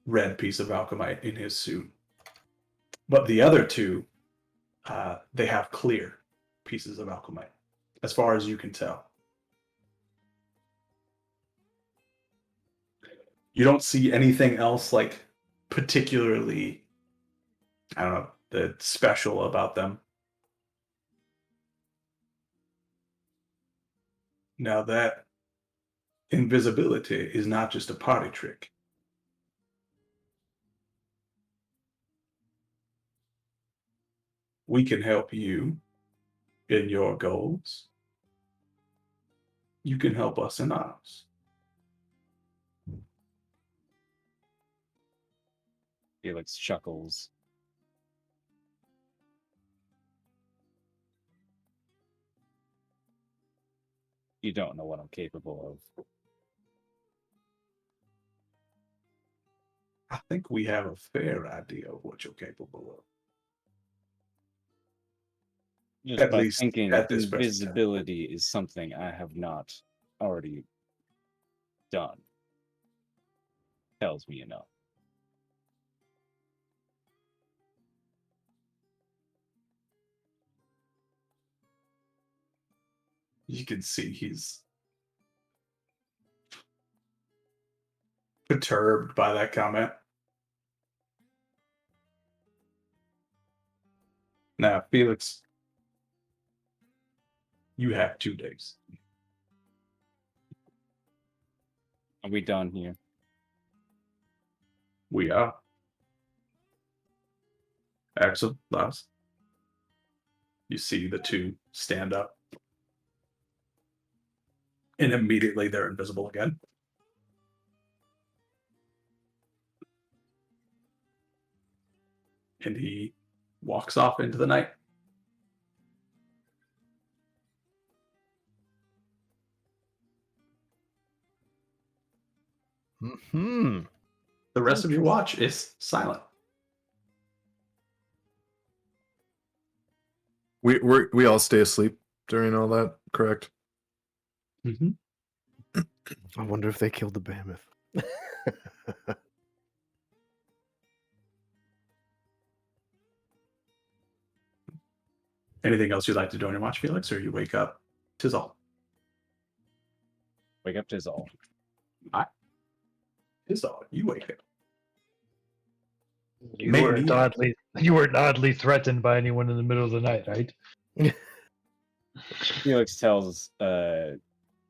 red piece of alchemite in his suit. But the other two, they have clear pieces of alchemite, as far as you can tell. You don't see anything else like particularly, I don't know, that's special about them. Now that invisibility is not just a party trick. We can help you in your goals. You can help us in ours. Felix chuckles. You don't know what I'm capable of. I think we have a fair idea of what you're capable of. Just At by least thinking at this present time. invisibility is something I have not already done. Tells me enough. You can see he's perturbed by that comment. Now, Felix, you have 2 days. Are we done here? We are. Axel, Lars. You see the two stand up. And immediately they're invisible again. And he walks off into the night. Hmm. The rest of your watch is silent. We all stay asleep during all that, correct? Mm-hmm. I wonder if they killed the behemoth. Anything else you'd like to do on your watch, Felix, or you wake up? 'Tis all. Wake up, 'tis all. 'Tis all. You wake up. You Maybe. weren't oddly threatened by anyone in the middle of the night, right? Felix tells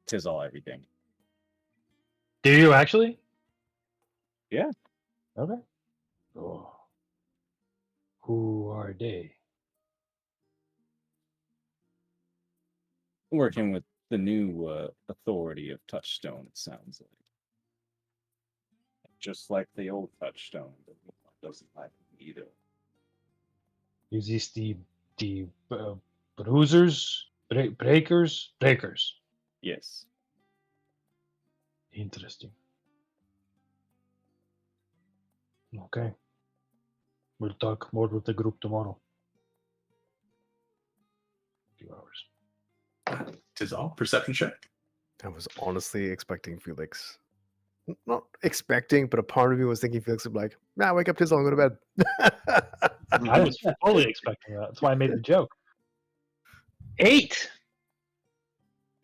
'tis all everything. Do you actually? Yeah. Okay. Oh. Who are they? Working with the new authority of Touchstone, it sounds like. Just like the old Touchstone, that doesn't like them either. Is this the bruisers, breakers? Yes. Interesting. Okay. We'll talk more with the group tomorrow. 2 hours. Tis all. Perception check. I was honestly expecting Felix. Not expecting, but a part of me was thinking Felix would be like, nah, wake up, Tizzle, and go to bed. I was fully expecting that. That's why I made the joke. 8.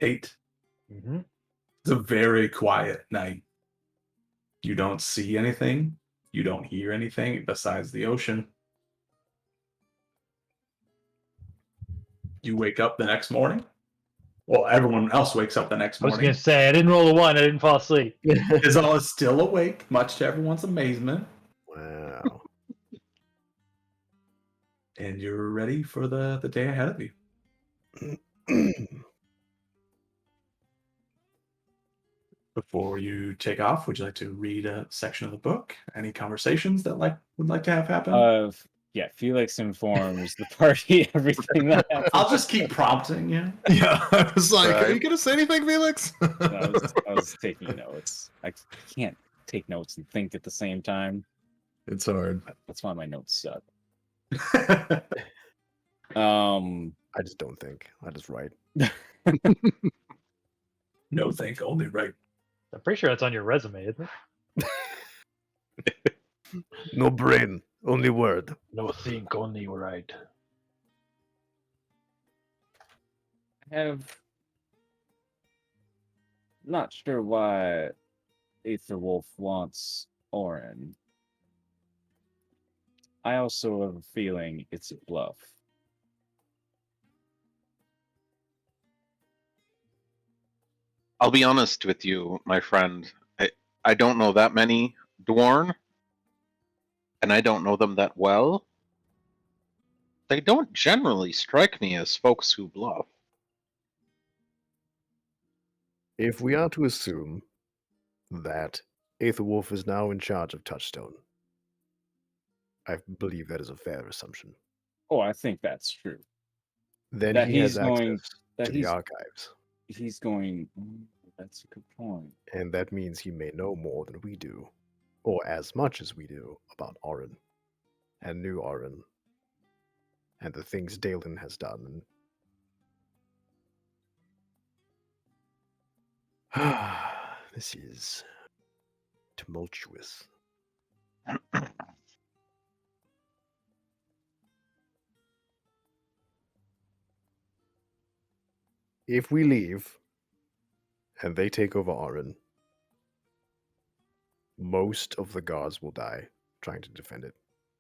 8. Mm-hmm. It's a very quiet night. You don't see anything. You don't hear anything besides the ocean. You wake up the next morning. Well, everyone else wakes up the next I was morning. going to say, I didn't roll a 1. I didn't fall asleep. Izal is still awake, much to everyone's amazement. Wow. And you're ready for the day ahead of you. Before you take off, would you like to read a section of the book? Any conversations that would like to have happen? Yeah, Felix informs the party everything that happened. I'll just keep prompting you. Yeah, I was like, Right. are you gonna say anything, Felix? I was taking notes. I can't take notes and think at the same time. It's hard. That's why my notes suck. I just don't think. I just write. No think, only right. I'm pretty sure that's on your resume, isn't it? No brain, only word. No think, only right. I have not sure why Aetherwolf wants Orin. I also have a feeling it's a bluff. I'll be honest with you, my friend. I don't know that many Dwarn, and I don't know them that well. They don't generally strike me as folks who bluff. If we are to assume that Aetherwolf is now in charge of Touchstone, I believe that is a fair assumption. Oh, I think that's true. Then That he has he's going- access that to the archives, He's going. That's a good point. and that means he may know more than we do, or as much as we do, about Orin, and New Orin, and the things Dalen has done. This is tumultuous. If we leave and they take over Orin, most of the guards will die trying to defend it.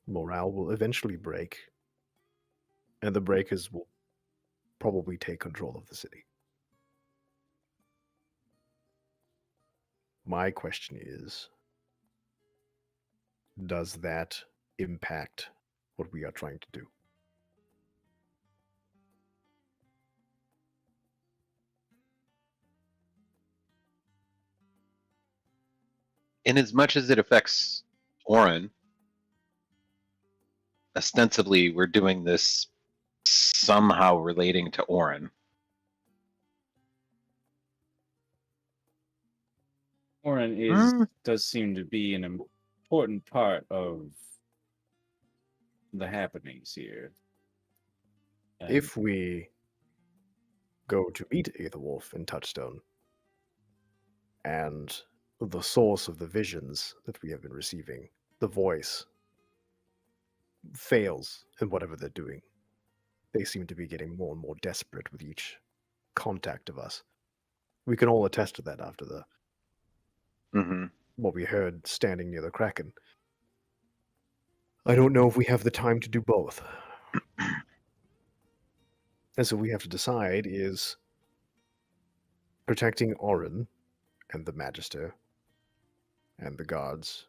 Morale will eventually break, and the breakers will probably take control of the city. My question is, does that impact what we are trying to do? In as much as it affects Orin, ostensibly we're doing this somehow relating to Orin. Orin does seem to be an important part of the happenings here. If we go to meet Aetherwolf in Touchstone, and the source of the visions that we have been receiving, the voice, fails in whatever they're doing, they seem to be getting more and more desperate with each contact of us. We can all attest to that after the what we heard standing near the Kraken. I don't know if we have the time to do both. And so we have to decide is protecting Orin and the Magister and the guards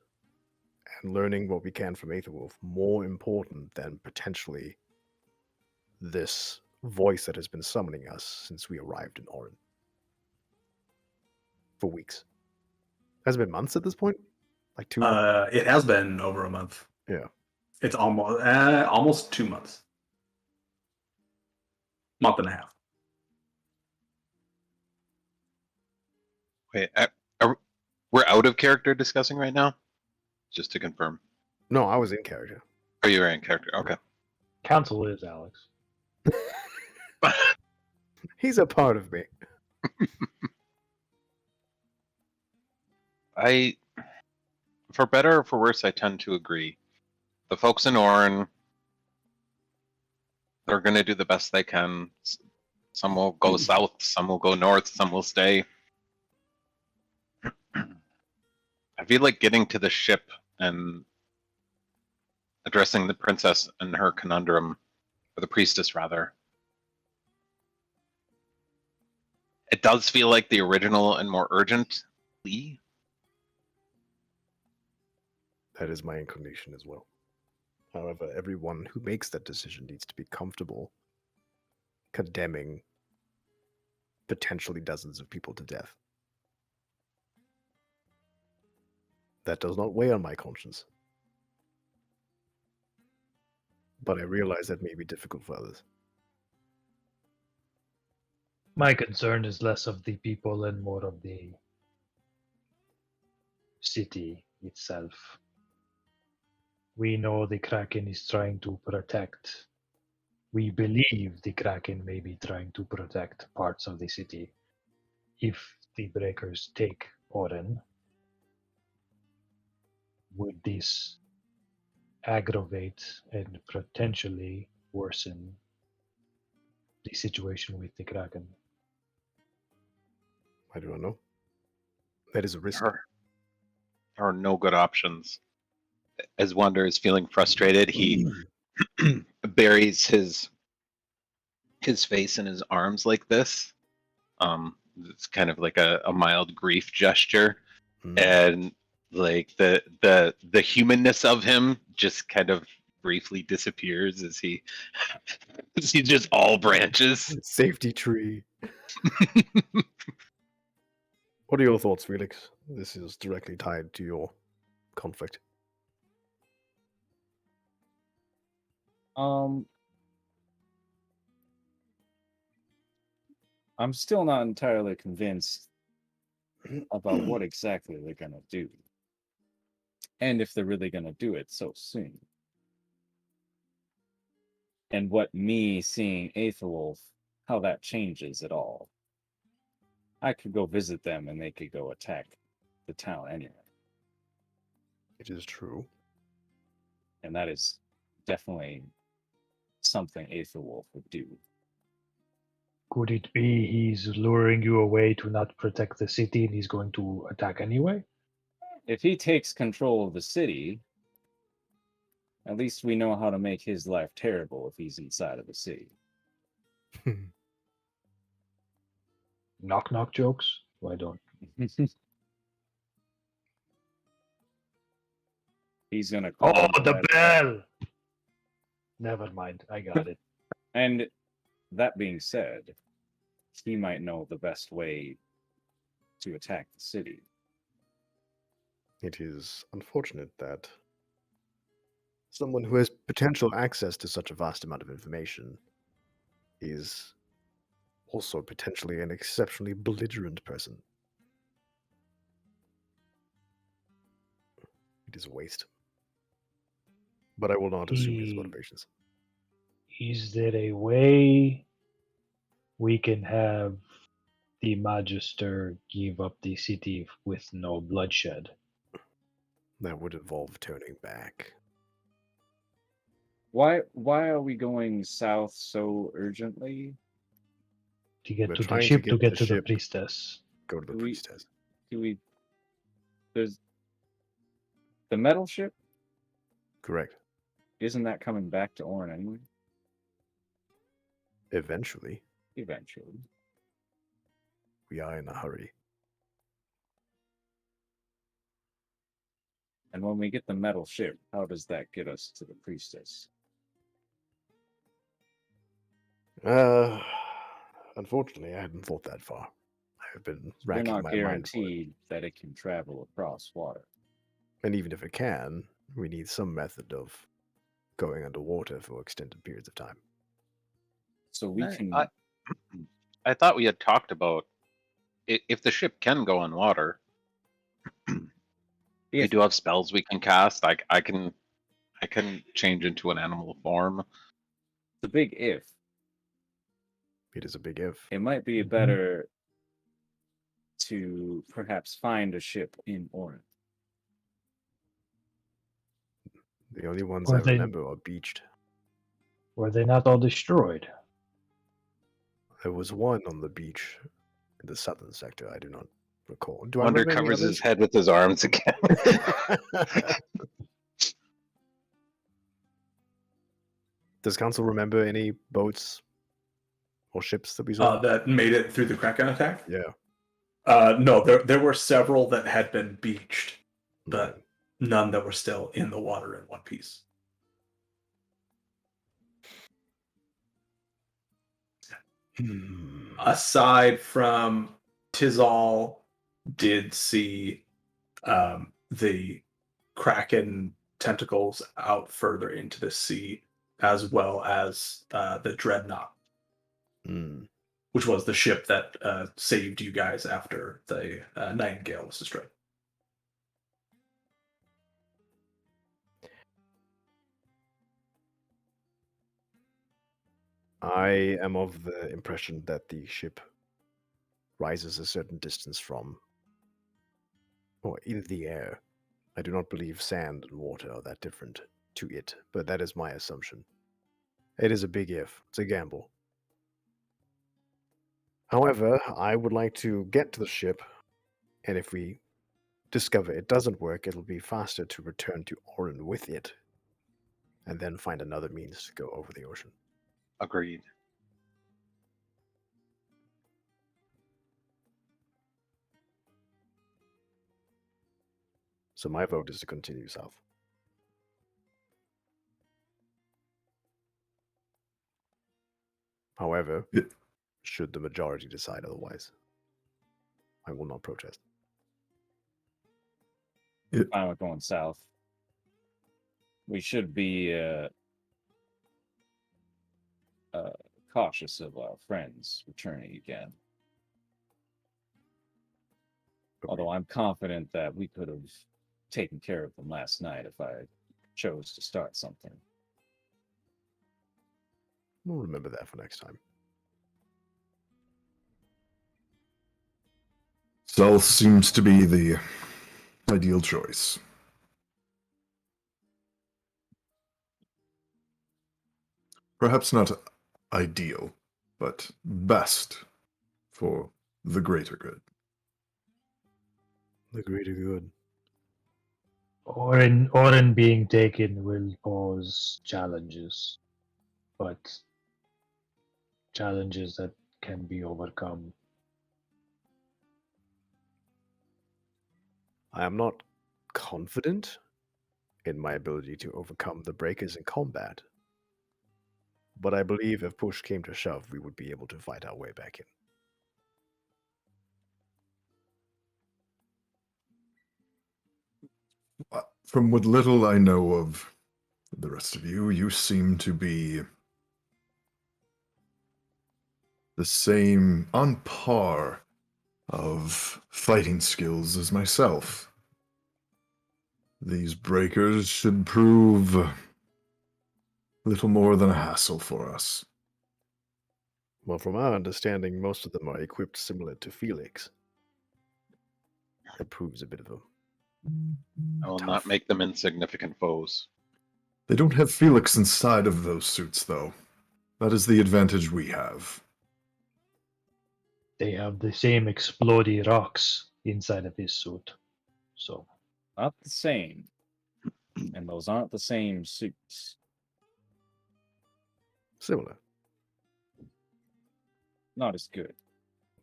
and learning what we can from Aetherwolf more important than potentially this voice that has been summoning us since we arrived in Orin. For weeks. Has it been months at this point? Like 2 months? It has been over a month. Yeah. It's almost 2 months. Month and a half. Wait, we're out of character discussing right now? Just to confirm. No, I was in character. Oh, you were in character. Okay. Council is Alex. He's a part of me. For better or for worse, I tend to agree. The folks in Orin, they're going to do the best they can. Some will go south, some will go north, some will stay. I feel like getting to the ship and addressing the princess and her conundrum, or the priestess rather. It does feel like the original and more urgent plea. That is my inclination as well. However, everyone who makes that decision needs to be comfortable condemning potentially dozens of people to death. That does not weigh on my conscience. But I realize that may be difficult for others. My concern is less of the people and more of the city itself. We know the Kraken is trying to protect. We believe the Kraken may be trying to protect parts of the city. If the Breakers take Oren, would this aggravate and potentially worsen the situation with the Kraken? I do not know. That is a risk. There are no good options. As Wander is feeling frustrated, he buries his face in his arms like this. It's kind of like a mild grief gesture, and like the humanness of him just kind of briefly disappears as he just all branches. Safety tree. What are your thoughts, Felix? This is directly tied to your conflict. I'm still not entirely convinced about what exactly they're gonna do, and if they're really gonna do it so soon. And what me seeing Aetherwolf, how that changes it all. I could go visit them and they could go attack the town anyway. It is true. And that is definitely something Aetherwolf would do. Could it be he's luring you away to not protect the city and he's going to attack anyway? If he takes control of the city, at least we know how to make his life terrible if he's inside of the city. Knock knock jokes? Why don't? He's gonna Oh, call the bell! Never mind, I got it. And that being said, he might know the best way to attack the city. It is unfortunate that someone who has potential access to such a vast amount of information is also potentially an exceptionally belligerent person. It is a waste. But I will not assume his motivations. Is there a way we can have the Magister give up the city with no bloodshed? That would involve turning back. Why are we going south so urgently? To get We're to the trying to ship, get to get the to the ship. priestess. Go to the Do we- priestess. There's the metal ship? Correct. Isn't that coming back to Orin anyway? Eventually, Eventually. we are in a hurry. And when we get the metal ship, how does that get us to the priestess? Unfortunately, I hadn't thought that far. I have been We're racking not my mind for it. guaranteed that it can travel across water. And even if it can, we need some method of going underwater for extended periods of time. So we can. I thought we had talked about if the ship can go on water. We If- do have spells we can cast. I can change into an animal form. the big if. It is a big if. It might be Mhm. better to perhaps find a ship in Orin. The only ones Or I they- remember are beached. Were they not all destroyed? There was one on the beach in the southern sector. I do not recall. Do I Wonder remember any covers his others? head with his arms again. Does Council remember any boats or ships that we saw? That made it through the Kraken attack? Yeah. No, there were several that had been beached, but Right. none that were still in the water in one piece. Aside from Tizal, did see the Kraken tentacles out further into the sea, as well as the Dreadnought, Hmm. which was the ship that saved you guys after the Nightingale was destroyed. I am of the impression that the ship rises a certain distance from, or in the air. I do not believe sand and water are that different to it, but that is my assumption. It is a big if. It's a gamble. However, I would like to get to the ship, and if we discover it doesn't work, it'll be faster to return to Orin with it, and then find another means to go over the ocean. Agreed. So my vote is to continue south. However, Yeah. should the majority decide otherwise, I will not protest. Fine with going south. We should be cautious of our friends returning again. Although I'm confident that we could have taken care of them last night if I chose to start something. We'll remember that for next time. South seems to be the ideal choice. Perhaps not ideal, but best for the greater good. The greater good. Orin being taken will pose challenges, but challenges that can be overcome. I am not confident in my ability to overcome the breakers in combat, but I believe if push came to shove, we would be able to fight our way back in. From what little I know of the rest of you, you seem to be the same, on par of fighting skills as myself. These breakers should prove little more than a hassle for us. Well, from our understanding, most of them are equipped similar to Felix. That proves a bit of a I will Tough. not make them insignificant foes. They don't have Felix inside of those suits, though. That is the advantage we have. They have the same explodey rocks inside of his suit. So Not the same. And those aren't the same suits. similar. Not as good.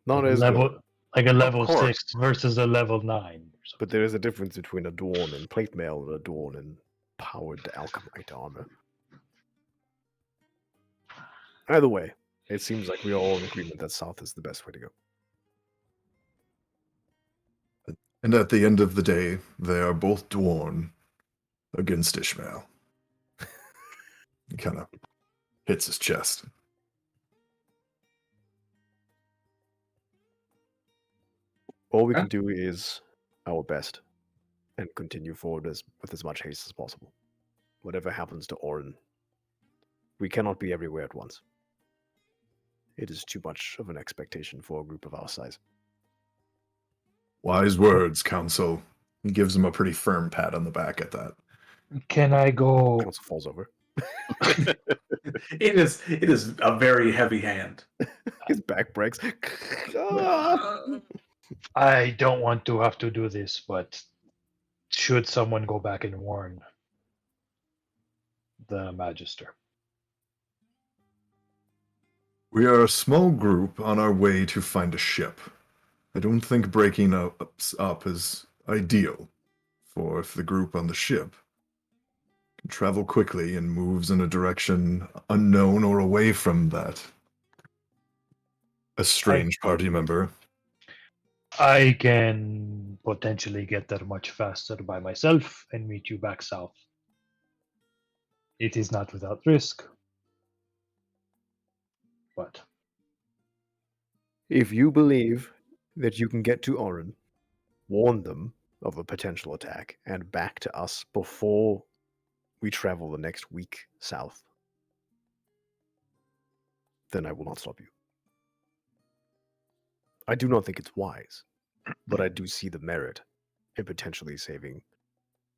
Not like as level good. like a level course. 6 versus a level 9. But there is a difference between adorn in plate mail and adorn in powered alchemite armor. Either way, it seems like we are all in agreement that south is the best way to go. And at the end of the day, they are both Dwarn against Ishmael. He kind of hits his chest. All we can do is our best and continue forward with as much haste as possible. Whatever happens to Orin, we cannot be everywhere at once. It is too much of an expectation for a group of our size. Wise words, Council. He gives him a pretty firm pat on the back at that. Can I go? Council falls over. It is a very heavy hand. His back breaks. Ah! I don't want to have to do this, but should someone go back and warn the Magister? We are a small group on our way to find a ship. I don't think breaking up is ideal for if the group on the ship can travel quickly and moves in a direction unknown or away from that. A strange party member. I can potentially get there much faster by myself and meet you back south. It is not without risk. But If you believe that you can get to Orin, warn them of a potential attack, and back to us before we travel the next week south, then I will not stop you. I do not think it's wise, but I do see the merit in potentially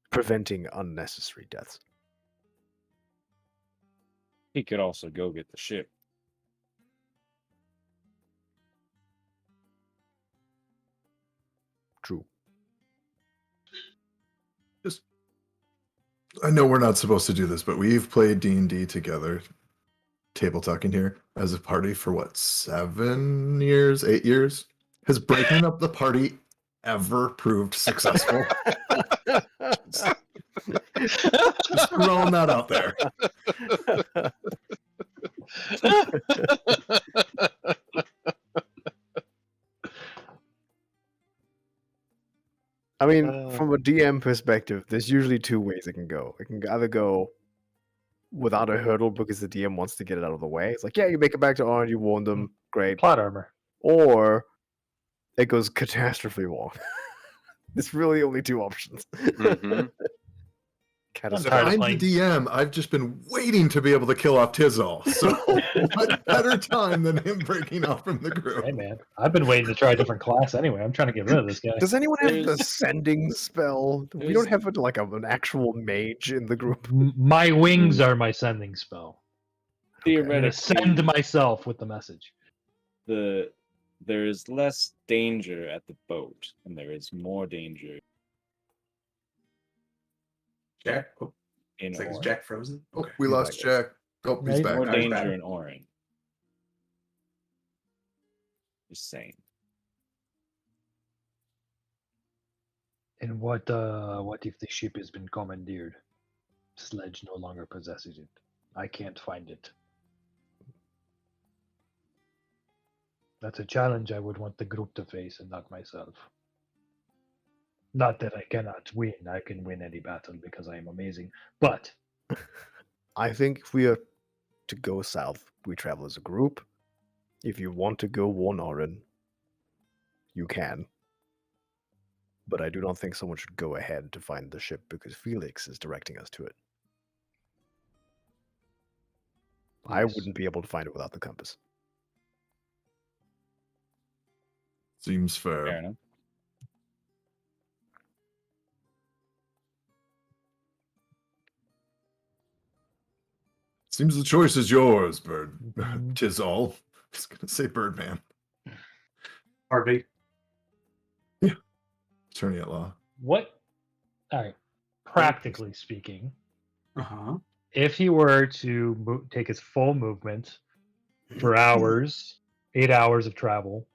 preventing unnecessary deaths. He could also go get the ship. True. I know we're not supposed to do this, but we've played D&D together, table talking here, as a party for what, 7 years, 8 years? Has breaking up the party ever proved successful? Just throwing that out there. I mean, from a DM perspective, there's usually 2 ways it can go. It can either go without a hurdle because the DM wants to get it out of the way. It's like, yeah, you make it back to Orange, you warn them, great. plot armor. Or it goes catastrophe wrong. There's really only 2 options. Mhm. As tired of I'm playing. the DM, I've just been waiting to be able to kill off Tizal. So what better time than him breaking off from the group? Hey man, I've been waiting to try a different class anyway. I'm trying to get rid of this guy. Does anyone have the There's- sending spell? We don't have an actual mage in the group. My wings are my sending spell. I'm gonna Theoretically, send myself with the message. there is less danger at the boat, and there is more danger Jack? Oh, in it's like, is Orin. Jack frozen? Oh, Okay. we lost Jack. Oh, he's Right. back. More Now he's danger back. in Orin. Just saying. And what if the ship has been commandeered? Sledge no longer possesses it. I can't find it. That's a challenge I would want the group to face and not myself. Not that I cannot win. I can win any battle because I am amazing. But I think if we are to go south, we travel as a group. If you want to go warn Orin, you can. But I do not think someone should go ahead to find the ship because Felix is directing us to it. I Yes. wouldn't be able to find it without the compass. Seems Fair fair. enough. Seems the choice is yours, Bird. Mhm. Tizal. I was gonna say Birdman. Harvey? Attorney at law. what? All right. Practically speaking, Uh-huh. if he were to take his full movement for hours, 8 hours of travel,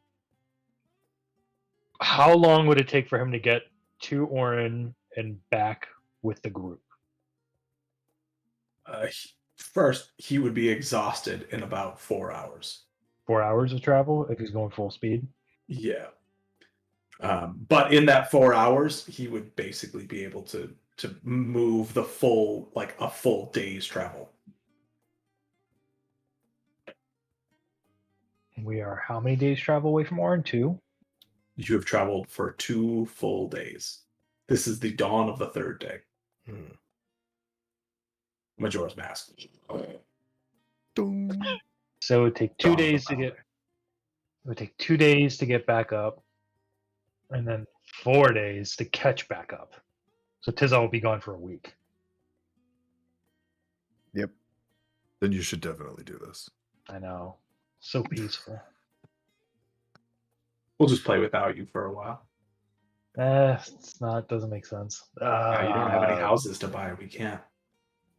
how long would it take for him to get to Orin and back with the group? First, he would be exhausted in about 4 hours. 4 hours of travel if he's going full speed? Yeah. But in that 4 hours, he would basically be able to move the full, like a full day's travel. We are how many days travel away from Orin? 2? You have traveled for 2 full days. This is the dawn of the 3rd day. Majora's Mask. So it would take 2 Dawn of the days to Founder. get. It would take 2 days to get back up, and then 4 days to catch back up. So Tizal will be gone for a week. Yep. Then you should definitely do this. I know. So peaceful. We'll just play without you for a while. It's not. Doesn't make sense. You don't have any houses to buy. We can't.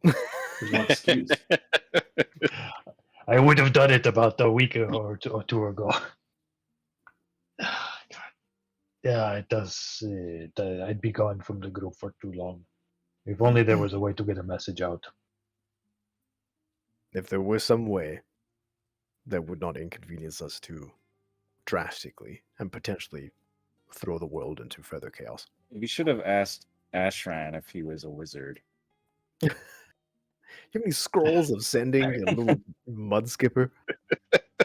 There's no excuse. I would have done it about a week or two ago. God. Yeah, it does. I'd be gone from the group for too long. If only there was a way to get a message out. If there was some way that would not inconvenience us too drastically and potentially throw the world into further chaos. We should have asked Ashran if he was a wizard. You have any scrolls of sending a little mud skipper?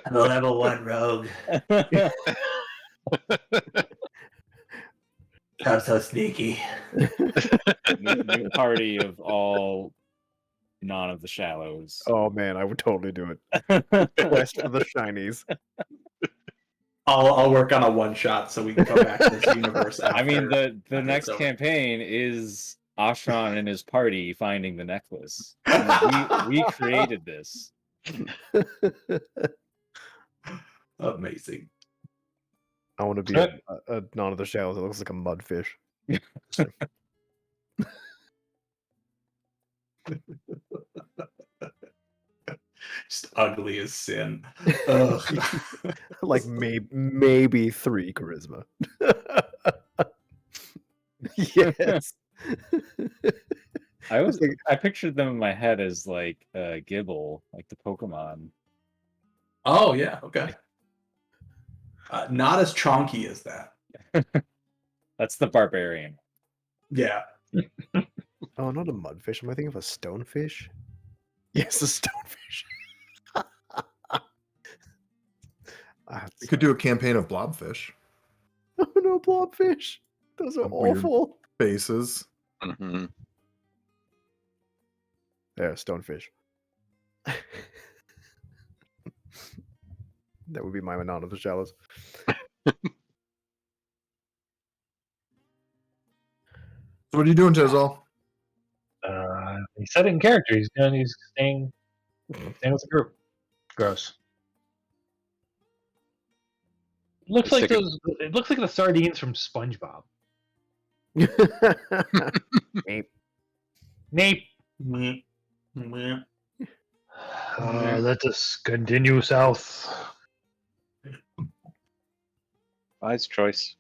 I'm a level 1 rogue. I'm so sneaky. New party of all non of the shallows. Oh man, I would totally do it. Quest for the shinies. I'll work on a one shot so we can come back to this universe. After, I mean, the after next it's over. campaign is Ashran and his party finding the necklace. And we created this. Amazing. I want to be a non of the shallows that looks like a mudfish. Just ugly as sin. Ugh. Like maybe 3 charisma. Yes. I pictured them in my head as like Gibble, like the Pokemon. Oh yeah, okay. Not as chonky as that. That's the barbarian. Yeah. Oh, not a mudfish. Am I thinking of a stonefish? Yes, a stonefish. You could do a campaign of blobfish Oh no, blobfish. Those are Weird. awful. faces. Mhm. Yeah, stonefish. That would be my non of the shallows. So what are you doing, Tizal? He said it in character. He's staying with the group. Gross. Looks like Stick it- those. It looks like the sardines from SpongeBob. Ape. Nape. Let us continue south. Wise choice.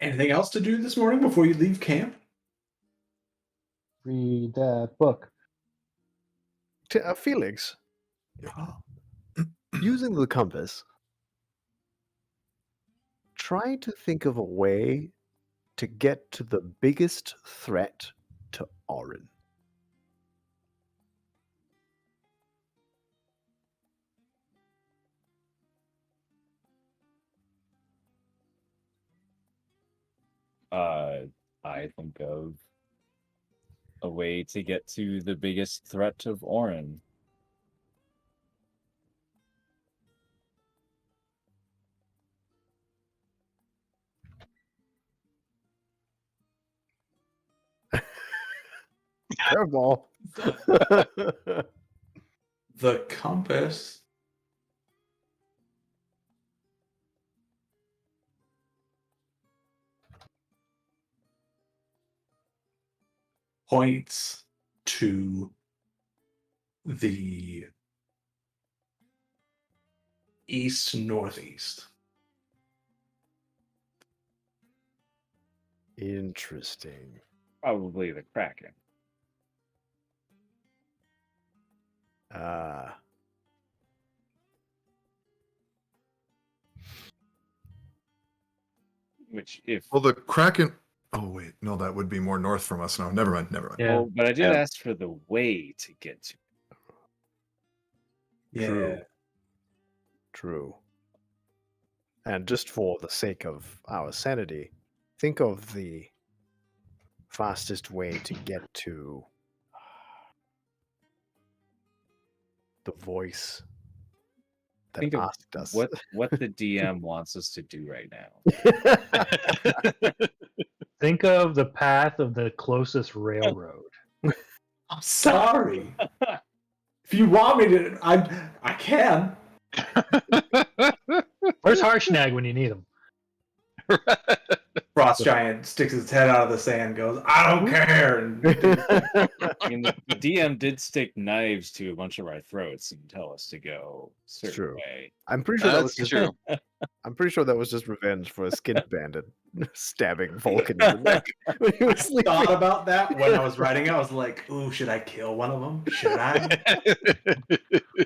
Anything else to do this morning before you leave camp? Read that book. Felix, using the compass, try to think of a way to get to the biggest threat to Orin. I think of a way to get to the biggest threat of Orin. Curveball. The compass points to the east northeast. Interesting. Probably the Kraken. Ah. Which, if Well, the Kraken. Oh wait, no, that would be more north from us now. Never mind. Never mind. Yeah. well, but I did Yeah. ask for the way to get to. True. True. And just for the sake of our sanity, think of the fastest way to get to the voice that Think of asked us. what the DM wants us to do right now. Think of the path of the closest railroad. I'm sorry. If you want me to, I can. Where's Harshnag when you need him? Frost Giant sticks his head out of the sand, goes, "I don't care." And I mean, the DM did stick knives to a bunch of our throats and tell us to go a certain True. way. I'm pretty sure that was That's just true. I'm pretty sure that was just revenge for a skin bandit stabbing Vulcan in the neck when he was sleeping. thought about that when I was writing it. I was like, "Ooh, should I kill one of them? Should I?"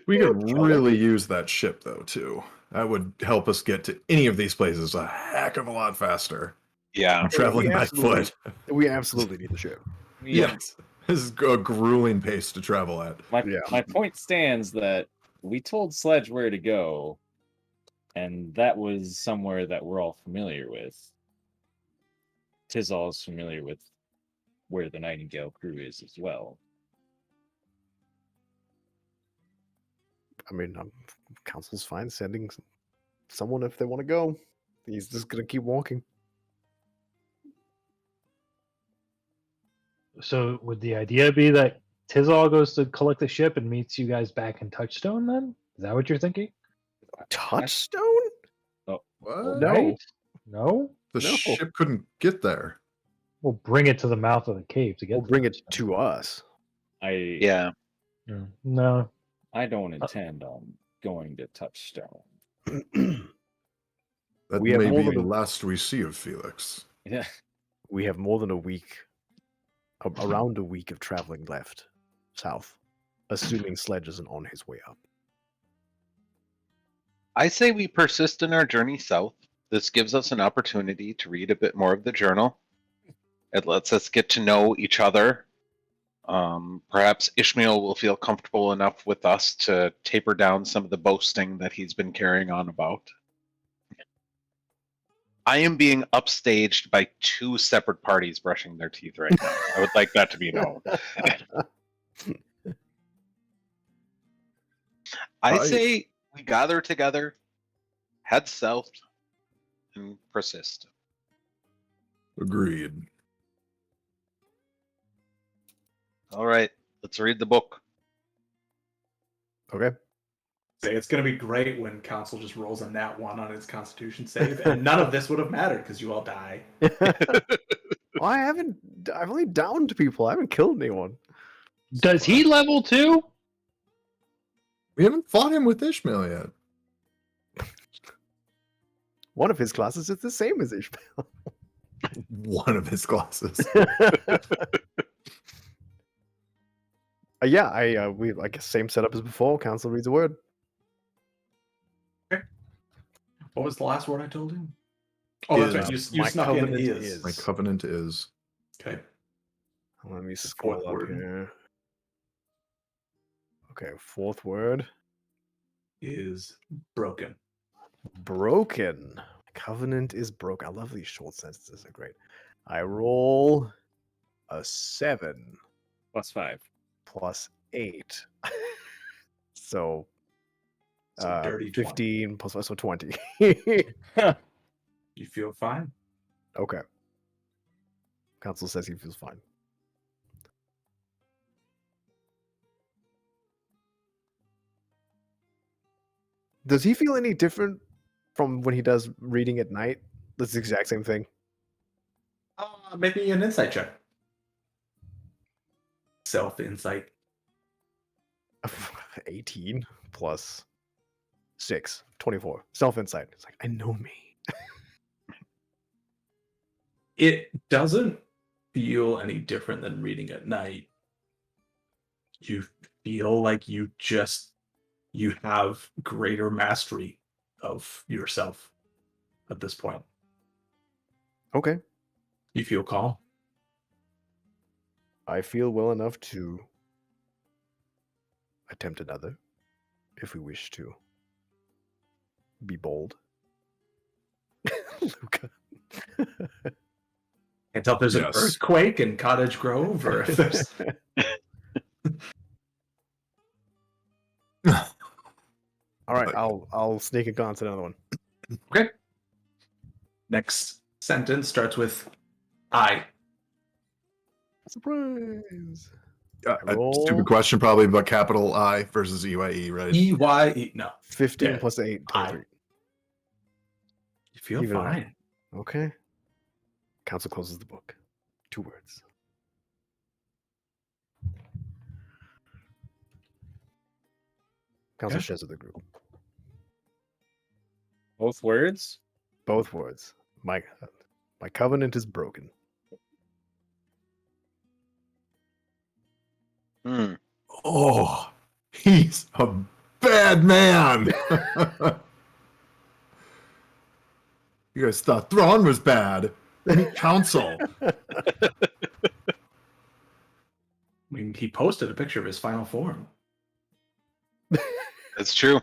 We could really use that ship though too. That would help us get to any of these places a heck of a lot faster. Yeah. I'm traveling we by absolutely- foot. We absolutely need the ship. Yes, this is a grueling pace to travel at. Yeah. My point stands that we told Sledge where to go, and that was somewhere that we're all familiar with. Tizal is familiar with where the Nightingale crew is as well. I mean, council's fine sending someone if they want to go. He's just gonna keep walking. So would the idea be that Tizal goes to collect the ship and meets you guys back in Touchstone then? Is that what you're thinking? Touchstone? What? No. Right? No? The No. ship couldn't get there. We'll bring it to the mouth of the cave to get We'll to bring it Touchstone. to us. Yeah. No. I don't intend on going to Touchstone. That We have may more be than the a- last we see of Felix. Yeah. We have more than a week, around a week of traveling left south, assuming Sledge isn't on his way up. I say we persist in our journey south. This gives us an opportunity to read a bit more of the journal. It lets us get to know each other. Perhaps Ishmael will feel comfortable enough with us to taper down some of the boasting that he's been carrying on about. I am being upstaged by two separate parties brushing their teeth right now. I would like that to be known. I say we gather together, head south, and persist. Agreed. All right, let's read the book. Okay. Say it's going to be great when Council just rolls a nat 1 on his Constitution save, and none of this would have mattered because you all die. Well, I've only downed people. I haven't killed anyone. Does he level 2? We haven't fought him with Ishmael yet. One of his classes is the same as Ishmael. One of his classes. Yeah, we I guess same setup as before. Council reads a word. What was the last word I told him? Oh, that's right. You My snuck in covenant is. My covenant is. Okay. Let me fourth scroll up word. here. Okay, fourth word. Is broken. Broken. Covenant is broken. I love these short sentences. They're great. I roll a 7 +5. plus 8. So It's a dirty 20. 15 plus 5, so 20. You feel fine? Okay. Council says he feels fine. Does he feel any different from when he does reading at night? That's the exact same thing. Maybe an insight check. Self insight. 18 plus 6, 24. Self-insight. It's like, I know me. It doesn't feel any different than reading at night. You feel like you have greater mastery of yourself at this point. Okay. You feel calm. I feel well enough to attempt another if we wish to be bold. Luca. Can't tell if there's an Yes. earthquake in Cottage Grove or if there's All right, But- I'll sneak a glance at another one. okay. Next sentence starts with I. Surprise. A Roll. stupid question, probably, but capital I versus EYE, right? EYE. No. 15 Yeah. plus 8, 23. You feel Even fine. Okay. Council closes the book. 2 words. Council Okay. shares with the group. Both words? Both words. My covenant is broken. Hmm. Oh, he's a bad man. You guys thought Thrawn was bad. Meet Council. I mean, he posted a picture of his final form. That's true.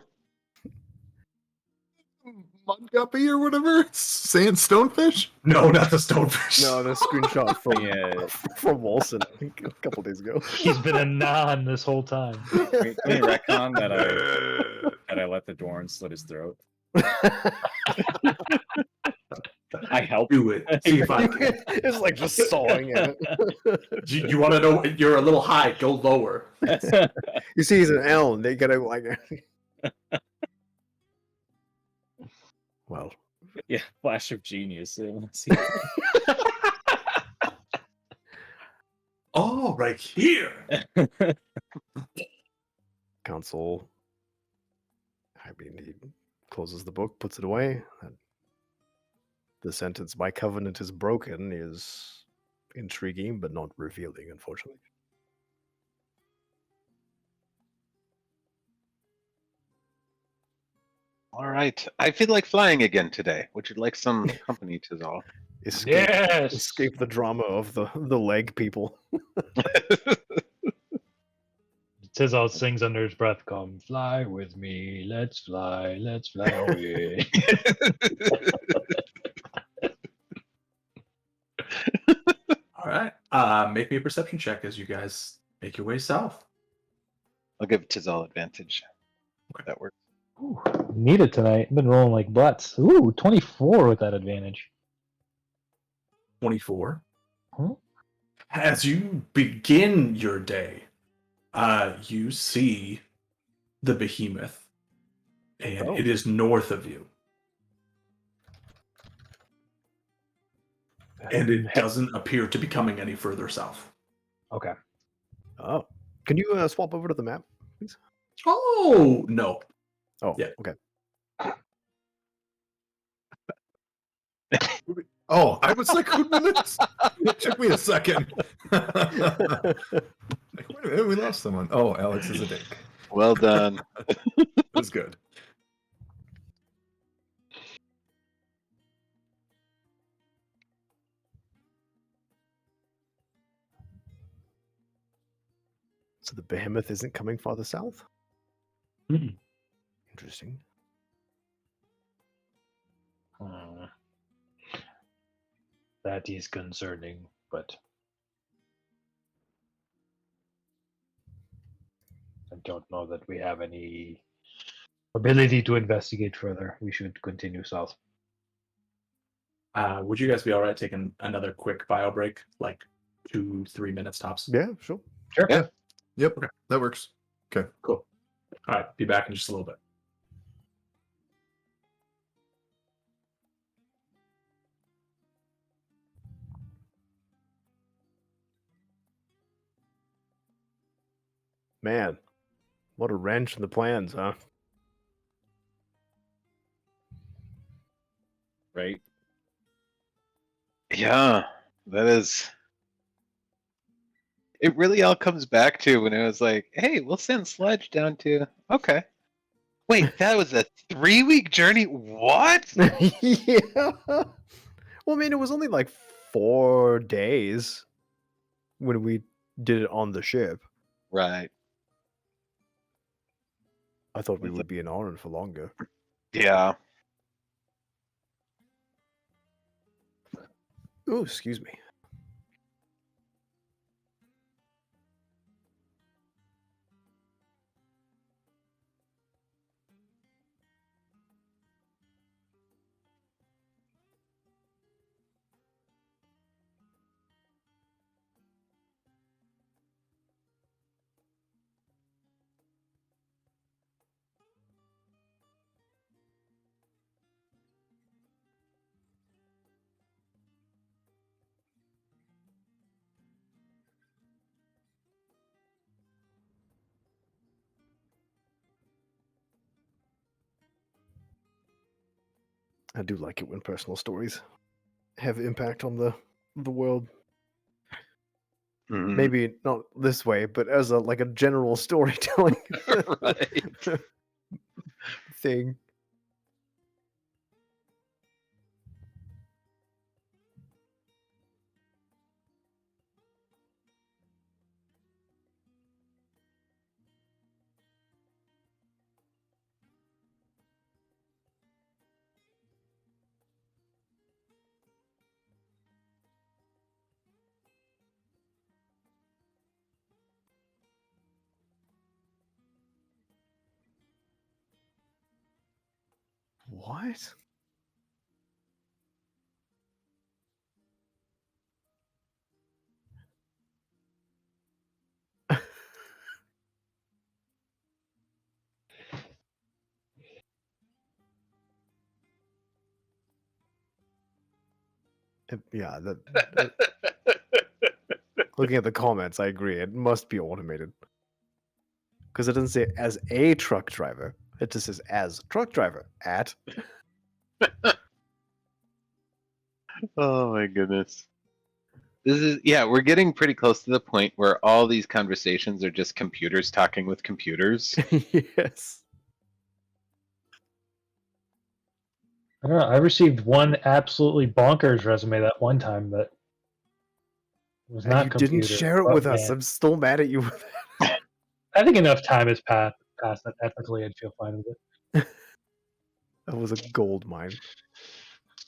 Mud guppy or whatever? Sand stonefish? No, not the stonefish. No, the screenshot from Yeah. from Wilson, I think, a couple days ago. He's been a non this whole time. Can we retcon that I let the Dorn slit his throat? I helped. Do it. See if I can. It's like just sawing at it. You want to know? You're a little high. Go lower. You see, he's an elm. They gotta like. Well, Yeah, flash of genius. Oh, right here. Council. I mean, he closes the book, puts it away. The sentence "My covenant is broken" is intriguing, but not revealing, unfortunately. All right. I feel like flying again today. Would you like some company, Tizal? Escape, Yes. escape the drama of the leg people. Tizal sings under his breath, "Come fly with me, let's fly away." All right. Make me a perception check as you guys make your way south. I'll give Tizal advantage. That works. Ooh, need it tonight. I've been rolling like butts. Ooh, 24 with that advantage. 24. Huh? As you begin your day, you see the behemoth, and Oh. it is north of you. And it doesn't appear to be coming any further south. Okay. Oh, can you swap over to the map, please? Oh, no. Oh, Yeah. Okay. Oh, I was like, who did this? It took me a second. Like, wait a minute, we lost someone. Oh, Alex is a dick. Well done. That's good. So the behemoth isn't coming farther south? Mhm. Interesting. That is concerning, but I don't know that we have any ability to investigate further. We should continue south. Would you guys be all right taking another quick bio break, like 2-3 minutes tops? Yeah, sure. Sure. Yeah. Yep, that works. Okay. Cool. All right, be back in just a little bit. Man, what a wrench in the plans, huh? right? Yeah, that is. It really all comes back to when it was like, hey, we'll send Sledge down to. Okay. Wait, that was a 3-week journey? What? Yeah. Well, I mean, it was only like 4 days when we did it on the ship. Right. I thought we That's would be in Arnon for longer. Yeah. Oh, excuse me. I do like it when personal stories have impact on the world. Mhm. Maybe not this way, but as a like a general storytelling Right. thing. What? Yeah, looking at the comments, I agree. It must be automated. Because it doesn't say as a truck driver. It just says as truck driver at. Oh my goodness. This is, yeah, we're getting pretty close to the point where all these conversations are just computers talking with computers. Yes. I don't know. I received one absolutely bonkers resume that one time that was And not you computer. didn't share it but with us. man. I'm still mad at you. I think enough time has passed that ethically I'd feel fine with it. That was a gold mine.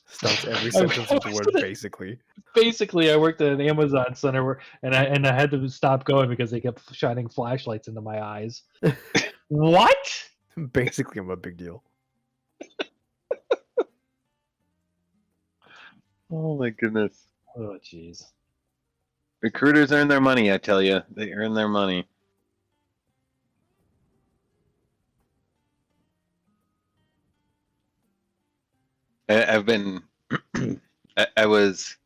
Starts every I sentence with the was word gonna- basically. Basically, I worked at an Amazon center and I had to stop going because they kept shining flashlights into my eyes. What? Basically, I'm a big deal. Oh my goodness. Oh, jeez. Recruiters earn their money, I tell you. They earn their money. I've been. I was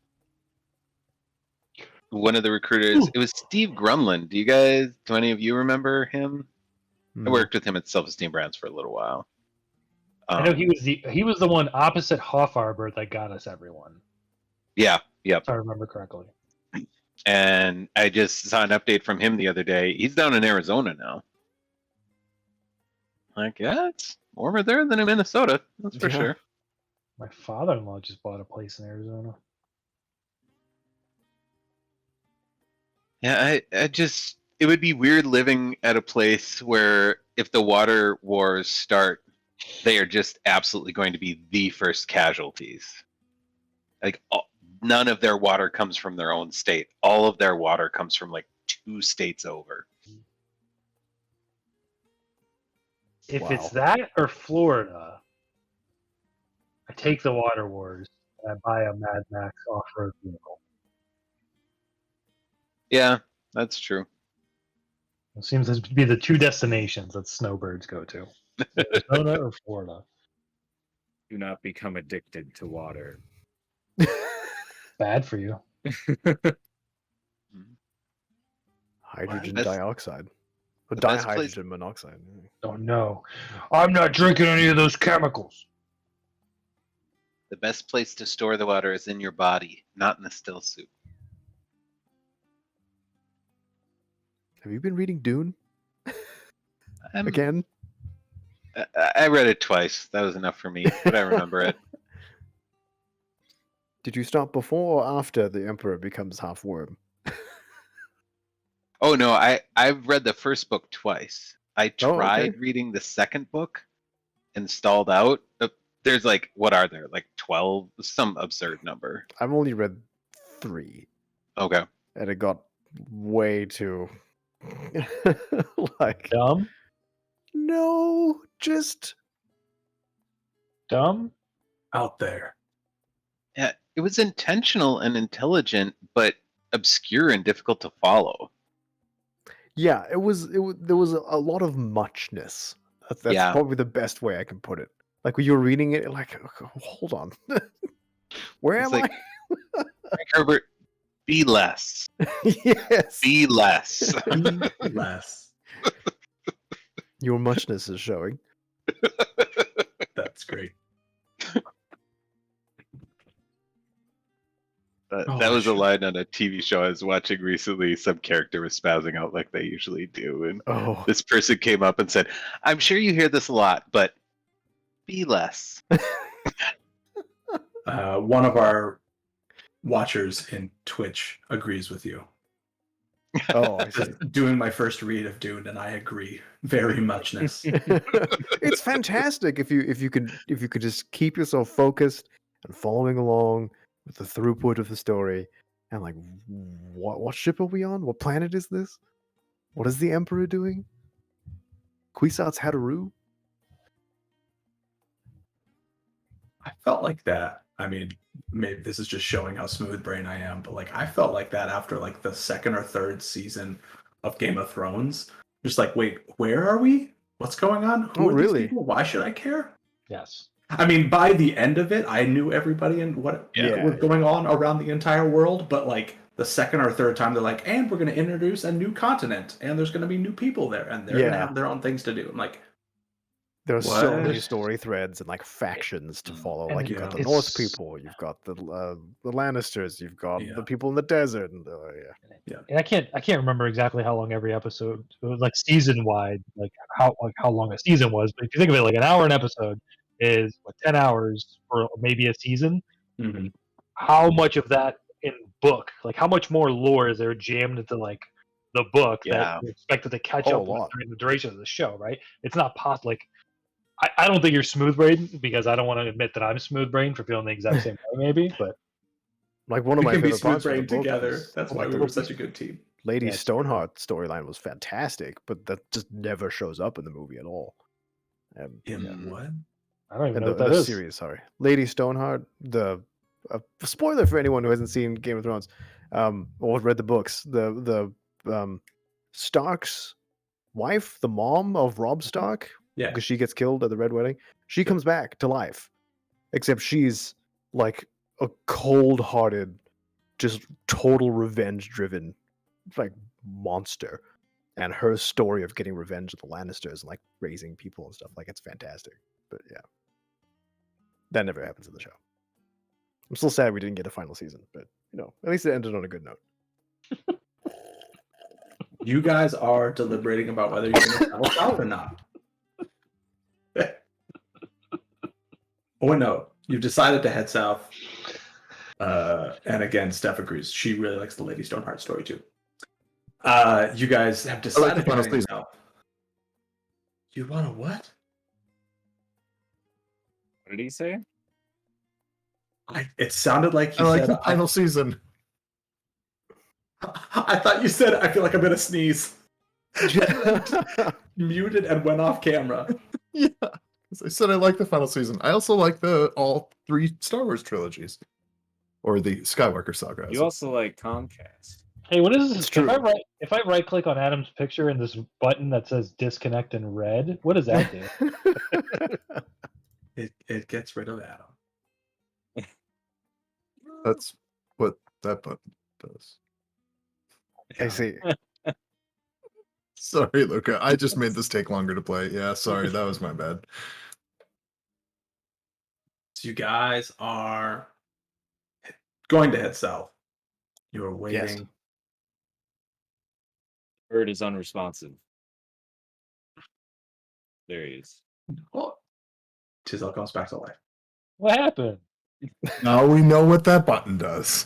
one of the recruiters. It was Steve Grumlin. Do any of you remember him? I No. worked with him at Self Esteem Brands for a little while. I know he was the one opposite Hoff Arbor that got us everyone, Yeah, yep. if I remember correctly. And I just saw an update from him the other day. He's down in Arizona now. Like, yeah, it's warmer there than in Minnesota. That's for Yeah. sure. My father-in-law just bought a place in Arizona. Yeah, it would be weird living at a place where if the water wars start, they are just absolutely going to be the first casualties. Like, none of their water comes from their own state. All of their water comes from like 2 states over. If Wow. it's that or Florida, I take the Water Wars and I buy a Mad Max off-road vehicle. Yeah, that's true. It seems to be the two destinations that snowbirds go to: Arizona or Florida. Do not become addicted to water. Bad for you. Hydrogen Best- dioxide. Or the best place- dihydrogen monoxide. Oh no, I'm not drinking any of those chemicals. The best place to store the water is in your body, not in the still soup. Have you been reading Dune I'm- again? I read it twice. That was enough for me, but I remember it. Did you stop before or after the Emperor becomes half worm? Oh no, I've read the first book twice. I Oh, okay. tried reading the second book and stalled out. There's like, what are there? Like 12? Some absurd number. I've only read 3, Okay. and it got way too like Dumb? no, just Dumb? Out there. Yeah, it was intentional and intelligent, but obscure and difficult to follow. yeah. It was there was a lot of muchness. That's Yeah. probably the best way I can put it. Like when you're reading it, like hold on, where It's am like- Herbert, be less. I? Yes, Be less. Less. your muchness is showing. That's great. Oh, That was a shit. line on a TV show I was watching recently. Some character was spazzing out like they usually do, and Oh, this person came up and said, "I'm sure you hear this a lot, but be less." One of our watchers in Twitch agrees with you. oh, I see. Just doing my first read of Dune, and I agree very muchness. It's fantastic if you could just keep yourself focused and following along with the throughput of the story and like what ship are we on? What planet is this? What is the Emperor doing? Kwisatz Haderoo? I felt like that. I mean, maybe this is just showing how smooth brain I am, but like I felt like that after like the second or third season of Game of Thrones. Just like, wait, where are we? What's going on? Who Oh, are really? these people? Why should I care? Yes. I mean, by the end of it, I knew everybody and what Yeah, was going on around the entire world. But like the second or third time, they're like, and we're going to introduce a new continent, and there's going to be new people there, and they're going to Yeah. have their own things to do. I'm like, There are so many What? story threads and like factions to follow. And Like you've got the it's- North people, you've got the Lannisters, you've got Yeah. the people in the desert, and And I can't remember exactly how long every episode. It was like season wide, like how long a season was. But if you think of it, like an hour an episode is 10 hours for maybe a season. mhm. How much of that in book? Like how much more lore is there jammed into like the book Yeah. that you're expected to catch Oh, a up with lot. during the duration of the show, right? It's not possible. Like I don't think you're smooth brain because I don't want to admit that I'm smooth brain for feeling the exact same way, maybe. But like one of We my can be favorite smooth parts of the brain book together. was- That's like, why we the were such a good team. Lady Yeah, it's true. Stoneheart storyline was fantastic, but that just never shows up in the movie at all. And In Yeah. what? I don't even in know the, what that the is. series, sorry, Lady Stoneheart. The spoiler for anyone who hasn't seen Game of Thrones, or read the books. The Stark's wife, the mom of Robb Stark, Yeah. because she gets killed at the Red Wedding. She comes back to life, except she's like a cold-hearted, just total revenge-driven, like monster. And her story of getting revenge of the Lannisters and like raising people and stuff, like it's fantastic. But yeah, that never happens in the show. I'm still sad we didn't get a final season, but at least it ended on a good note. You guys are deliberating about whether you're going to travel south or not. Oh no, you've decided to head south. And again, Steph agrees. She really likes the Lady Stoneheart story too. You guys have decided the final to head season. south. You want to what? What did he say? It sounded like I you like said. the final season. I thought you said. I feel like I'm gonna sneeze. Muted and went off camera. Yeah. As I said, I like the final season. I also like all 3 Star Wars trilogies. Or the Skywalker saga. You also like Comcast. Hey, what is It's this? true. If I right click on Adam's picture and this button that says disconnect in red, what does that do? It gets rid of Adam. That's what that button does. I see. Sorry, Luca. I just made this take longer to play. Yeah, sorry. That was my bad. So you guys are going to head south. You're Yes. waiting. Bird is unresponsive. There he is. Oh, Tizel comes back to life. What happened? Now we know what that button does.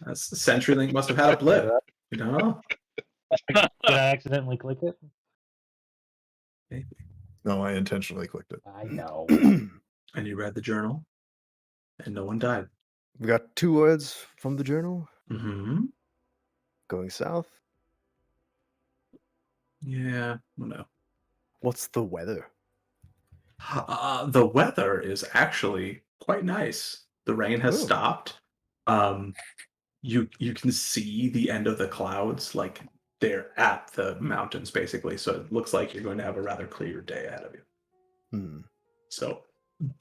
That's the CenturyLink must have had a blip. You don't know? Did I accidentally click it? Maybe. No, I intentionally clicked it. I know. And you read the journal, and no one died. We got 2 words from the journal. Mm-hmm. Going south. Yeah, well, no. What's the weather? The weather is actually quite nice. The rain has Oh. stopped. You can see the end of the clouds, like they're at the mountains, basically. So it looks like you're going to have a rather clear day ahead of you. Hmm. So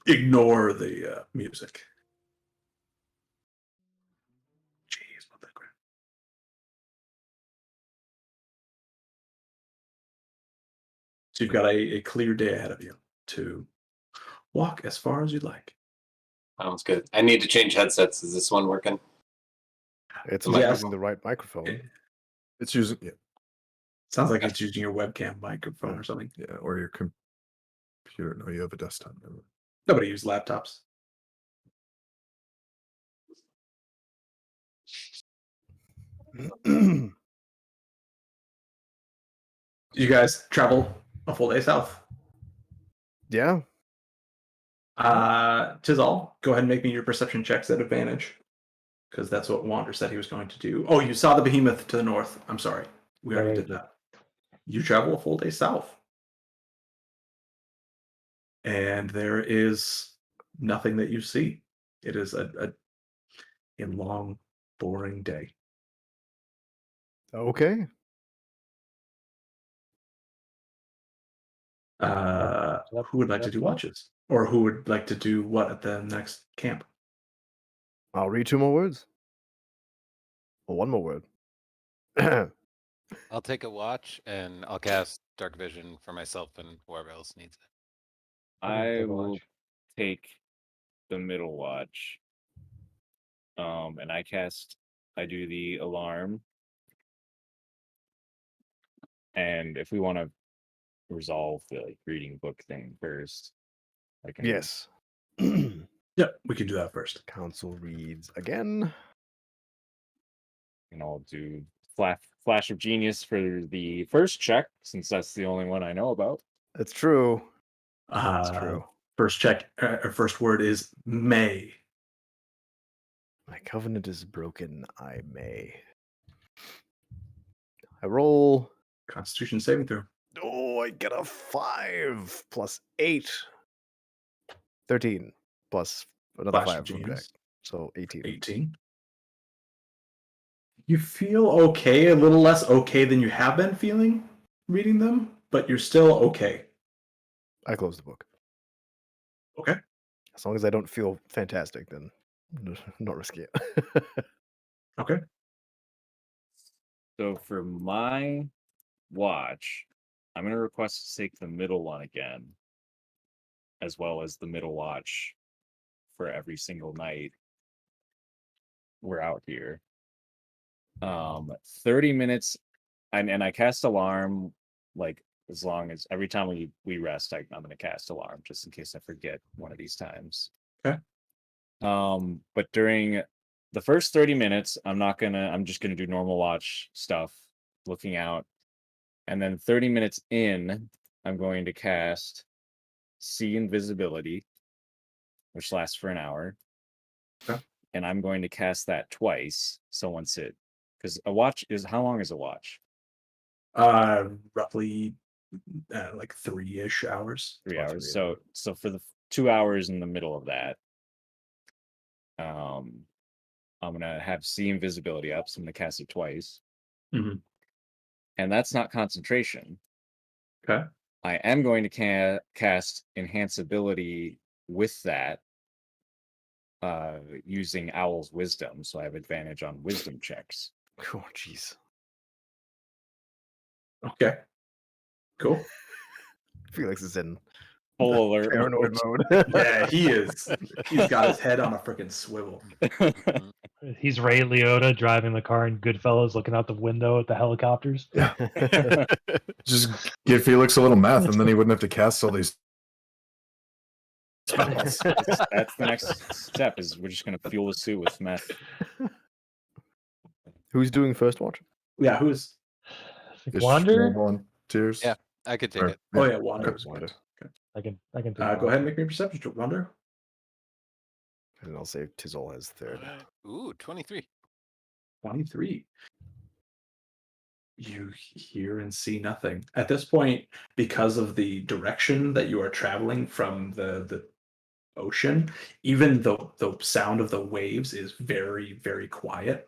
ignore the music. Jeez, what the crap. So you've got a clear day ahead of you to walk as far as you'd like. Sounds good. I need to change headsets. Is this one working? It's Yes. not using the right microphone. It's using Sounds like it's using your webcam microphone Yeah. or something. yeah, or your computer. No, you have a desktop. Nobody uses laptops. You guys travel a full day south. Yeah. Tizal, go ahead and make me your perception checks at advantage. Because that's what Wander said he was going to do. Oh, you saw the behemoth to the north. I'm sorry. We already did that. You travel a full day south. And there is nothing that you see. It is a long, boring day. Okay. Who would like to do watches? Or who would like to do what at the next camp? I'll read 2 more words. Or 1 more word. I'll take a watch and I'll cast Dark Vision for myself and whoever else needs it. I will take the middle watch. And I do the alarm. And if we want to resolve the reading book thing first, I can. Yes. Yeah, we can do that first. Council reads again. And I'll do flash of genius for the first check, since that's the only one I know about. It's true. It's Uh, true. First check, or first word is may. My covenant is broken. I may. I roll. Constitution saving throw. Oh, I get a 5 plus 8. 13 plus another Flash 5 of from Jack. genius. So 18. 18. You feel okay, a little less okay than you have been feeling reading them, but you're still okay. I close the book. Okay. As long as I don't feel fantastic, then not risky it. Okay. So for my watch, I'm going to request to take the middle one again, as well as the middle watch for every single night we're out here. 30 minutes, and I cast alarm, like, as long as every time we rest, I'm going to cast alarm just in case I forget one of these times. Okay. But during the first 30 minutes, I'm just gonna do normal watch stuff, looking out. And then 30 minutes in, I'm going to cast See Invisibility, which lasts for an hour. Okay. And I'm going to cast that twice. So once because a watch is, how long is a watch? Roughly like 3-ish hours. 3 About hours. 3 So for the 2 hours in the middle of that, I'm gonna have See Invisibility up, so I'm gonna cast it twice. Mhm. And that's not concentration. Okay. I am going to cast Enhanceability with that, using Owl's Wisdom, so I have advantage on Wisdom checks. Oh, jeez. Okay. Cool. Felix is in full alert. Paranoid mode. Yeah, he is. He's got his head on a freaking swivel. Mhm. He's Ray Liotta driving the car in Goodfellas, looking out the window at the helicopters. Yeah. Just give Felix a little meth, and then he wouldn't have to cast all these spells. That's the next step. Is we're just gonna fuel the suit with meth. Who's doing first watch? Yeah, who's? Wander? Volunteers. Yeah, I could take Or- it. Oh yeah, Wander. Okay. was Wander. good. I can take Go ahead and make me a perception check, Wander. And I'll say Tizol has third. Ooh, 23. 23. You hear and see nothing. At this point, because of the direction that you are traveling from the ocean, even though the sound of the waves is very, very quiet,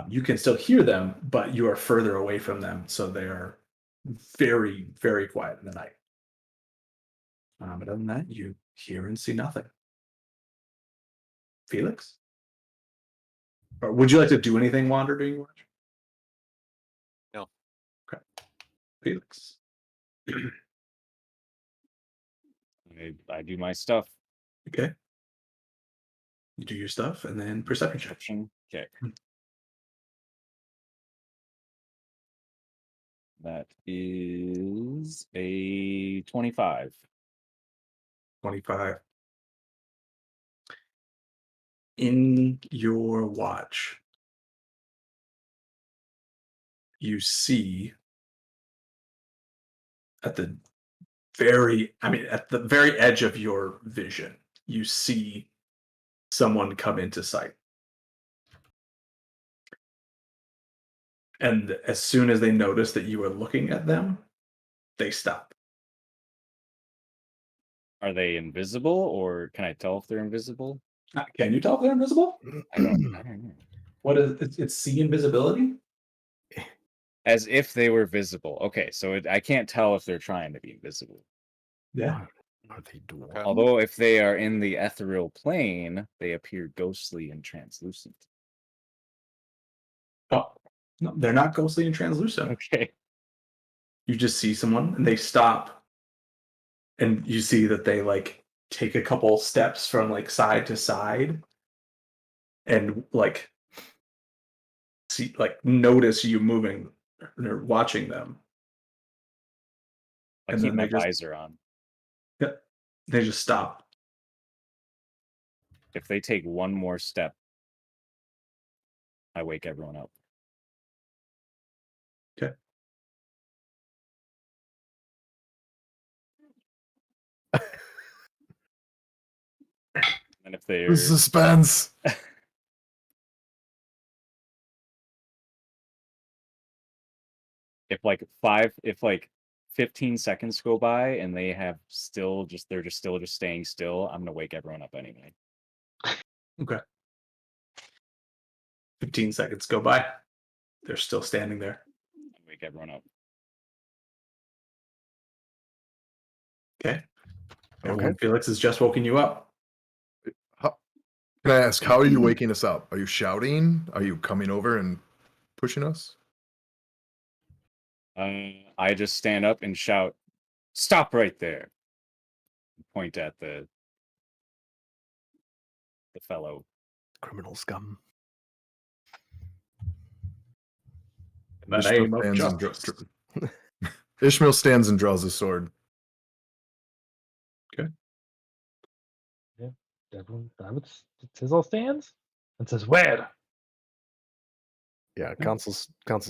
you can still hear them, but you are further away from them, so they are very, very quiet in the night. But other than that, you hear and see nothing. Felix? Or would you like to do anything, Wander, during your watch? No. Okay. Felix. I do my stuff. Okay. You do your stuff and then perception check. Perception. Okay. That is a 25. 25. In your watch, you see at the at the very edge of your vision, you see someone come into sight. And as soon as they notice that you are looking at them, they stop. Are they invisible, or can I tell if they're invisible? Can you tell if they're invisible? I don't know. What is it's see invisibility? As if they were visible. Okay, so I can't tell if they're trying to be invisible. Yeah. Are they dual? Okay. Although if they are in the ethereal plane, they appear ghostly and translucent. Oh, no, they're not ghostly and translucent. Okay. You just see someone and they stop, and you see that they like take a couple steps from like side to side, and like see like notice you moving or watching them. I And keep then my they just- visor on. Yep. They just stop. If they take one more step, I wake everyone up. Okay. And if they're Suspense. if like 15 seconds go by and they have they're just staying still, I'm gonna wake everyone up anyway. Okay. 15 seconds go by. They're still standing there. Wake everyone up. Okay. Everyone, Felix has just woken you up. Can I ask, how are you waking us up? Are you shouting? Are you coming over and pushing us? I just stand up and shout, "Stop right there!" Point at the fellow. Criminal scum. The Ishmael name of stands and justice. Ishmael stands and draws his sword. Everyone, Tizzle stands and says, "Where?" Yeah, Council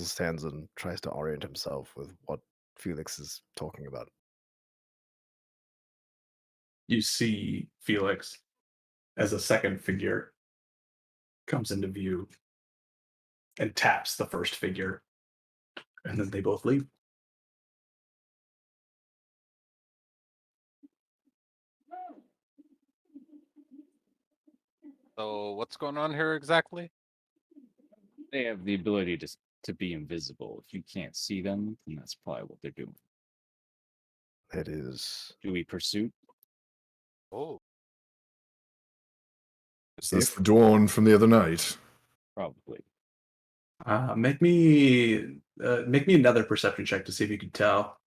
stands and tries to orient himself with what Felix is talking about. You see Felix as a second figure comes into view and taps the first figure, and then they both leave. So what's going on here exactly? They have the ability to be invisible. If you can't see them, then that's probably what they're doing. It is. Do we pursue? Oh, Is this the Dwarven from the other night? Probably. Make me another perception check to see if you can tell.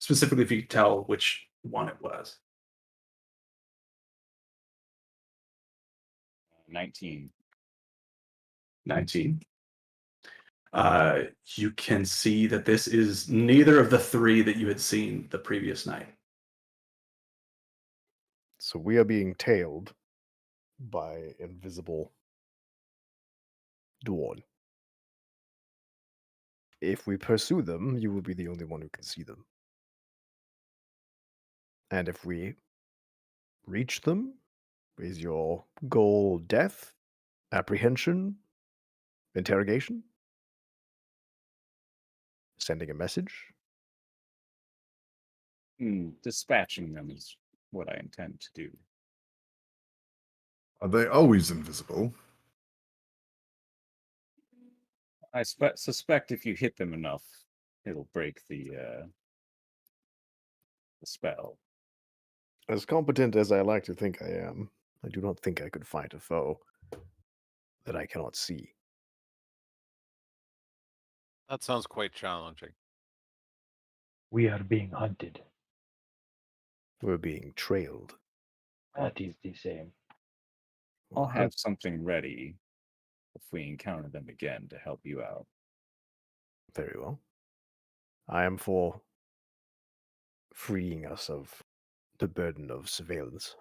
Specifically, if you can tell which one it was. 19. 19. You can see that this is neither of the three that you had seen the previous night. So we are being tailed by invisible Dwarn. If we pursue them, you will be the only one who can see them. And if we reach them, is your goal death, apprehension, interrogation, sending a message? Dispatching them is what I intend to do. Are they always invisible? I suspect if you hit them enough, it'll break the spell. As competent as I like to think I am, I do not think I could fight a foe that I cannot see. That sounds quite challenging. We are being hunted. We're being trailed. That is the same. I'll have something ready if we encounter them again to help you out. Very well. I am for freeing us of the burden of surveillance,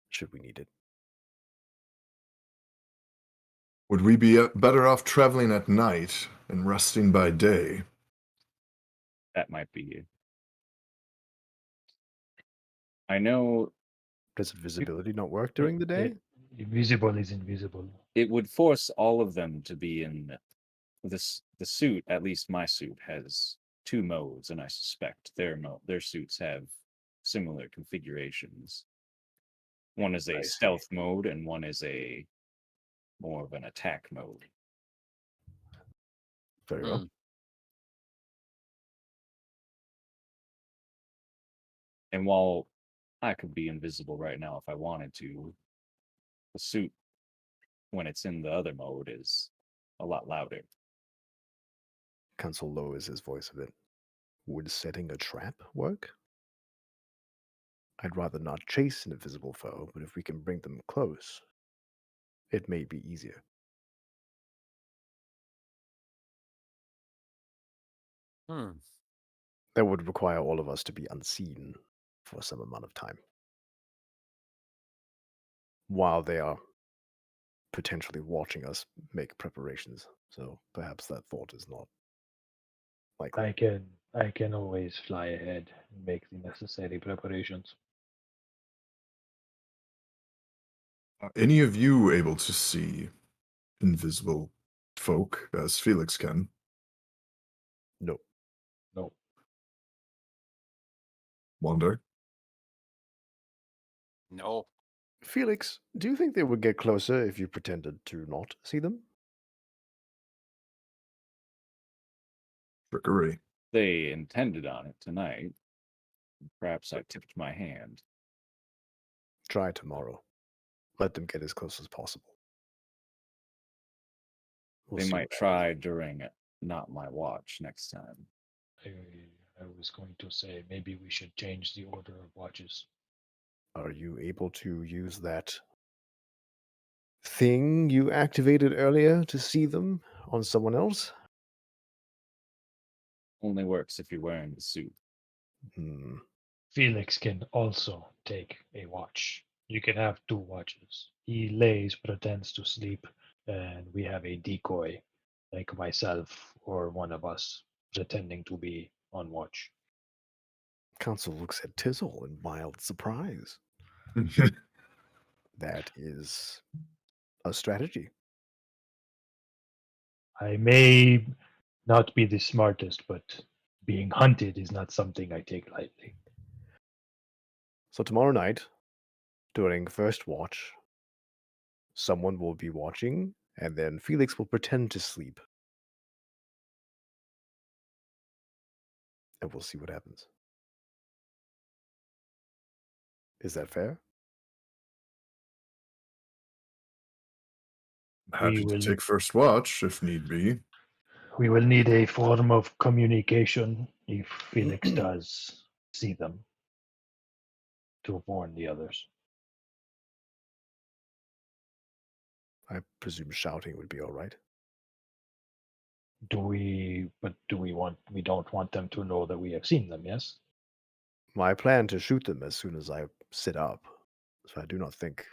should we need it. Would we be better off traveling at night and resting by day? That might be it. I know Does visibility not work during the day? Invisible is invisible. it would force all of them to be in this. The suit, at least my suit, has 2 modes, and I suspect their suits have similar configurations. One is a I see. stealth mode, and one is a more of an attack mode. Very well. And while I could be invisible right now if I wanted to, the suit, when it's in the other mode, is a lot louder. Council lowers his voice a bit. Would setting a trap work? I'd rather not chase an invisible foe, but if we can bring them close, it may be easier. That would require all of us to be unseen for some amount of time, while they are potentially watching us make preparations. So perhaps that thought is not likely. I can always fly ahead and make the necessary preparations. Are any of you able to see invisible folk as Felix can? No. No. Wonder? No. Felix, do you think they would get closer if you pretended to not see them? Trickery. They intended on it tonight. Perhaps I tipped my hand. Try tomorrow. Let them get as close as possible. We'll They see might what try during not my watch next time. I was going to say maybe we should change the order of watches. Are you able to use that thing you activated earlier to see them on someone else? Only works if you're wearing the suit. Felix can also take a watch. You can have 2 watches. He lays, pretends to sleep, and we have a decoy, like myself or one of us, pretending to be on watch. Council looks at Tizzle in mild surprise. That is a strategy. I may not be the smartest, but being hunted is not something I take lightly. So tomorrow night, during first watch, someone will be watching, and then Felix will pretend to sleep. And we'll see what happens. Is that fair? Happy to will- take first watch if need be. We will need a form of communication if Felix does see them to warn the others. I presume shouting would be all right. We don't want them to know that we have seen them, yes? I plan to shoot them as soon as I sit up, so I do not think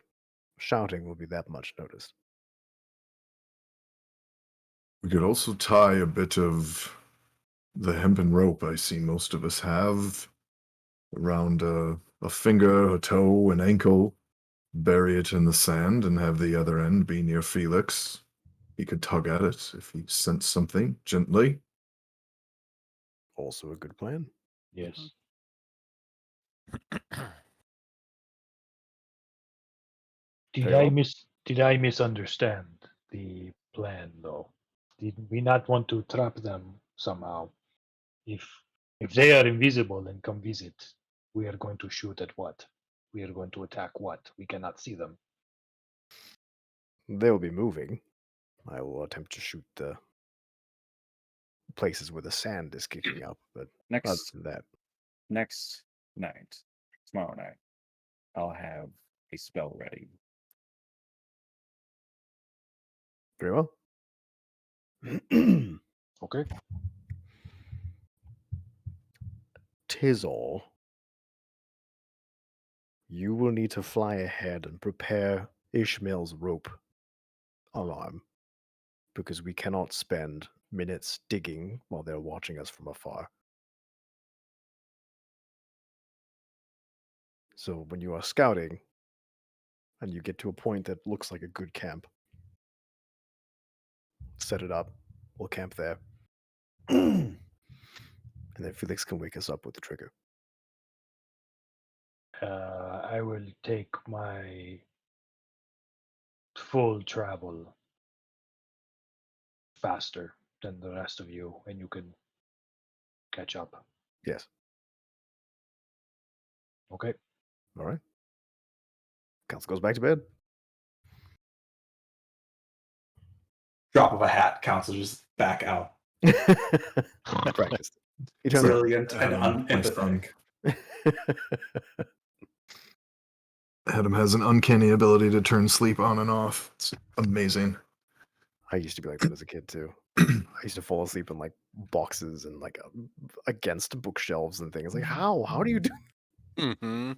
shouting will be that much noticed. We could also tie a bit of the hempen rope I see most of us have around a finger, a toe, an ankle, bury it in the sand, and have the other end be near Felix. He could tug at it if he sensed something gently. Also a good plan. Yes. Very well. Did I misunderstand the plan though? Did we not want to trap them somehow? If they are invisible and come visit, we are going to shoot at what? We are going to attack what? We cannot see them. They will be moving. I will attempt to shoot the places where the sand is kicking up, but other Next than that, next night, tomorrow night, I'll have a spell ready. very well. Okay. Tizol, you will need to fly ahead and prepare Ishmael's rope alarm, because we cannot spend minutes digging while they're watching us from afar. So when you are scouting and you get to a point that looks like a good camp, set it up. We'll camp there. And then Felix can wake us up with the trigger. I will take my full travel faster than the rest of you, and you can catch up. Yes. Okay. All right. Council goes back to bed. Drop of a hat, council just back out. I practiced. You turn around. Brilliant and unempathetic. Adam has an uncanny ability to turn sleep on and off. It's amazing. I used to be like that as a kid too. I used to fall asleep in like boxes and like against bookshelves and things. Like how? How do you do? Mm-hmm.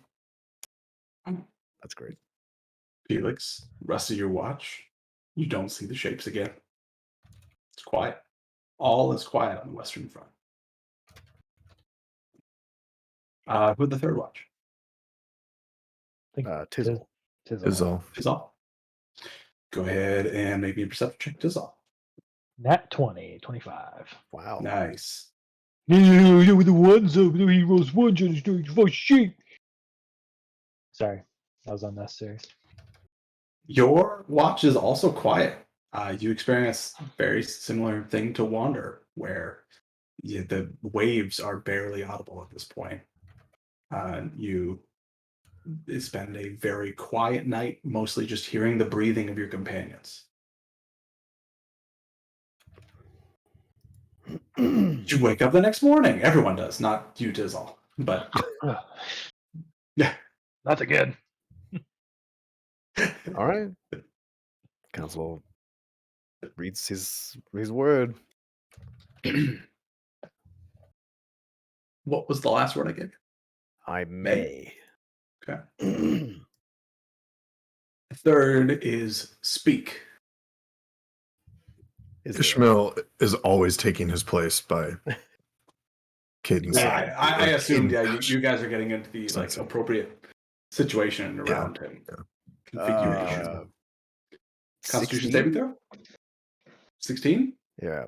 That's great. Felix, rest of your watch, you don't see the shapes again. It's quiet. All is quiet on the western front. Who had the third watch? I think Tizzle. Is all. Tizal. Go ahead and make me a perception check, Tizal. Nat 20, 25. Wow. Nice. Yeah, with the ones over there, he rolls ones on his doing for shit. Sorry, that was unnecessary. Your watch is also quiet. You experience a very similar thing to Wander, where the waves are barely audible at this point. You spend a very quiet night, mostly just hearing the breathing of your companions. You wake up the next morning. Everyone does, not you, Tizzle. But yeah. Not again. All right. Council reads his word. What was the last word I gave you? I may. Okay. The third is speak. Is there- Ishmael is always taking his place by cadence. Yeah, I assumed. Yeah, Cadence. you guys are getting into the like Sensing. appropriate situation around him. yeah. Configuration. Constitution 16? saving throw. 16. Yeah.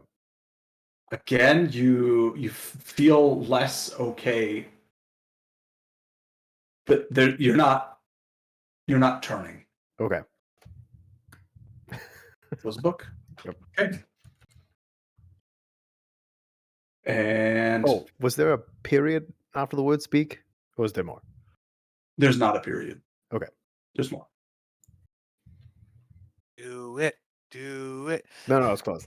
Again, you feel less okay, but you're not turning. Okay. Close the book. Yep. Okay. And Oh, was there a period after the word speak? Or was there more? there's not a period. Okay. There's more. Do it. Do it. No, it's close.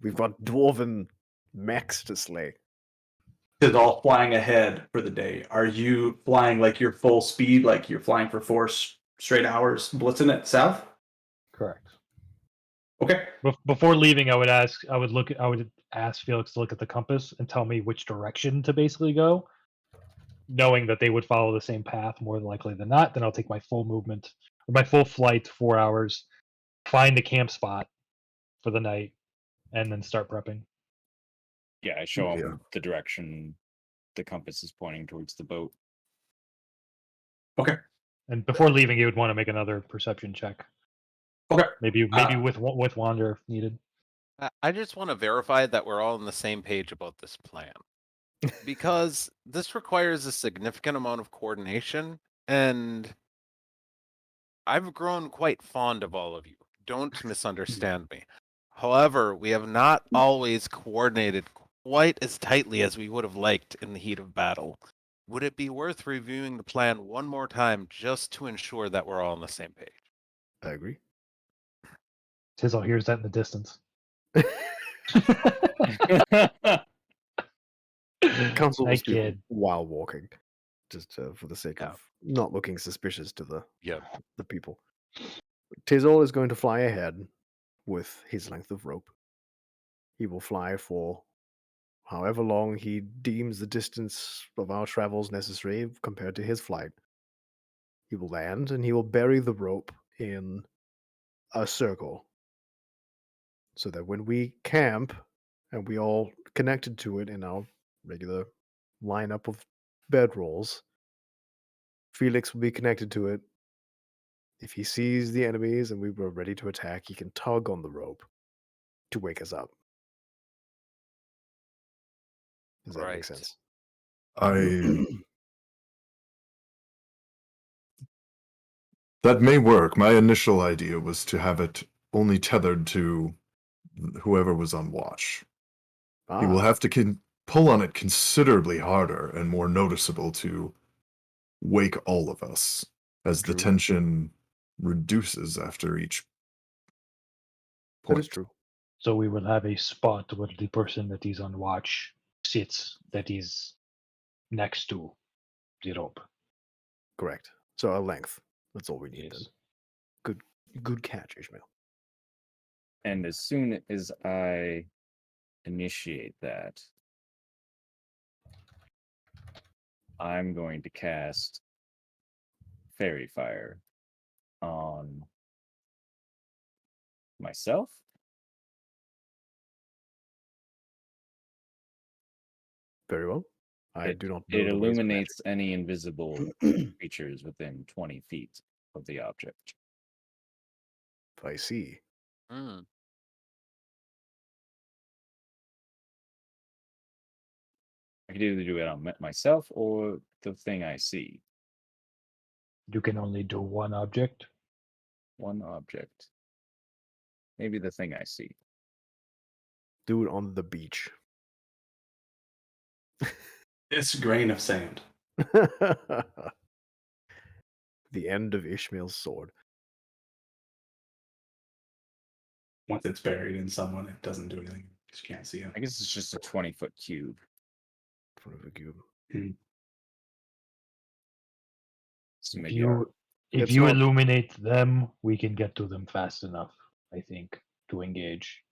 We've got dwarven mechs to slay. Is all flying ahead for the day. Are you flying like your full speed, like you're flying for force straight hours blitzing it south. Correct. Okay. Before leaving, I would ask Felix to look at the compass and tell me which direction to basically go, knowing that they would follow the same path more likely than not. Then I'll take my full movement or my full flight, 4 hours, find the camp spot for the night, and then start prepping. Yeah, I show him Yeah. the direction the compass is pointing towards the boat. Okay. And before leaving, you would want to make another perception check. Okay. Maybe with Wander if needed. I just want to verify that we're all on the same page about this plan. Because this requires a significant amount of coordination, and I've grown quite fond of all of you. Don't misunderstand me. However, we have not always coordinated quite as tightly as we would have liked in the heat of battle. Would it be worth reviewing the plan one more time just to ensure that we're all on the same page? I agree. Tizzle hears that in the distance. Council I will speak kid. while walking, just for the sake Yeah. of not looking suspicious to Yep. the people. Tizol is going to fly ahead with his length of rope. He will fly for however long he deems the distance of our travels necessary compared to his flight. He will land and he will bury the rope in a circle so that when we camp and we all connected to it in our regular lineup of bedrolls, Felix will be connected to it. If he sees the enemies and we were ready to attack, he can tug on the rope to wake us up. Does that make Right. sense? That may work. My initial idea was to have it only tethered to whoever was on watch. He will have to pull on it considerably harder and more noticeable to wake all of us, as the True. tension reduces after each That point. is true. So we will have a spot where the person that is on watch sits that is next to the rope. Correct. So a length. That's all we need Yes. then. Good catch, Ishmael. And as soon as I initiate that, I'm going to cast Fairy Fire on myself. Very well. I It, do not know it the ways of magic. illuminates any invisible creatures within 20 feet of the object. I see. Hmm. I could either do it on myself or the thing I see. You can only do one object. One object. Maybe the thing I see. Do it on the beach. It's a grain of sand. The end of Ishmael's sword. Once it's buried in someone, it doesn't do anything because you can't see it. I guess it's just a 20-foot cube. In front of a cube. So If maybe you It's if you not- illuminate them, we can get to them fast enough, I think, to engage.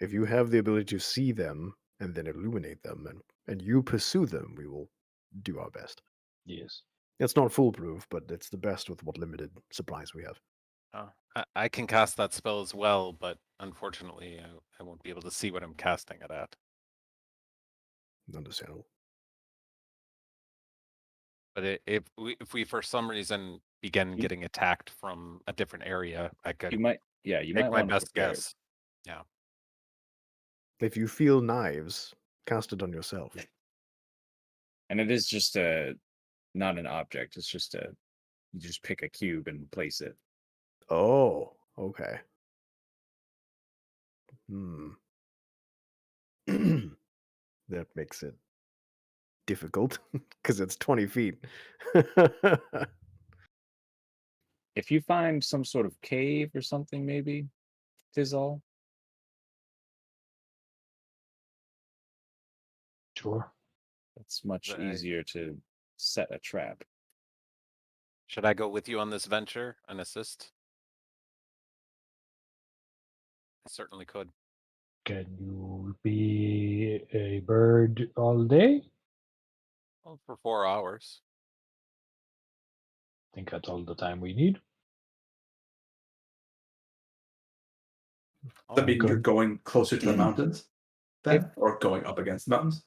If you have the ability to see them and then illuminate them and you pursue them, we will do our best. Yes. It's not foolproof, but it's the best with what limited supplies we have. I can cast that spell as well, but unfortunately, I won't be able to see what I'm casting it at. Understandable. But if we for some reason begin getting attacked from a different area, I could you might make might my want to best prepare. guess. Yeah. If you feel knives, cast it on yourself. And it is just not an object. It's just you just pick a cube and place it. Oh, okay. That makes it difficult because it's 20 feet. If you find some sort of cave or something, maybe, Tizal, Sure. it's much Right. easier to set a trap. Should I go with you on this venture and assist? I certainly could. Can you be a bird all day? Well, for 4 hours. I think that's all the time we need. Does that mean you're Good. going closer to the mountains then, or going up against the mountains?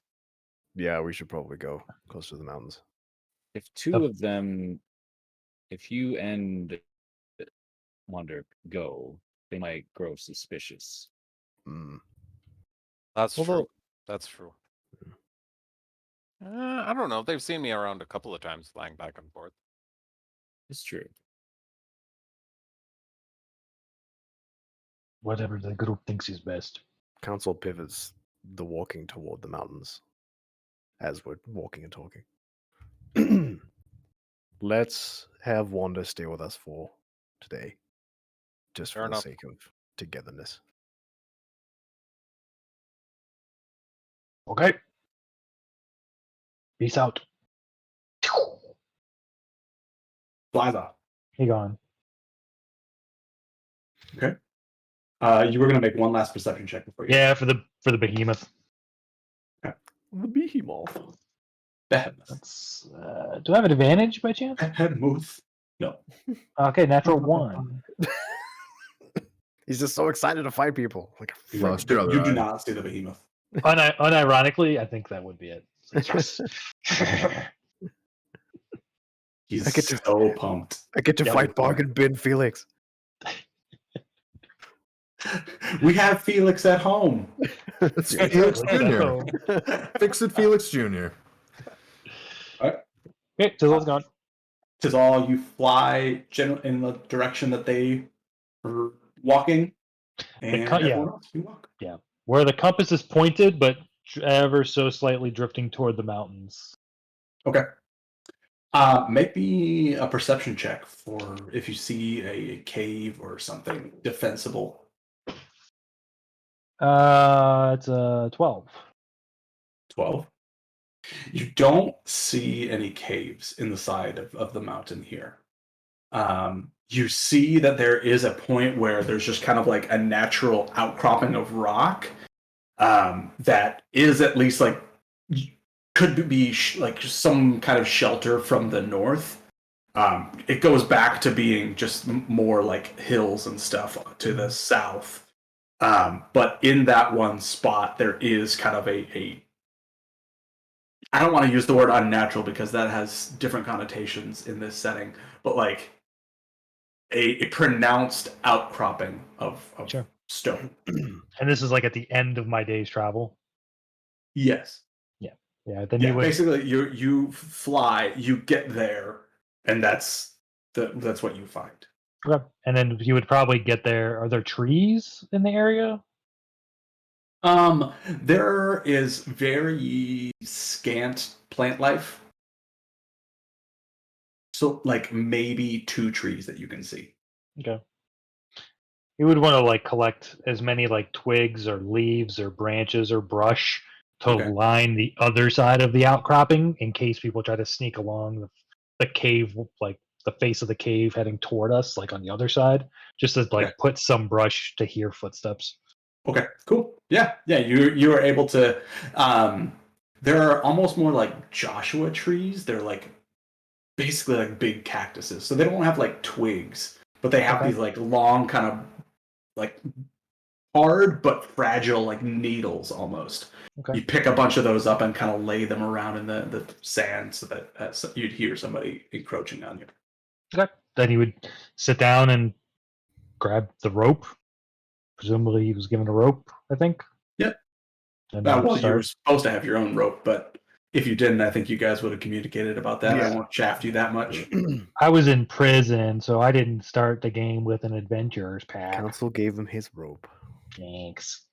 Yeah, we should probably go close to the mountains. If two of them, if you and Wonder go, they might grow suspicious. Mm. That's Although- true. That's true. I don't know. They've seen me around a couple of times flying back and forth. It's true. Whatever the group thinks is best. Council pivots the walking toward the mountains as we're walking and talking. Let's have Wanda stay with us for today, just Fair for enough. the sake of togetherness. Okay. Peace out. Flies off. He gone. Okay. You were gonna make one last perception check before you. Yeah, for the behemoth. The behemoth. Behemoth. That's, do I have an advantage by chance? Behemoth. No. Okay, natural 1. He's just so excited to fight people. Like a You frick. lost your other You do eye. not see the behemoth. Unironically, I think that would be it. Yes. He's I get to- so pumped. I get to Yeah, fight before. Bargain Bin Felix. We have Felix at home. It's Yeah. Felix Look at that Jr. home. Fix it, Felix Jr. Okay, Tizzle's gone. Tis all you fly in the direction that they are walking, and yeah. everyone else you walk. Where the compass is pointed, but ever so slightly drifting toward the mountains. Okay. Make me a perception check for if you see a cave or something defensible. It's a 12. 12. You don't see any caves in the side of the mountain here. You see that there is a point where there's just kind of like a natural outcropping of rock that is at least like could be like some kind of shelter from the north. It goes back to being just more like hills and stuff to the south. But in that one spot, there is kind of a I don't want to use the word unnatural because that has different connotations in this setting, but like a pronounced outcropping of Sure. stone. And this is like at the end of my day's travel. Yes. Yeah, then Yeah, you would. basically you fly, you get there, and that's what you find. Okay. And then you would probably get there. Are there trees in the area? There is very scant plant life. So like maybe 2 trees that you can see. Okay. You would want to like collect as many like twigs or leaves or branches or brush to Okay. line the other side of the outcropping in case people try to sneak along the cave, like the face of the cave heading toward us, like on the other side, just to like Okay. put some brush to hear footsteps. Okay, cool. Yeah. You are able to. There are almost more like Joshua trees. They're like basically like big cactuses. So they don't have like twigs, but they have Okay. these like long kind of like hard but fragile like needles almost. Okay. You pick a bunch of those up and kind of lay them around in the sand so that so you'd hear somebody encroaching on you. Okay. Then he would sit down and grab the rope. Presumably, he was given a rope, I think. Yep. And Well, then you were start. supposed to have your own rope, but if you didn't, I think you guys would have communicated about that. I Yeah. won't shaft you that much. I was in prison, so I didn't start the game with an adventurer's pack. Council gave him his rope. Thanks.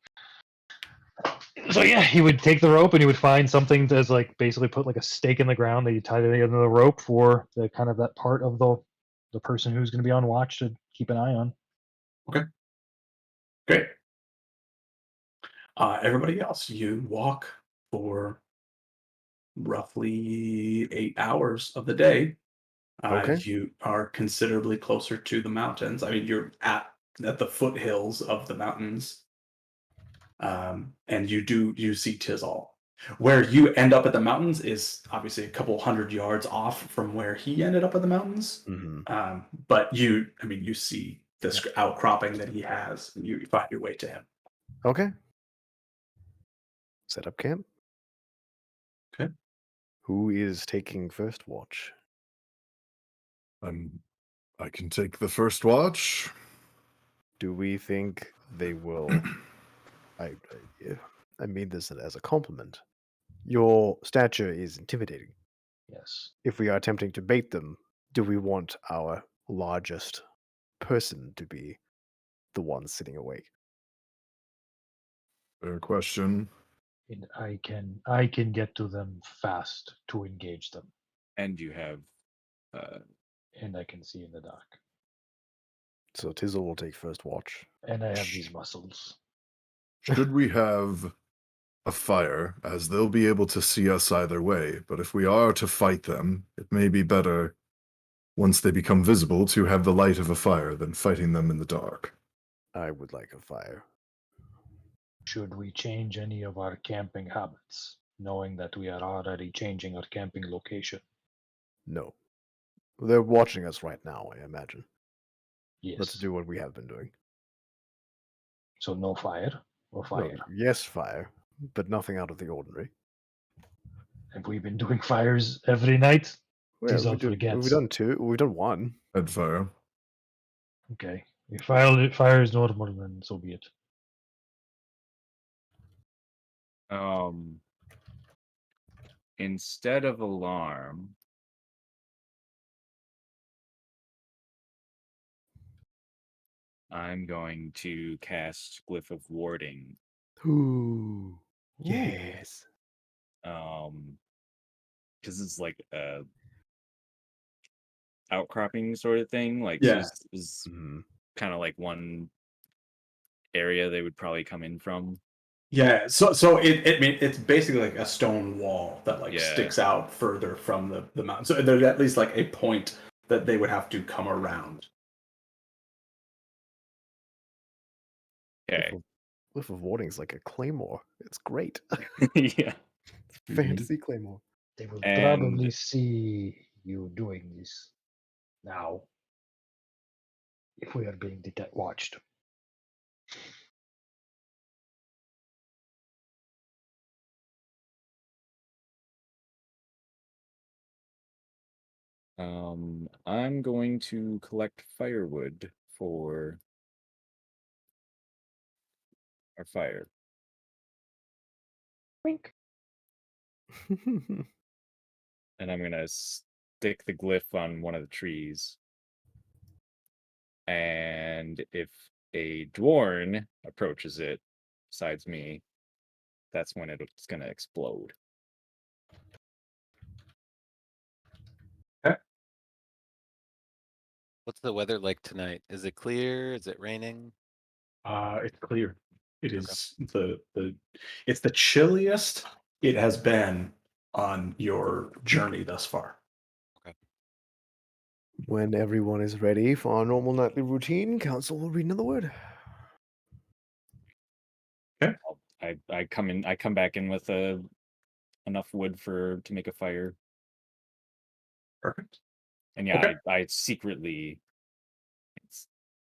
So yeah, he would take the rope and he would find something to like basically put like a stake in the ground that you tie to the end of the rope for the kind of that part of the person who's going to be on watch to keep an eye on. Great. Everybody else, you walk for roughly 8 hours of the day Okay. You are considerably closer to the mountains. I mean, you're at the foothills of the mountains, and you see Tizal. Where you end up at the mountains is obviously a couple hundred yards off from where he ended up at the mountains. Hmm. But you see this outcropping that he has, and you find your way to him. Okay. Set up camp. Okay. Who is taking first watch? I can take the first watch. Do we think they will? I mean this as a compliment. Your stature is intimidating. Yes. If we are attempting to bait them, do we want our largest person to be the one sitting awake? Fair question. And I can get to them fast to engage them, And you have and I can see in the dark. So Tizzle will take first watch. And I have these muscles. Should we have a fire, as they'll be able to see us either way, but if we are to fight them, it may be better, once they become visible, to have the light of a fire than fighting them in the dark. I would like a fire. Should we change any of our camping habits, knowing that we are already changing our camping location? No. They're watching us right now, I imagine. Yes. Let's do what we have been doing. So no fire or No, fire. yes, fire, but nothing out of the ordinary. Have we been doing fires every night? Well, Tizzle forgets. we've done two. We've done one. Head fire. Okay. If fire is normal, then so be it. Instead of alarm, I'm going to cast Glyph of Warding. Ooh. Yes. Because it's like a outcropping sort of thing. Like, Yeah. so this is Mhm. kind of like one area they would probably come in from. Yeah, so it's basically like a stone wall that Yeah. sticks out further from the mountain. So there's at least like a point that they would have to come around. Okay. Glyph of Warding is like a claymore. It's great. Yeah. It's fantasy claymore. They will And- probably see you doing this now if we are being watched. I'm going to collect firewood for our fire. Wink. And I'm gonna stick the glyph on one of the trees. And if a dwarn approaches it, besides me, that's when it's gonna explode. What's the weather like tonight? Is it clear? Is it raining? It's clear. It is it's the chilliest it has been on your journey thus far. When everyone is ready for our normal nightly routine, Council will read another word. I come back in with enough wood to make a fire. Perfect. And yeah, Okay. I secretly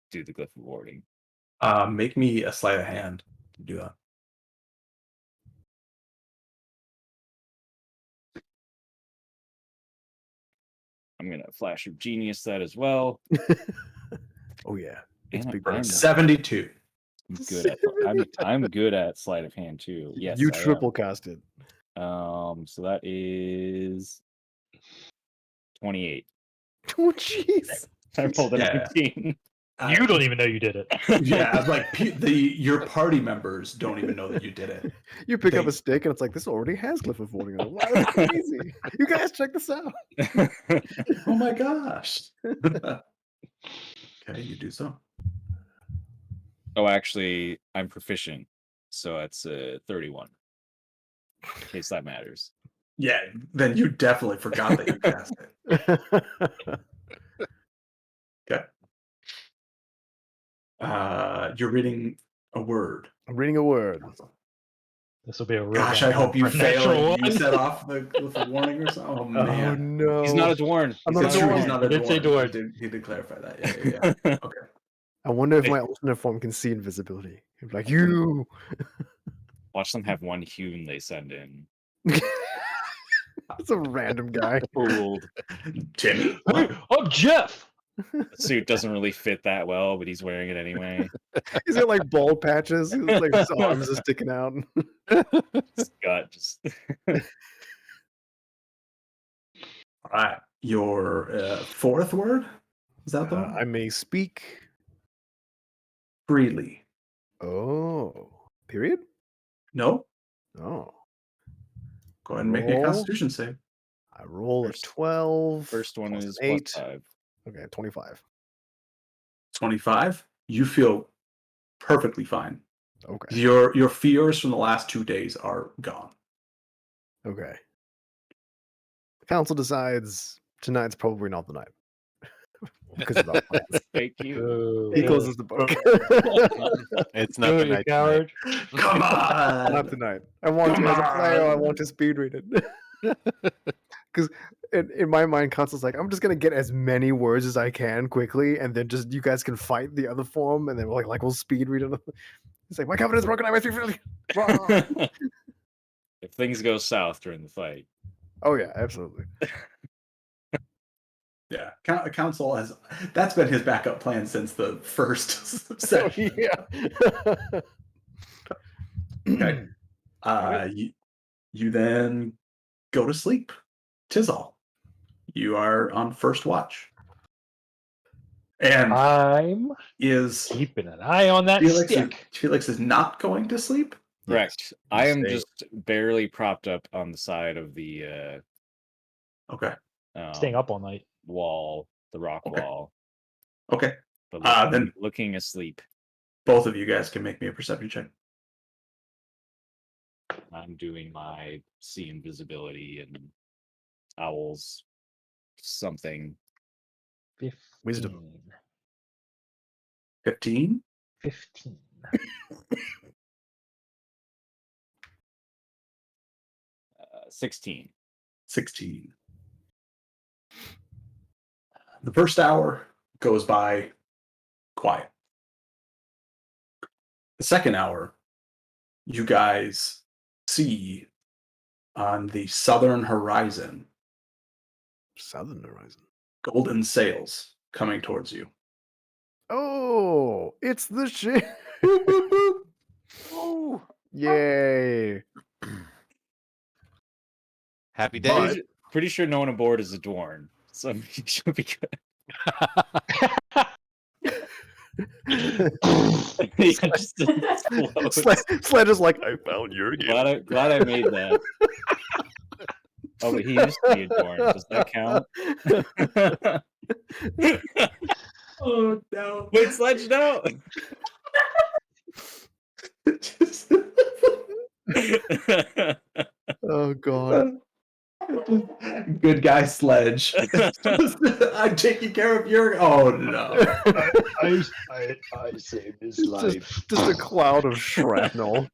do the glyph of warding. Make me a sleight of hand to do that. I'm gonna flash of genius that as well. Oh yeah, it's Damn it, big brain I'm time. 72. good at I'm good at sleight of hand too. Yes, You I am. triple casted. So that is 28. Oh jeez. I rolled a Yeah. 19. You don't even know you did it. Yeah, like your party members don't even know that you did it. You pick up They- a stick and it's like, this already has Glyph of Warding on it. Wow, that's crazy. You guys check this out. Oh my gosh. Okay, you do so. Oh, actually, I'm proficient, so that's 31. In case that matters. Yeah, then you definitely forgot that you cast it. Okay. You're reading a word. I'm reading a word. This will be a real Gosh, bad I hope one you for a fail natural and you one. set off with a warning or something. Oh, Oh man. no! He's not a dwarf. I'm It's not a true, dwarf. he's not a I did say dwarf. dwarf. He did clarify that. Yeah. Okay. I wonder if Hey. my alternate form can see invisibility. He'd be like, you. Watch them have one human they send in. It's a random guy. Fooled. Timmy? Hey, I'm Jeff. The suit doesn't really fit that well, but he's wearing it anyway. He's got like bald patches. His, like his arms are sticking out. His gut just. All right. Your fourth word? Is that the one? I may speak. Freely. Oh, period. No? Oh, Go ahead and make me a Roll. constitution save. I roll First- a 12. First one plus is an 8. +5. Okay, 25. 25. You feel perfectly fine. Okay. Your fears from the last 2 days are gone. Okay. The council decides tonight's probably not the night because of our plans. Thank you. Oh, He good. closes the book. It's not Do the it, you night tonight. coward. Come on! Not tonight. I want to, Come as a player, I on. want to speed read it. Because in my mind, Council's like, I'm just gonna get as many words as I can quickly, and then just you guys can fight the other form, and then we'll speed read it. It's like my covenant is broken. I must be freely. If things go south during the fight, Oh yeah, absolutely. Yeah. Council has that's been his backup plan since the first session. Yeah. Okay. You then go to sleep. Tizal, you are on first watch. And I'm is keeping an eye on that stick. Felix is not going to sleep? correct. Yes, I am stay. just barely propped up on the side of the Okay. Staying up all night. wall, the rock Okay. wall, Okay. but Then looking asleep. both of you guys can make me a perception check. I'm doing my see invisibility and owls something. 15. Wisdom. 15. 15. 16. 16. The first hour goes by quiet. The second hour, you guys see on the southern horizon Southern horizon. golden sails coming towards you. Oh, it's the ship. Ooh. Yay. Happy But- days. Pretty sure no one aboard is a dwarf, so it should be good. Yeah, just explodes. Sledge is like, I found your game. Glad I made that. Oh, but he used to be a dwarf. Does that count? Oh no! Wait, Sledge, no! Oh god. Good guy, Sledge. I'm taking care of your. Oh no! I saved his life. Just a cloud of shrapnel.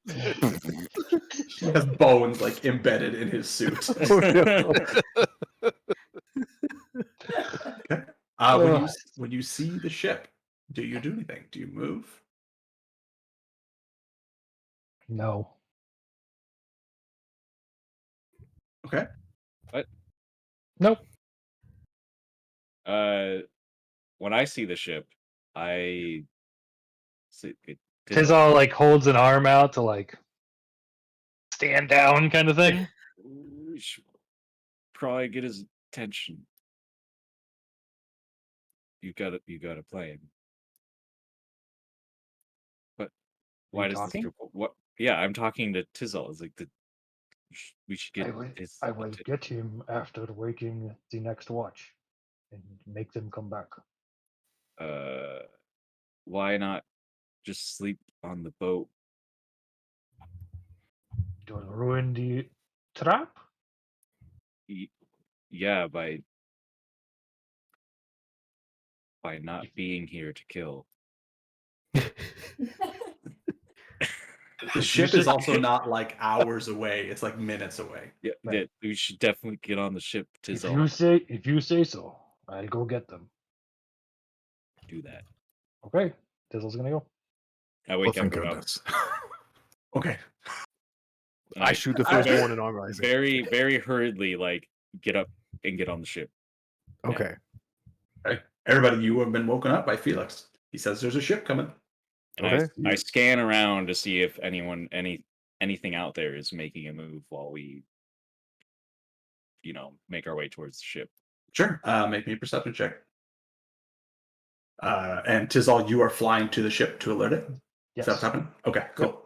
He has bones like embedded in his suit. Oh, no. Okay. When you see the ship, do you do anything? Do you move? No. Okay. Nope. When I see the ship, I see it. Tizal like holds an arm out to like stand down kind of thing. We should probably get his attention. You got to play him. But why you does talking? this? What? Yeah, I'm talking to Tizal. It's like we should get. I will get him after waking the next watch and make them come back. Why not just sleep on the boat? Don't ruin the trap. Yeah, by by not being here to kill. The ship is also not like hours away; it's like minutes away. Yeah, Right. we should definitely get on the ship. If Tizal, you say so, I'll go get them. do that. Okay, Tizzle's gonna go. I Well, wake thank everyone up. goodness. Okay. And I shoot the first very- one in arm rising. very, very hurriedly, like get up and get on the ship. Okay. Okay. Everybody, you have been woken up by Felix. He says there's a ship coming. And Okay. I scan around to see if anything out there is making a move while we, make our way towards the ship. Sure. Make me a perception check. And Tizal, you are flying to the ship to alert it. Is Yes. that what's happening? Okay, cool.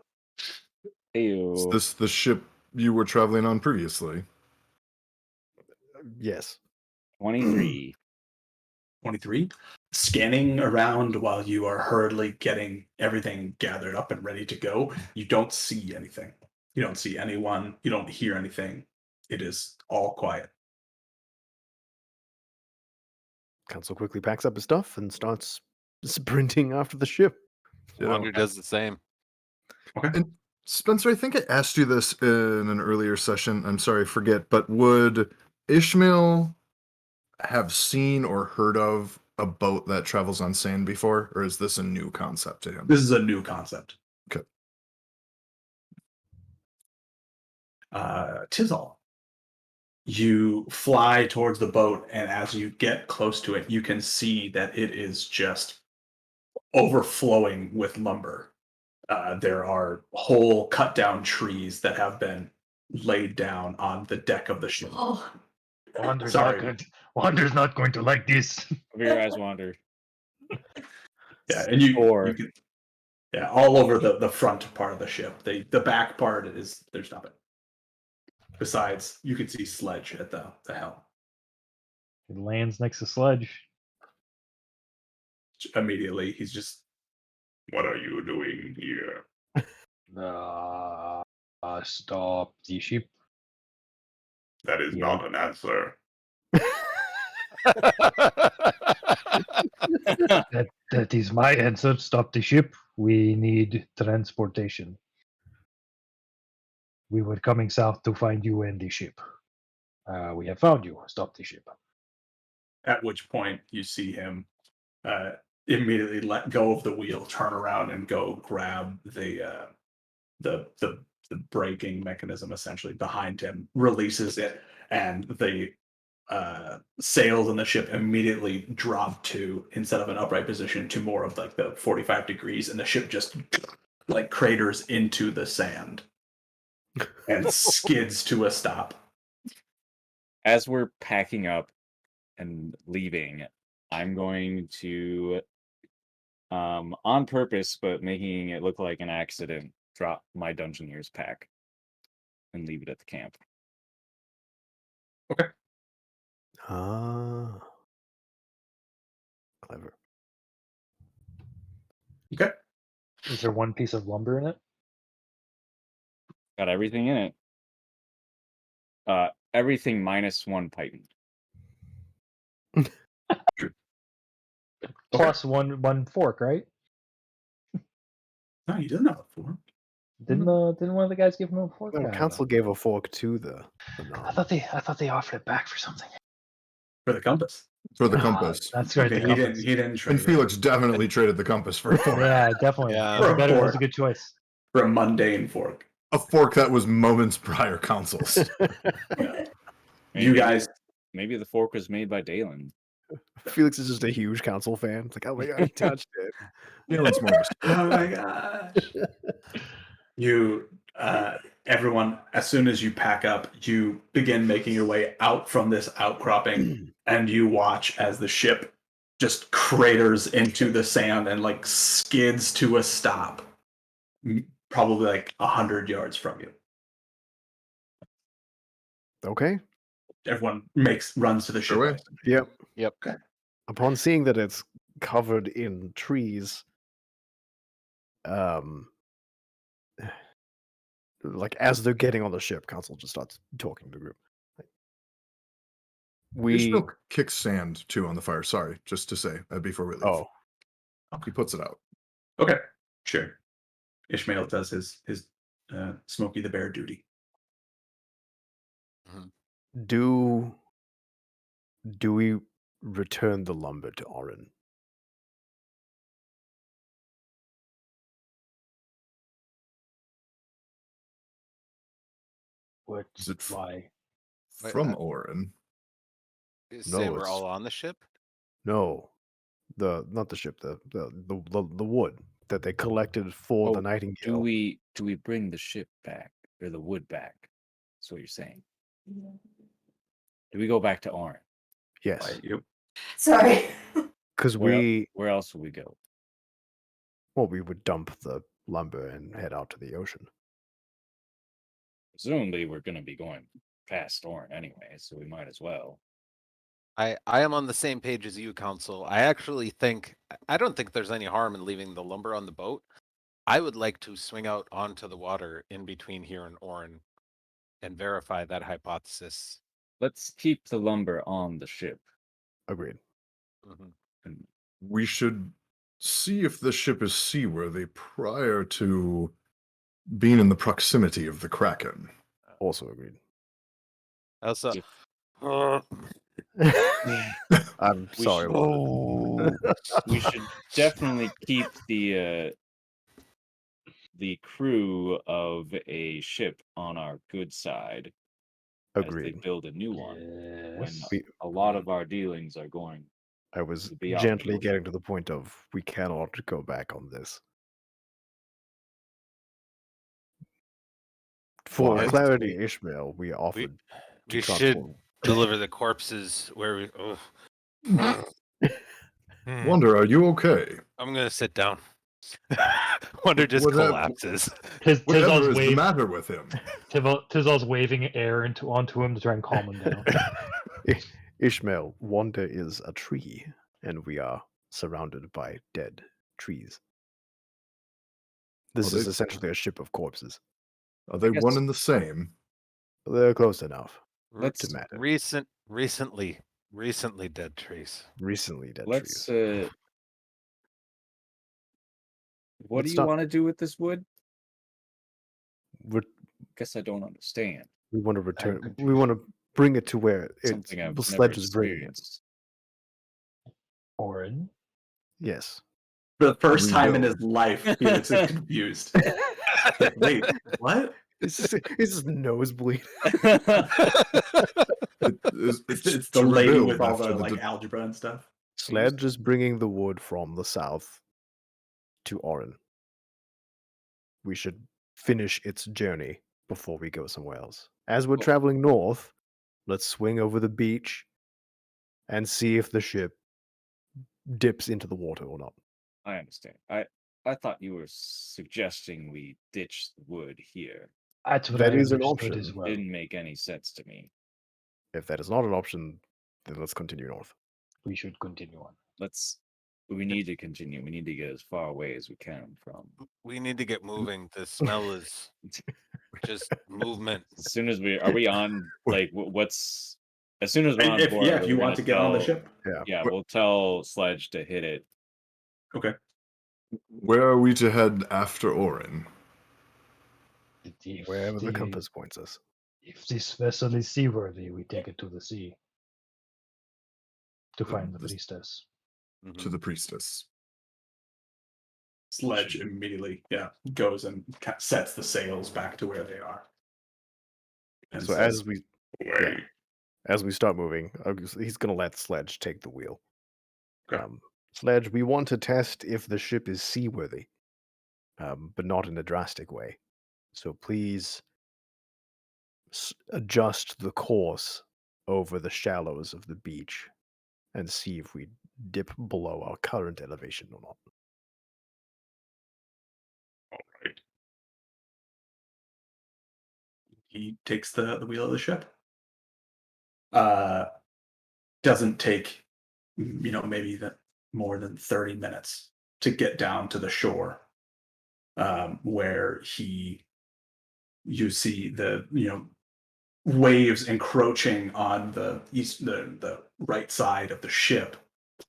Is this the ship you were traveling on previously? Yes. 23. 23. Scanning around while you are hurriedly getting everything gathered up and ready to go, you don't see anything. You don't see anyone. You don't hear anything. It is all quiet. Council quickly packs up his stuff and starts sprinting after the ship. Yeah. Wander does the same. Okay. And Spencer, I think I asked you this in an earlier session. I'm sorry, I forget, but would Ishmael have seen or heard of a boat that travels on sand before, or is this a new concept to him? This is a new concept. Okay. Tizal, you fly towards the boat, and as you get close to it, you can see that it is just overflowing with lumber. There are whole cut down trees that have been laid down on the deck of the ship. Oh, Wander's Sorry. Wander's not going to like this. Over your eyes, Wander. Yeah, and you Or- can, yeah, all over the front part of the ship. The back part is there's nothing. Besides, you can see Sledge at the helm. It lands next to Sledge. Immediately, he's just, "What are you doing here?" Stop the ship. That is Yeah. not an answer. That is my answer. Stop the ship. We need transportation. We were coming south to find you and the ship. We have found you. Stop the ship. At which point, you see him immediately let go of the wheel, turn around, and go grab the braking mechanism essentially behind him, releases it, and the sails in the ship immediately drop to, instead of an upright position, to more of like the 45 degrees, and the ship just like craters into the sand and skids to a stop. As we're packing up and leaving, I'm going to, on purpose, but making it look like an accident, drop my Dungeoneer's pack and leave it at the camp. Ah. Clever. Okay. Is there one piece of lumber in it? Got everything in it. Everything minus one python. Plus one fork, right? No, he doesn't have a fork. Didn't one of the guys give him a fork? No, Council gave a fork to the I non. thought they offered it back for something. For the compass. For the compass. That's right. Okay, The he compass. didn't trade And it Felix definitely traded the compass for a fork. Yeah, definitely. Yeah. It was, For a better, it was a fork. good choice. for a mundane fork. A fork that was moments prior councils. Yeah. Maybe, You guys, Maybe the fork was made by Dalen. Felix is just a huge Council fan. It's like, oh my god, he touched it. Feeling's more of a oh my gosh. You, everyone, as soon as you pack up, you begin making your way out from this outcropping, and you watch as the ship just craters into the sand and like skids to a stop, probably like 100 yards from you. Okay. Everyone runs to the ship. Away. Yep. Yep. Okay. Upon seeing that it's covered in trees, like as they're getting on the ship, Council just starts talking to the group. Like, We Ishmael kicks sand too on the fire. Sorry, just to say before we leave. oh He puts it out. Okay, sure. Ishmael does his Smokey the Bear duty. do we return the lumber to Orin? What? Is it Why? Wait, from Orin? You say No, we're it's- all on the ship? No, not the ship, the wood that they collected for the Do Nightingale. we bring the ship back or the wood back? That's what you're saying. Do we go back to Orin? Yes, Like, you Sorry. because Where else would we go? we would dump the lumber and head out to the ocean. Presumably, we're going to be going past Orin anyway, so we might as well. I am on the same page as you, Council. I don't think there's any harm in leaving the lumber on the boat. I would like to swing out onto the water in between here and Orin and verify that hypothesis. Let's keep the lumber on the ship. Agreed. Mhm. And We should see if the ship is seaworthy prior to being in the proximity of the Kraken. Also agreed. Also, If- I'm We sorry. should- Wanda. we should definitely keep the crew of a ship on our good side as they Agreed. build a new one. When Yes. a lot of our dealings are going. I was to be out gently there. getting to the point of we cannot go back on this. For Why? clarity, Ishmael, we offered to we should transport. deliver the corpses where we. Oh. Wonder, are you okay? I'm gonna sit down. Wonder just Whatever- collapses. Whatever Tizal's is the matter with him? Tizal's waving air onto him to try and calm him down. Ishmael, Wanda is a tree, and we are surrounded by dead trees. This Well, is they- essentially a ship of corpses. Are they guess- one and the same? They're close enough Let's to matter. Recently dead trees. Recently dead let's trees. what Let's do you stop- want to do with this wood? We're, Guess I don't understand. we want to return. confused. We want to bring it to where Something I've the never sledge is bringing it. experienced. Orin. Yes. For the first time in Rebuild. his life, Felix is confused. Like, wait, what? His nosebleed. It's the lady rebuild with all after the like de- algebra and stuff. Sledge is bringing the wood from the south to Orin. We should finish its journey before we go somewhere else. As we're traveling north, let's swing over the beach and see if the ship dips into the water or not. I understand. I thought you were suggesting we ditch the wood here. That's what That I is an understood option. as well. Didn't make any sense to me. If that is not an option, then let's continue north. We should continue on. We need to continue. We need to get as far away as we can from. We need to get moving. The smell is just movement. As soon as are we on? Like, what's? As soon as we're on If, board, yeah, if we're you want gonna to get on the tell- ship. Yeah, we'll tell Sledge to hit it. Okay. Where are we to head after Orin? If Wherever the compass points us. If this vessel is seaworthy, we take it to the sea to find the this- priestess. To the priestess. Sledge immediately, goes and sets the sails back to where they are. And So says, as we start moving, he's going to let Sledge take the wheel. Okay. Sledge, we want to test if the ship is seaworthy, but not in a drastic way. So please adjust the course over the shallows of the beach and see if we dip below our current elevation or not. Right. He takes the wheel of the ship. Doesn't take, maybe more than 30 minutes to get down to the shore, where you see the, waves encroaching on the right side of the ship.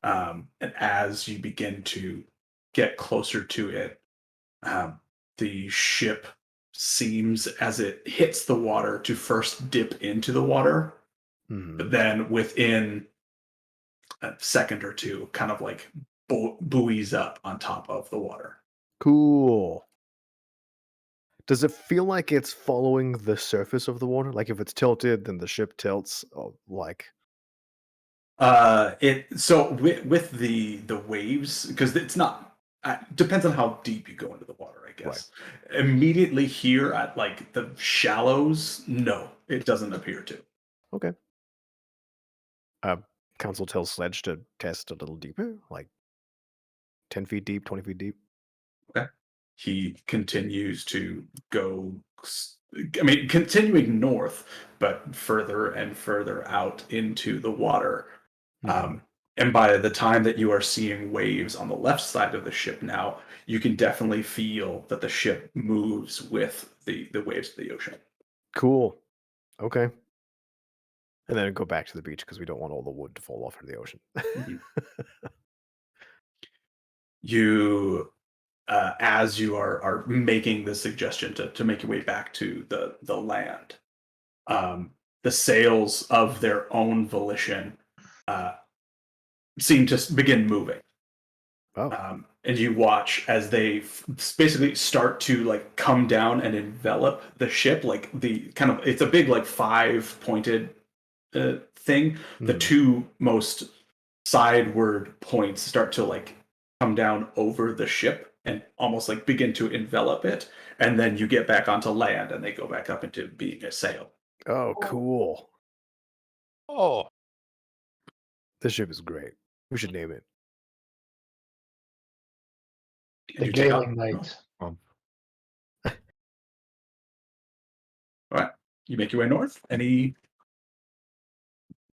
And as you begin to get closer to it, the ship seems, as it hits the water, to first dip into the water, but then within a second or two, kind of like buoys up on top of the water. Cool. Does it feel like it's following the surface of the water? Like if it's tilted, then the ship tilts. Or like, It so with the waves, because it's not, depends on how deep you go into the water, I guess. Immediately here at like the shallows, no, it doesn't appear to. okay. Council tells Sledge to test a little deeper, like 10 feet deep, 20 feet deep. Okay. He continues to go, I mean, continuing north, but further and further out into the water. And by the time that you are seeing waves on the left side of the ship now, you can definitely feel that the ship moves with the waves of the ocean. Cool. Okay. And then go back to the beach because we don't want all the wood to fall off into the ocean. You, as you are making the suggestion to make your way back to the land, the sails of their own volition seem to begin moving. And you watch as they basically start to like come down and envelop the ship, like the kind of, it's a big like 5-pointed thing. The two most sideward points start to like come down over the ship and almost like begin to envelop it, and then you get back onto land and they go back up into being a sail. Oh, cool. Oh, This ship is great. We should name it. The You take out- Gailing Knight. All right, you make your way north. Any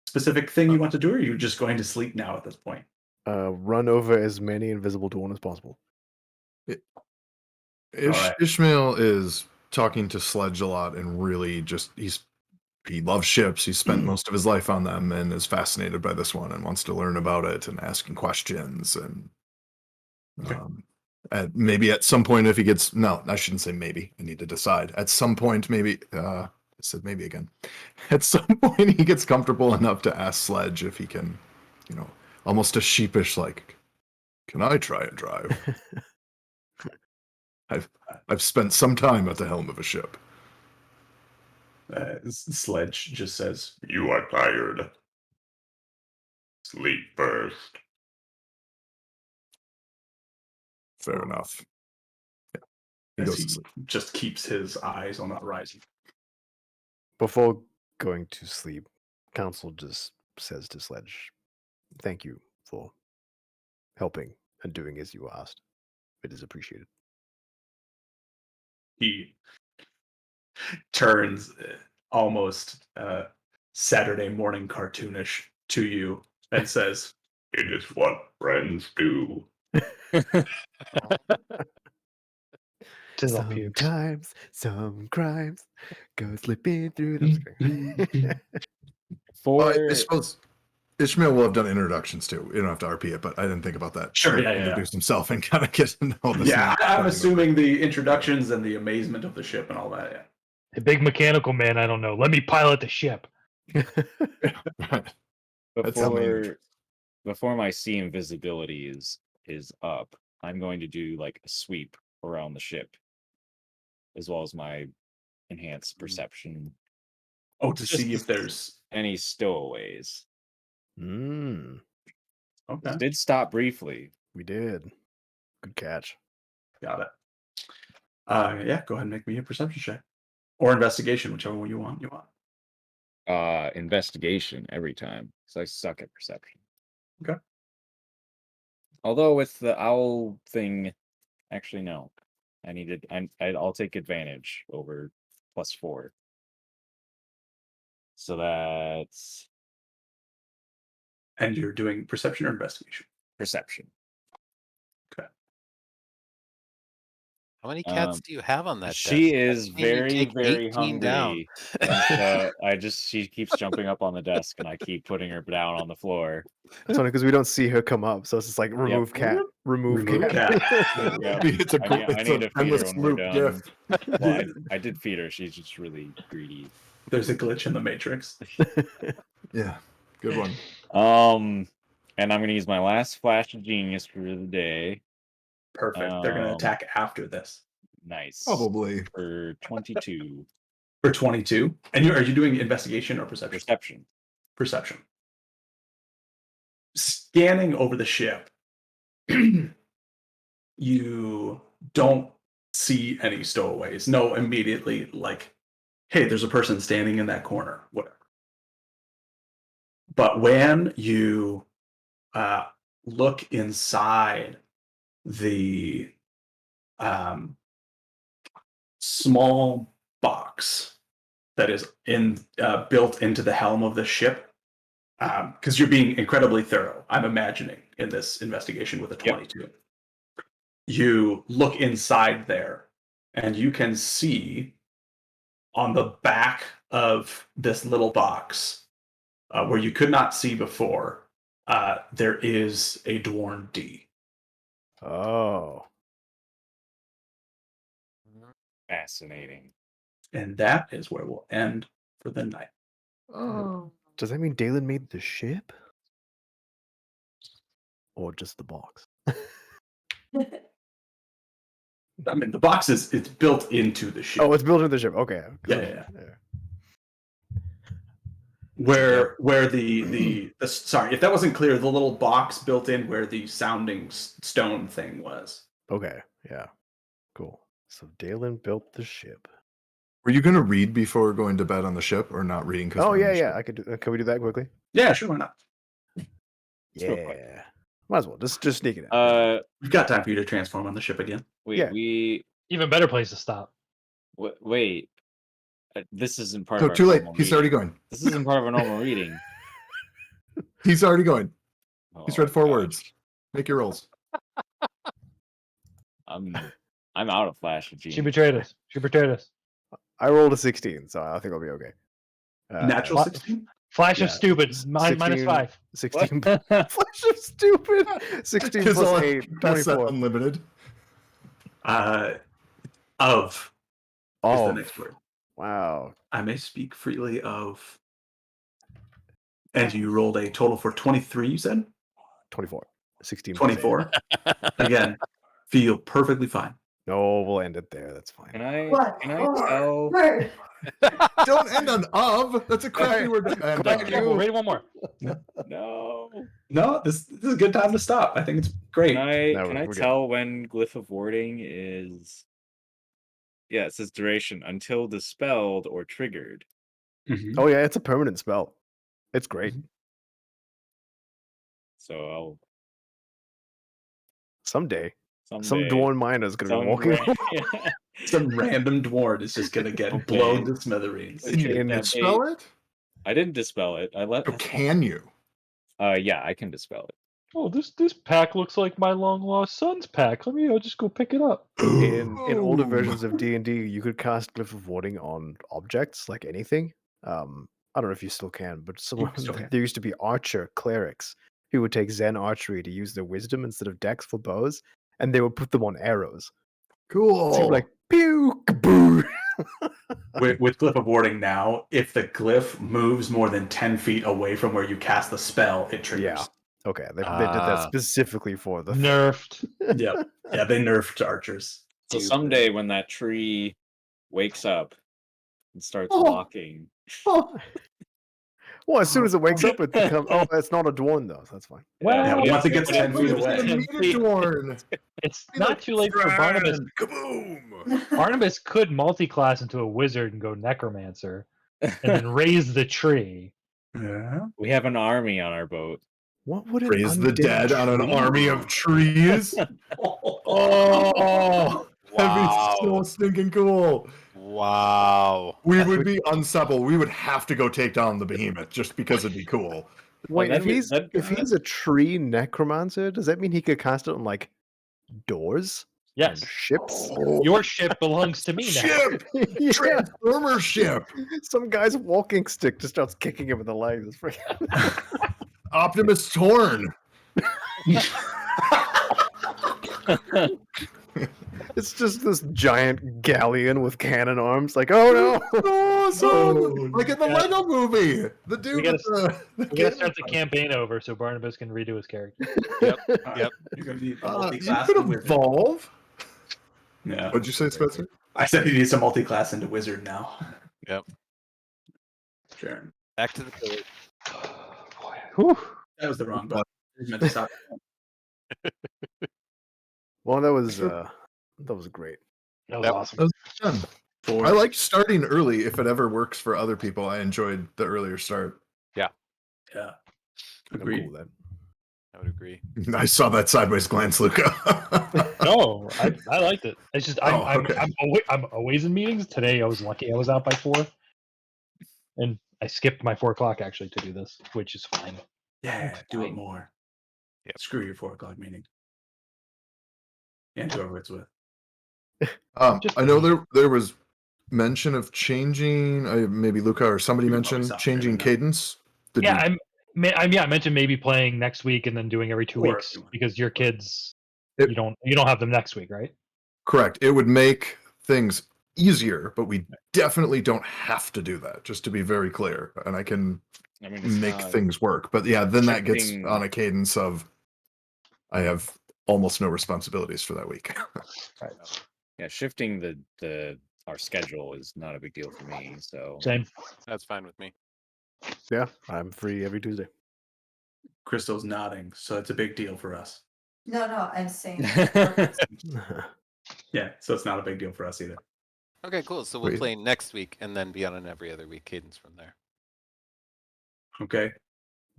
specific thing you want to do, or are you just going to sleep now at this point? Run over as many invisible dawn as possible. Alright. Ishmael is talking to Sledge a lot and really just he loves ships. He's spent most of his life on them and is fascinated by this one and wants to learn about it and asking questions and maybe at some point if he gets, no, I shouldn't say maybe. I need to decide. At some point, maybe I said maybe again. At some point he gets comfortable enough to ask Sledge if he can, almost a sheepish like, can I try and drive? I've spent some time at the helm of a ship. Sledge just says, "You are tired. Sleep first." Fair enough. Yeah. He As goes he to sleep. just keeps his eyes on the horizon. Before going to sleep, Council just says to Sledge, thank you for helping and doing as you asked. It is appreciated. He turns almost Saturday morning cartoonish to you and says, "It is what friends do." Tizzle pukes. Sometimes some crimes go slipping through the screen. I suppose Ishmael will have done introductions too. You don't have to RP it, but I didn't think about that. Sure, yeah. Introduce himself and kind of get to know this. Yeah, I'm assuming the introductions and the amazement of the ship and all that. Yeah. A big mechanical man, I don't know. Let me pilot the ship. Right. That's how main Before my sea invisibility is up, I'm going to do like a sweep around the ship, as well as my enhanced perception. Oh, to Just see if there's any stowaways. Okay. It did stop briefly. We did. Good catch. Got it. Yeah, go ahead and make me a perception check. Or investigation, whichever one you want. Investigation every time, because I suck at perception. Okay. Although with the owl thing, actually no. I'll take advantage over +4. So that's And you're doing perception or investigation? perception. Okay. How many cats Um, do you have on that She desk? is I've seen you very, take very 18 down. hungry. And so she keeps jumping up on the desk and I keep putting her down on the floor. It's funny because we don't see her come up, so it's just like remove cat, remove Remove cat. Yep. It's a, I it's need a to feed her endless when we're loop done. gif. Well, I did feed her. She's just really greedy. There's a glitch in the matrix. Yeah, good one. And I'm gonna use my last flash of genius for the day. Perfect. They're going to Um, attack after this Nice. Probably. For 22 for 22. And are you doing investigation or perception? perception. Perception. Scanning over the ship, you don't see any stowaways. No, immediately like, hey, there's a person standing in that corner, whatever. But when you look inside the small box that is built into the helm of the ship, because you're being incredibly thorough, I'm imagining, in this investigation with a 22. Yep. You look inside there, and you can see on the back of this little box, where you could not see before, there is a Dwarn D. Oh. Fascinating. And that is where we'll end for the night. Oh. Does that mean Dalen made the ship? Or just the box? I mean, the box it's built into the ship. Oh, it's built into the ship. Okay. Yeah. Where the sorry, if that wasn't clear, the little box built in where the sounding stone thing was. Okay. Yeah. Cool. So Dalen built the ship. Were you going to read before going to bed on the ship, or not reading? Oh yeah. I could do. Can we do that quickly? Yeah, sure. Why not? Yeah. Might as well. Just sneak it in. We've got time for you to transform on the ship again. Wait, Yeah. Even better place to stop. Wait. This isn't part So of our too late. normal He's reading. already going. This isn't part of a normal reading. He's already going. He's read 4 gosh. words. Make your rolls. I'm out of flash of genius. She betrayed us. I rolled a 16, so I think I'll be okay. Natural 16? Flash Yeah. of stupid. Minus 5. 16. Flash of stupid. 16 Because plus all 8. that's 24. unlimited. Of is the Oh, next word. wow. I may speak freely of. And you rolled a total for 23, you said? 24. 16 plus 8. 24. Again, feel perfectly fine. No, we'll end it there. That's fine. Can I tell? Don't end on of. That's a crappy word to end on. Read one more. No. No, this is a good time to stop. I think it's great. Can I tell when Glyph of Warding is? Yeah, it says duration until dispelled or triggered. Mm-hmm. Oh yeah, it's a permanent spell. It's great. So I'll Someday. Some someday Dwarn miner is going to be walking. Some random dwarf is just gonna get blown to smithereens. Can you And dispel it? I didn't dispel it. I let. Or can you? Yeah, I can dispel it. Oh, this pack looks like my long lost son's pack. Let me just go pick it up. in older Boom. versions of D&D, you could cast Glyph of Warding on objects, like anything. I don't know if you still can, but there used to be archer clerics who would take Zen archery to use their wisdom instead of dex for bows, and they would put them on arrows. Cool. So you'd be like, pew, kaboo. With Glyph of Warding now, if the glyph moves more than 10 feet away from where you cast the spell, it triggers. Yeah. Okay, they did that specifically for the Nerfed. Yep. Yeah, they nerfed archers. So someday when that tree wakes up and starts walking, Well, as soon as it wakes up, it becomes. Oh, it's not a Dwarn though, so that's fine. Well, once it gets 10 feet away. It's not too late for Barnabas. Kaboom! Barnabas could multi-class into a wizard and go necromancer, and then raise the tree. Yeah. we have an army on our boat. What would an Raise the undead dead on an tree army do? of trees. Oh, that'd be so stinking cool. Wow. We would be unsupple. We would have to go take down the behemoth just because it'd be cool. Wait, that'd if be- he's a tree necromancer, does that mean he could cast it on like doors? Yes. Ships. Your ship belongs to me now. Ship! Yeah. Transformer ship! Some guy's walking stick just starts kicking him in the legs. It's freaking- Optimus Torn! It's just this giant galleon with cannon arms. Like, oh no! Awesome! Like in the Yeah. Lego movie! The dude gotta with the We gotta cannon start the arms. campaign over so Barnabas can redo his character. Yep. You're gonna need a You multi-class could into wizard. evolve. Yeah. What'd you say, Spencer? I said you need some multi-class into wizard now. Yep. Sure. Back to the village. Whew. That was the wrong button. I was meant to stop. Well, that was great. That was Yep. awesome. Fun. I like starting early if it ever works for other people. I enjoyed the earlier start. Yeah. I'm Agreed. cool with that. I would agree. I saw that sideways glance, Luca. No, I liked it. It's just Okay. I'm always in meetings. Today I was lucky I was out by 4, and I skipped my 4 o'clock actually to do this, which is fine. Yeah, do it Fine. more. Yep. Screw your 4 o'clock meeting. And whoever it's with. I know there was mention of changing. Maybe Luca or somebody You can probably mentioned stop changing sharing now. cadence. Did Yeah, you- I mentioned maybe playing next week and then doing every 2 Or if weeks you want. because your kids It- you don't have them next week, right? Correct. It would make things easier, but we definitely don't have to do that. Just to be very clear, and I can I mean, it's make not- things work. But yeah, then that gets shifting- on a cadence of I have almost no responsibilities for that week. Yeah, shifting our schedule is not a big deal for me. So Same. That's fine with me. Yeah, I'm free every Tuesday. Crystal's nodding, so it's a big deal for us. No, I'm saying. Yeah, so it's not a big deal for us either. Okay, cool. So we'll Wait. play next week and then be on an every other week cadence from there. Okay.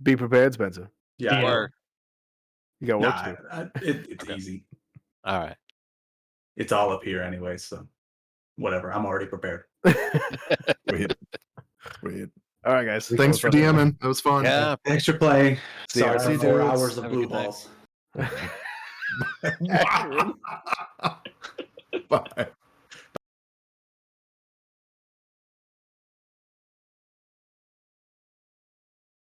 Be prepared, Spencer. Yeah. Yeah. Or You got work Nah, to do. it's Okay. easy. all right. It's all up here anyway, so whatever. I'm already prepared. Sweet. All right, guys. Thanks for DMing. That was fun. Yeah. Thanks for playing. See ya. Sorry See for you, 4 dudes. hours of Have a blue good night. balls. Bye.